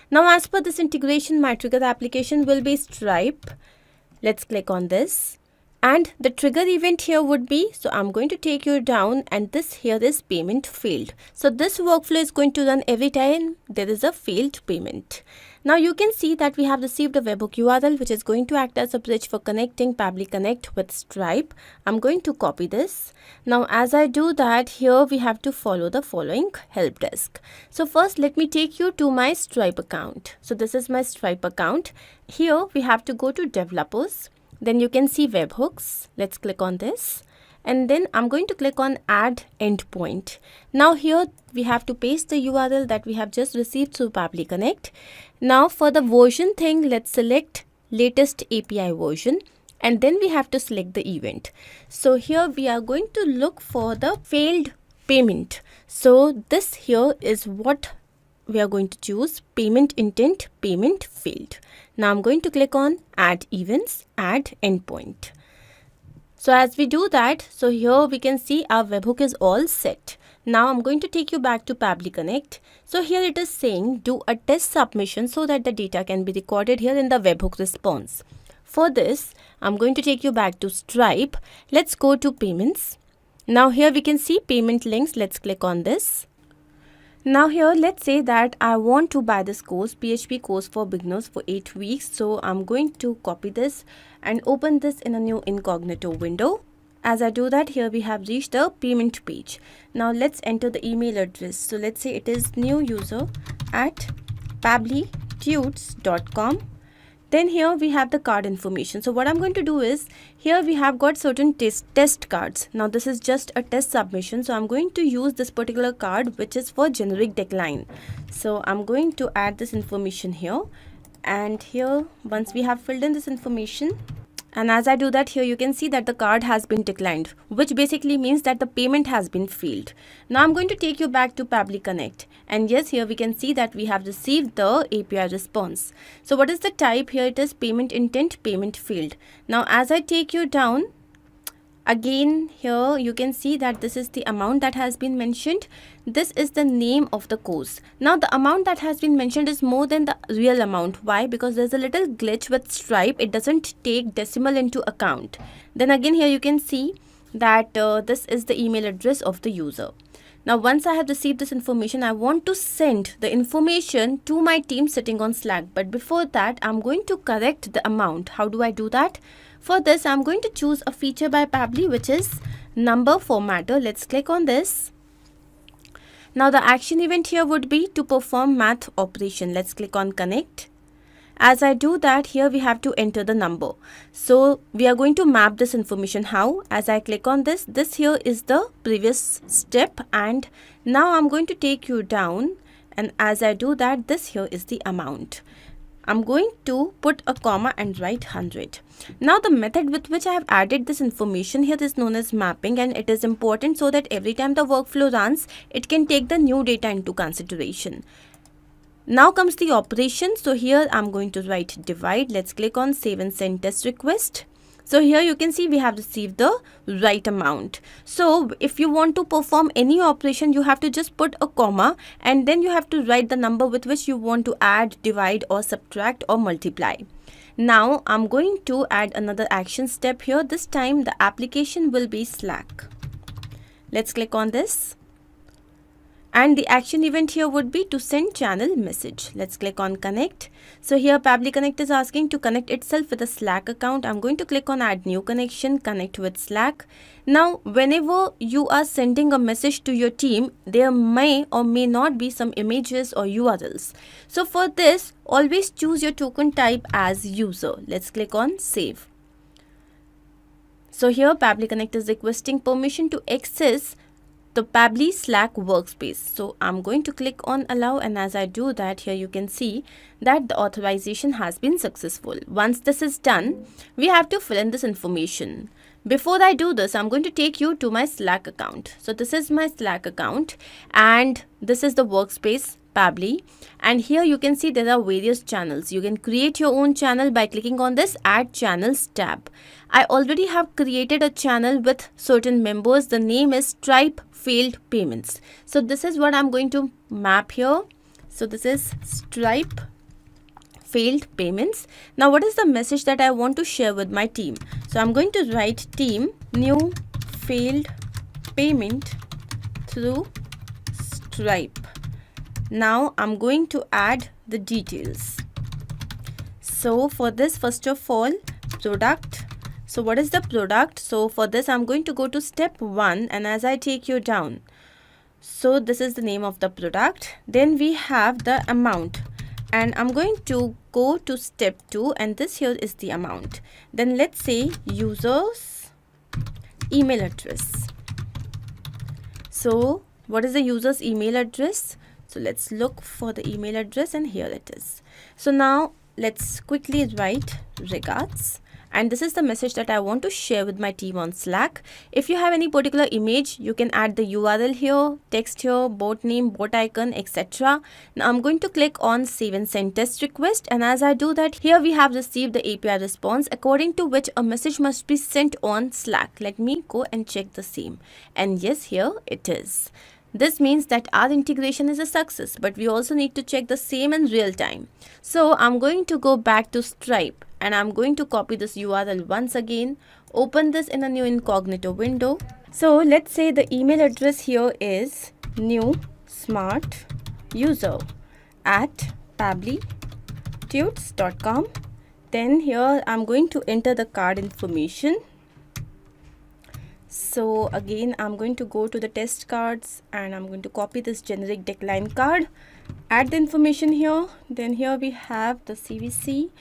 Now as per this integration, my trigger application will be Stripe. Let's click on this. And the trigger event here would be, so I'm going to take you down, and this here is payment failed. So this workflow is going to run every time there is a failed payment. Now you can see that we have received a webhook URL which is going to act as a bridge for connecting Pabbly Connect with Stripe. I'm going to copy this. Now as I do that, here we have to follow the following help desk. So first let me take you to my Stripe account. So this is my Stripe account. Here we have to go to developers. Then you can see webhooks. Let's click on this. And then I'm going to click on add endpoint. Now here we have to paste the URL that we have just received through Pabbly Connect. Now for the version thing, let's select latest API version, and then we have to select the event. So here we are going to look for the failed payment. So this here is what we are going to choose: payment intent, payment failed. Now I'm going to click on add events, add endpoint. So as we do that, so here we can see our webhook is all set. Now I'm going to take you back to Pabbly Connect. So here it is saying do a test submission so that the data can be recorded here in the webhook response. For this, I'm going to take you back to Stripe. Let's go to payments. Now here we can see payment links. Let's click on this. Now here let's say that I want to buy this course, PHP course for beginners for 8 weeks. So I'm going to copy this and open this in a new incognito window. As I do that, here we have reached the payment page. Now let's enter the email address. So let's say it is new user at pabblytudes.com. Then here we have the card information. So what I'm going to do is, here we have got certain test cards. Now this is just a test submission. So I'm going to use this particular card which is for generic decline. So I'm going to add this information here. And here once we have filled in this information, and as I do that, here you can see that the card has been declined, which basically means that the payment has been failed. Now I'm going to take you back to Pabbly Connect. And yes, here we can see that we have received the API response. So what is the type? Here it is payment intent, payment failed. Now as I take you down, again here you can see that this is the amount that has been mentioned. This is the name of the course. Now the amount that has been mentioned is more than the real amount. Why? Because there's a little glitch with Stripe. It doesn't take decimal into account. Then again here you can see that this is the email address of the user. Now once I have received this information, I want to send the information to my team sitting on Slack. But before that, I'm going to correct the amount. How do I do that? For this, I'm going to choose a feature by Pabbly which is number formatter. Let's click on this. Now the action event here would be to perform math operation. Let's click on connect. As I do that, here we have to enter the number. So we are going to map this information. How? As I click on this, this here is the previous step, and now I'm going to take you down, and as I do that, this here is the amount. I'm going to put a comma and write 100. Now the method with which I have added this information here is known as mapping, and it is important so that every time the workflow runs, it can take the new data into consideration. Now comes the operation. So here I'm going to write divide. Let's click on save and send test request. So here you can see we have received the right amount. So if you want to perform any operation, you have to just put a comma and then you have to write the number with which you want to add, divide or subtract or multiply. Now I'm going to add another action step here. This time the application will be Slack. Let's click on this. And the action event here would be to send channel message. Let's click on connect. So here Pabbly Connect is asking to connect itself with a Slack account. I'm going to click on add new connection, connect with Slack. Now whenever you are sending a message to your team, there may or may not be some images or URLs. So for this, always choose your token type as user. Let's click on save. So here Pabbly Connect is requesting permission to access the Pabbly Slack workspace. So I'm going to click on allow, and as I do that, here you can see that the authorization has been successful. Once this is done, we have to fill in this information. Before I do this, I'm going to take you to my Slack account. So this is my Slack account and this is the workspace Pabbly, and here you can see there are various channels. You can create your own channel by clicking on this add channels tab. I already have created a channel with certain members. The name is Stripe failed payments. So this is what I'm going to map here. So this is Stripe failed payments. Now what is the message that I want to share with my team? So I'm going to write team new failed payment through Stripe. Now I'm going to add the details. So for this, first of all, product. So what is the product? So for this, I'm going to go to step 1, and as I take you down, so this is the name of the product. Then we have the amount, and I'm going to go to step 2, and this here is the amount. Then let's say users email address. So what is the user's email address? So let's look for the email address, and here it is. So now let's quickly write regards. And this is the message that I want to share with my team on Slack. If you have any particular image, you can add the URL here, text here, bot name, bot icon, etc. Now I'm going to click on save and send test request, and as I do that, here we have received the API response according to which a message must be sent on Slack. Let me go and check the same, and yes, here it is. This means that our integration is a success, but we also need to check the same in real time. So I'm going to go back to Stripe and I'm going to copy this URL once again, open this in a new incognito window. So let's say the email address here is newsmartuser@pabblytudes.com. Then here I'm going to enter the card information. So again, I'm going to go to the test cards and I'm going to copy this generic decline card, add the information here. Then here we have the CVC,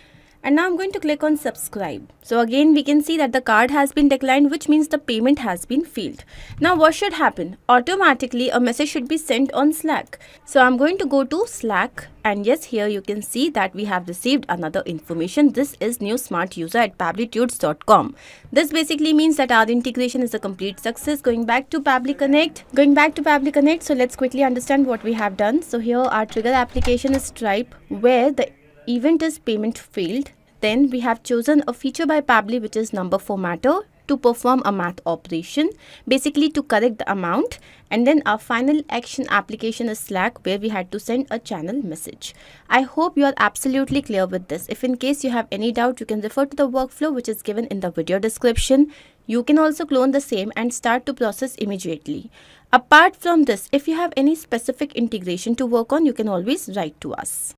and now I'm going to click on subscribe. So again, we can see that the card has been declined, which means the payment has been failed. Now what should happen? Automatically a message should be sent on Slack. So I'm going to go to Slack, and yes, here you can see that we have received another information. This is new smart user at pabblytudes.com. This basically means that our integration is a complete success. Going back to Pabbly Connect. So let's quickly understand what we have done. So here our trigger application is Stripe, where the event is payment failed. Then we have chosen a feature by Pabbly, which is number formatter, to perform a math operation, basically to correct the amount. And then our final action application is Slack, where we had to send a channel message. I hope you are absolutely clear with this. If in case you have any doubt, you can refer to the workflow which is given in the video description. You can also clone the same and start to process immediately. Apart from this, if you have any specific integration to work on, you can always write to us.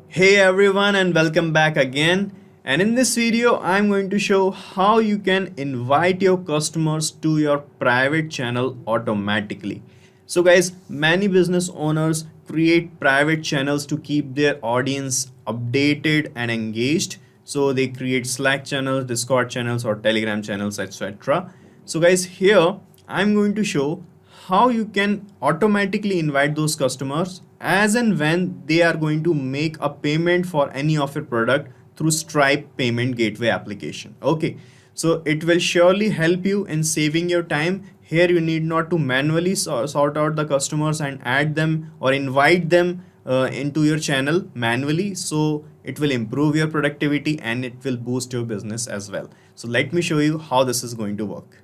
Hey everyone, and welcome back again. And in this video, I'm going to show how you can invite your customers to your private channel automatically. So guys, many business owners create private channels to keep their audience updated and engaged. So they create Slack channels, Discord channels, or Telegram channels, etc. So guys, here I'm going to show how you can automatically invite those customers as and when they are going to make a payment for any of your product through Stripe payment gateway application. Okay, so it will surely help you in saving your time. Here you need not to manually sort out the customers and add them or invite them into your channel manually. So it will improve your productivity and it will boost your business as well. So let me show you how this is going to work.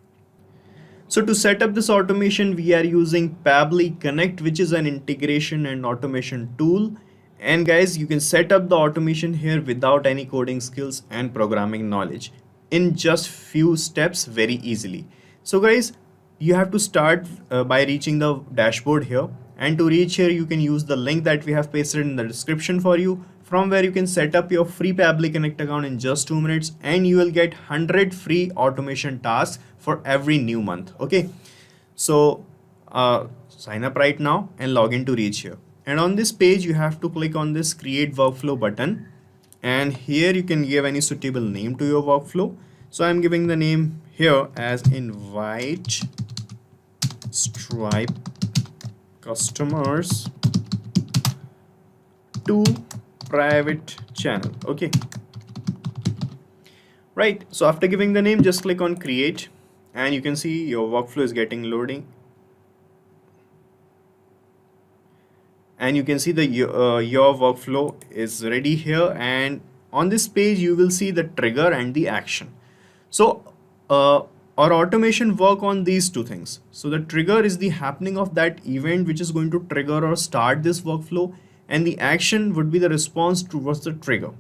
So to set up this automation, we are using Pabbly Connect, which is an integration and automation tool. And guys, you can set up the automation here without any coding skills and programming knowledge in just few steps very easily. So guys, you have to start by reaching the dashboard here. And to reach here, you can use the link that we have pasted in the description for you, from where you can set up your free Pabbly Connect account in just 2 minutes, and you will get 100 free automation tasks for every new month. Okay, so sign up right now and log in to reach here. And on this page, you have to click on this create workflow button, and here you can give any suitable name to your workflow. So I'm giving the name here as invite Stripe customers to private channel. Okay, right. So after giving the name, just click on create, and you can see your workflow is getting loading, and you can see the your workflow is ready here. And on this page, you will see the trigger and the action. So our automation work on these two things. So the trigger is the happening of that event which is going to trigger or start this workflow, and the action would be the response towards the trigger.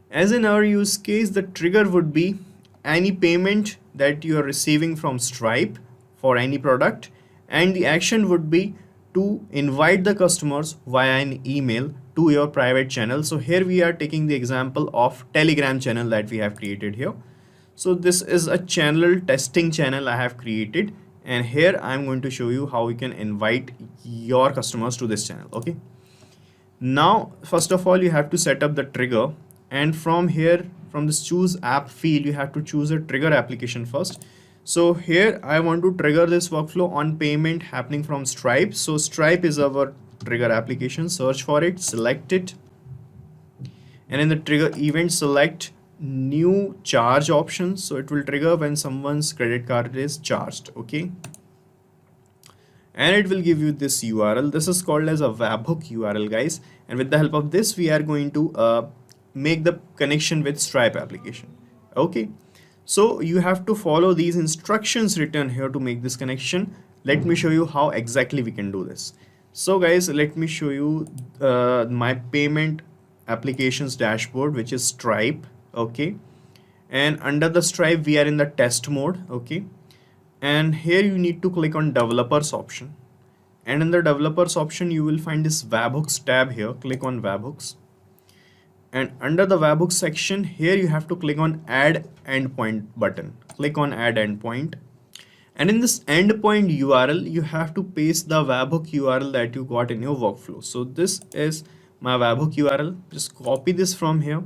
As in our use case, the trigger would be any payment that you are receiving from Stripe for any product, and the action would be to invite the customers via an email to your private channel. So here we are taking the example of Telegram channel that we have created here. So this is a channel testing channel I have created, and here I'm going to show you how you can invite your customers to this channel. Okay, now first of all, you have to set up the trigger, and from here, from this choose app field, you have to choose a trigger application first. So here I want to trigger this workflow on payment happening from Stripe. So Stripe is our trigger application. Search for it, select it, And in the trigger event, select new charge options. So it will trigger when someone's credit card is charged. Okay. And it will give you this URL. This is called as a webhook URL, guys. And with the help of this, we are going to make the connection with Stripe application. Okay. So you have to follow these instructions written here to make this connection. Let me show you how exactly we can do this. So guys, let me show you my payment applications dashboard, which is Stripe. Okay. And under the Stripe, we are in the test mode. Okay. And here you need to click on developers option. And in the developers option, you will find this webhooks tab here. Click on webhooks. And under the webhooks section, here you have to click on add endpoint button. Click on add endpoint. And in this endpoint URL, you have to paste the webhook URL that you got in your workflow. So this is my webhook URL. Just copy this from here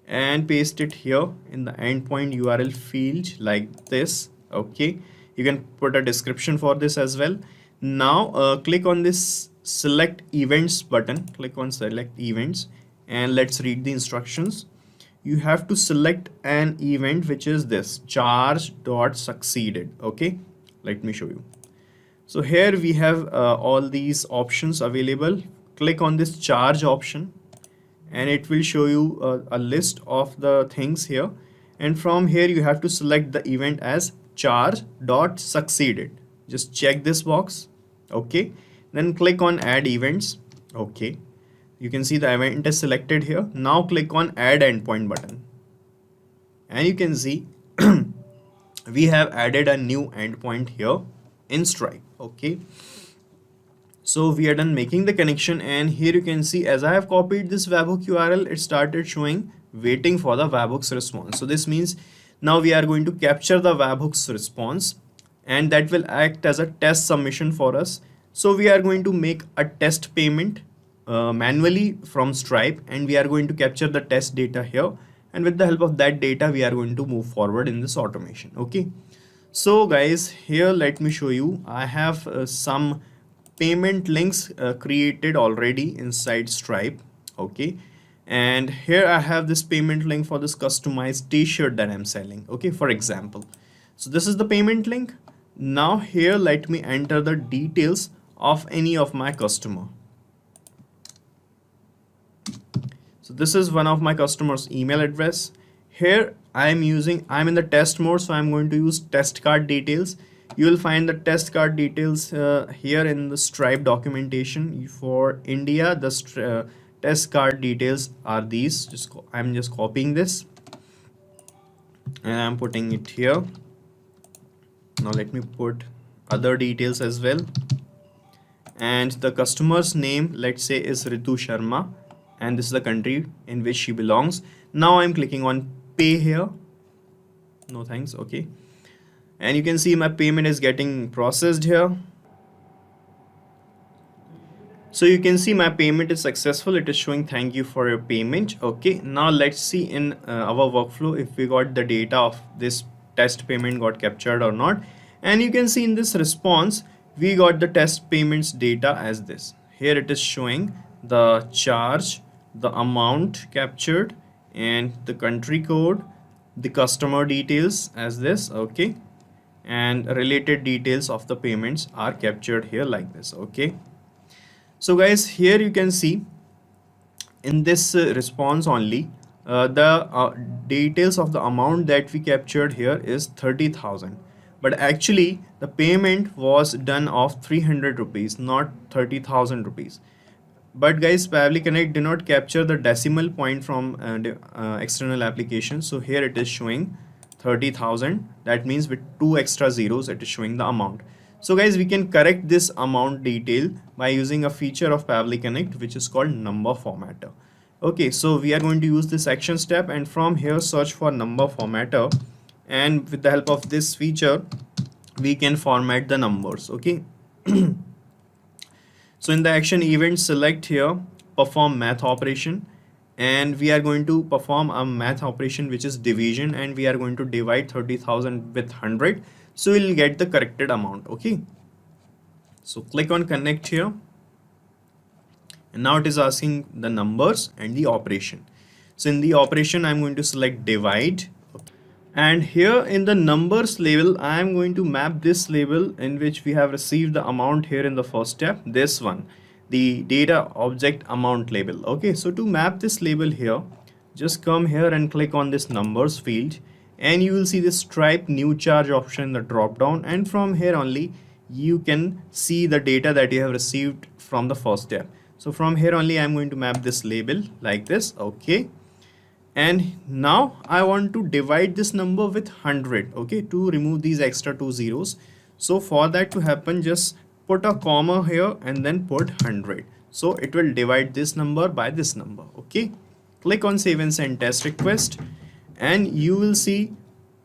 and paste it here in the endpoint URL field like this. Okay. You can put a description for this as well. Now click on this select events button. Click on select events and let's read the instructions. You have to select an event which is this charge.succeeded. Okay, let me show you. So here we have all these options available. Click on this charge option and it will show you a list of the things here. And from here you have to select the event as charge.succeeded. Just check this box. Okay, then click on add events. Okay, you can see the event is selected here. Now click on add endpoint button and you can see we have added a new endpoint here in Stripe. Okay, so we are done making the connection, and here you can see as I have copied this webhook URL, it started showing waiting for the webhooks response. So this means now we are going to capture the webhooks response, and that will act as a test submission for us. So we are going to make a test payment manually from Stripe, and we are going to capture the test data here, and with the help of that data we are going to move forward in this automation. Okay, so guys, here let me show you. I have some payment links created already inside Stripe. Okay, and here I have this payment link for this customized t-shirt that I'm selling. Okay, for example, so this is the payment link. Now here let me enter the details of any of my customer. So this is one of my customers' email address. Here I'm in the test mode, so I'm going to use test card details. You will find the test card details here in the Stripe documentation. For India, the test card details are these. I'm just copying this and I'm putting it here. Now let me put other details as well. And the customer's name, let's say, is Ritu Sharma, and this is the country in which she belongs. Now I'm clicking on pay here. No thanks. Okay, and you can see my payment is getting processed here. So you can see my payment is successful. It is showing thank you for your payment. Okay, now let's see in our workflow if we got the data of this test payment got captured or not. And you can see in this response we got the test payments data as this. Here it is showing the charge, the amount captured, and the country code, the customer details as this. Okay, and related details of the payments are captured here like this. Okay, so guys, here you can see in this response only the details of the amount that we captured here is 30,000, but actually the payment was done of 300 rupees, not 30,000 rupees. But guys, Pabbly Connect did not capture the decimal point from external application. So here it is showing 30,000. That means with 2 extra zeros, it is showing the amount. So guys, we can correct this amount detail by using a feature of Pabbly Connect, which is called number formatter. Okay, so we are going to use this action step, and from here search for number formatter, and with the help of this feature we can format the numbers. Okay. So in the action event, select here perform math operation, and we are going to perform a math operation which is division, and we are going to divide 30,000 with 100, so we'll get the corrected amount. Okay, so click on connect here, and now it is asking the numbers and the operation. So in the operation, I'm going to select divide. And here in the numbers label, I am going to map this label in which we have received the amount here in the first step, this one, the data object amount label. Okay, so to map this label here, just come here and click on this numbers field, and you will see this Stripe new charge option in the drop down, and from here only you can see the data that you have received from the first step. So from here only I'm going to map this label like this. Okay, and now I want to divide this number with 100, okay, to remove these extra 2 zeros. So for that to happen, just put a comma here and then put 100. So it will divide this number by this number. Okay, click on save and send test request, and you will see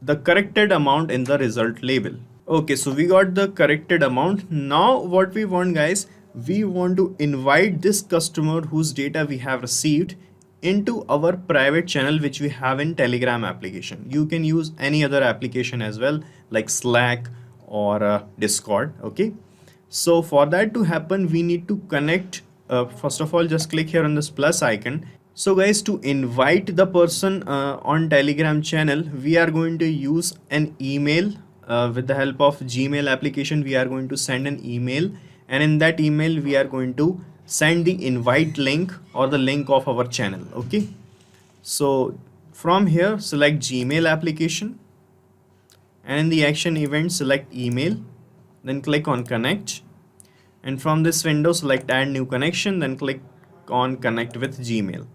the corrected amount in the result label. Okay, so we got the corrected amount. Now what we want, guys, we want to invite this customer whose data we have received into our private channel which we have in Telegram application. You can use any other application as well, like Slack or Discord. Okay, so for that to happen, we need to connect. First of all, just click here on this plus icon. So guys, to invite the person on Telegram channel, we are going to use an email. With the help of Gmail application, we are going to send an email, and in that email we are going to send the invite link or the link of our channel. Okay, so from here select Gmail application, and in the action event select email, then click on connect, and from this window select add new connection, then click on connect with Gmail.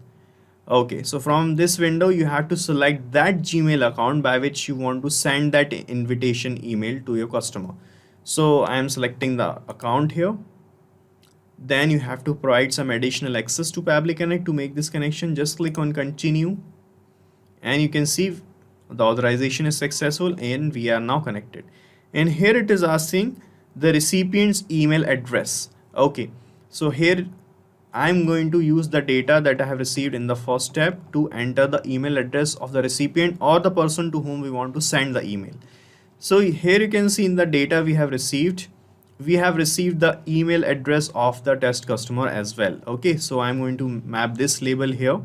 Okay, so from this window you have to select that Gmail account by which you want to send that invitation email to your customer. So I am selecting the account here. Then you have to provide some additional access to Pabbly Connect to make this connection. Just click on continue, and you can see the authorization is successful and we are now connected. And here it is asking the recipient's email address. Okay, so here I'm going to use the data that I have received in the first step to enter the email address of the recipient or the person to whom we want to send the email. So here you can see in the data we have received the email address of the test customer as well. Okay, so I'm going to map this label here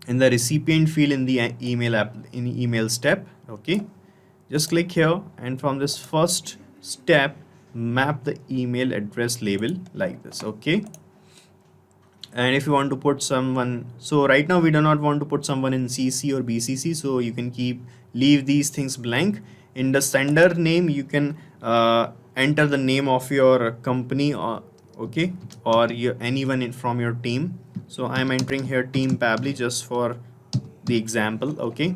in the recipient field in the email step. Okay, just click here, and from this first step map the email address label like this. Okay, and if you want to put someone, so right now we do not want to put someone in CC or BCC, so you can leave these things blank. In the sender name you can enter the name of your company, or okay, or anyone from your team. So I'm entering here team Pabbly just for the example. Okay,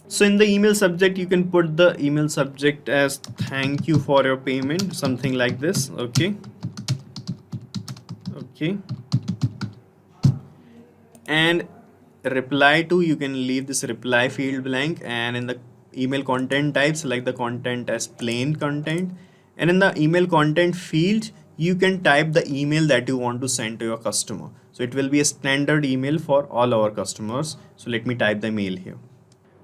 so in the email subject you can put the email subject as thank you for your payment, something like this. Okay, and reply to, you can leave this reply field blank, and in the email content type select the content as plain content, and in the email content field you can type the email that you want to send to your customer. So it will be a standard email for all our customers. So let me type the mail here.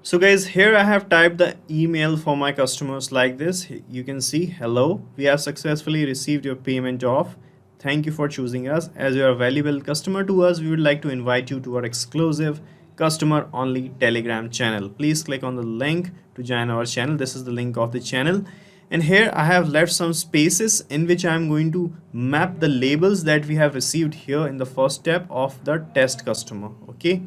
So guys, here I have typed the email for my customers like this. You can see, hello, we have successfully received your payment of. Thank you for choosing us. As you are a valuable customer to us, we would like to invite you to our exclusive customer only Telegram channel. Please click on the link to join our channel. This is the link of the channel. And here I have left some spaces in which I am going to map the labels that we have received here in the first step of the test customer. Okay.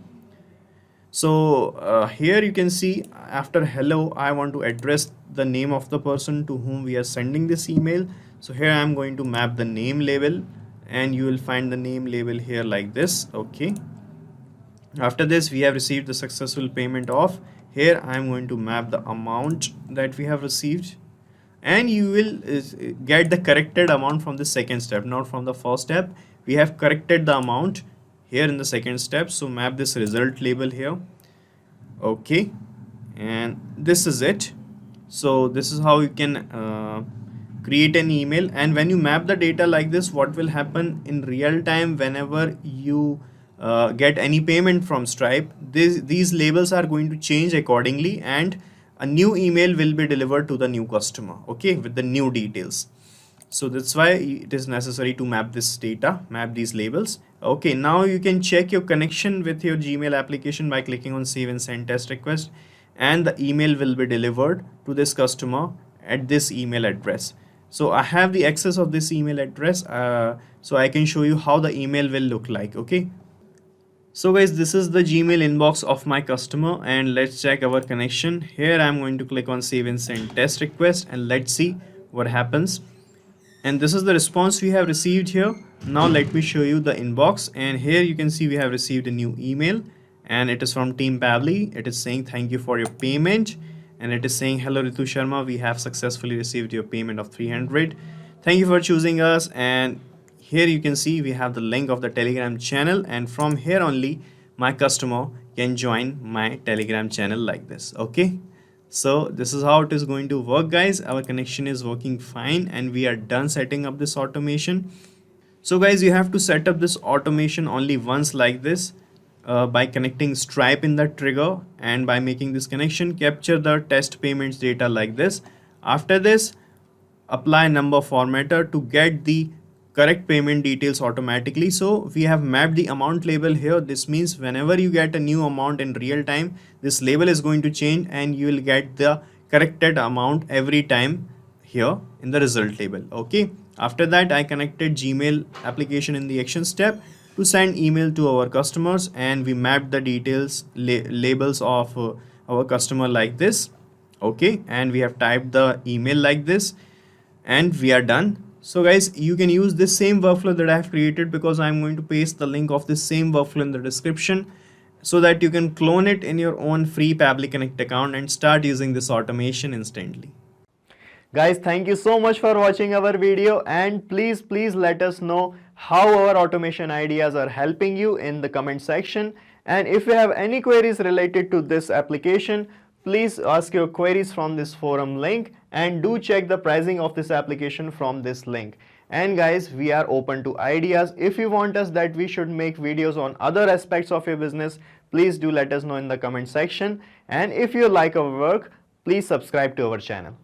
So here you can see after hello, I want to address the name of the person to whom we are sending this email. So here I am going to map the name label, and you will find the name label here like this. Okay. After this, we have received the successful payment of. Here I am going to map the amount that we have received, and you will get the corrected amount from the second step, not from the first step. We have corrected the amount here in the second step, so map this result label here. Okay, and this is it. So this is how you can create an email. And when you map the data like this, what will happen in real time whenever you get any payment from Stripe, these labels are going to change accordingly, and a new email will be delivered to the new customer, okay, with the new details. So that's why it is necessary to map this data, map these labels. Okay, now you can check your connection with your Gmail application by clicking on save and send test request, and the email will be delivered to this customer at this email address. So I have the access of this email address, so I can show you how the email will look like. Okay, so guys, this is the Gmail inbox of my customer, and let's check our connection. Here I'm going to click on save and send test request, and let's see what happens. And this is the response we have received here. Now let me show you the inbox, and here you can see we have received a new email, and it is from Team Pabbly. It is saying thank you for your payment, and it is saying hello Ritu Sharma, we have successfully received your payment of 300. Thank you for choosing us. And here you can see we have the link of the Telegram channel, and from here only my customer can join my Telegram channel like this. Okay, so this is how it is going to work, guys. Our connection is working fine, and we are done setting up this automation. So guys, you have to set up this automation only once like this, by connecting Stripe in the trigger, and by making this connection, capture the test payments data like this. After this, apply number formatter to get the correct payment details automatically. So we have mapped the amount label here. This means whenever you get a new amount in real time, this label is going to change, and you will get the corrected amount every time here in the result table. Okay, after that I connected Gmail application in the action step to send email to our customers, and we mapped the details labels of our customer like this. Okay, and we have typed the email like this, and we are done. So guys, you can use this same workflow that I have created, because I'm going to paste the link of this same workflow in the description, so that you can clone it in your own free Pabbly Connect account and start using this automation instantly. Guys, thank you so much for watching our video, and please let us know how our automation ideas are helping you in the comment section. And if you have any queries related to this application, please ask your queries from this forum link, and do check the pricing of this application from this link. And guys, we are open to ideas. If you want us that we should make videos on other aspects of your business, please do let us know in the comment section. And if you like our work, please subscribe to our channel.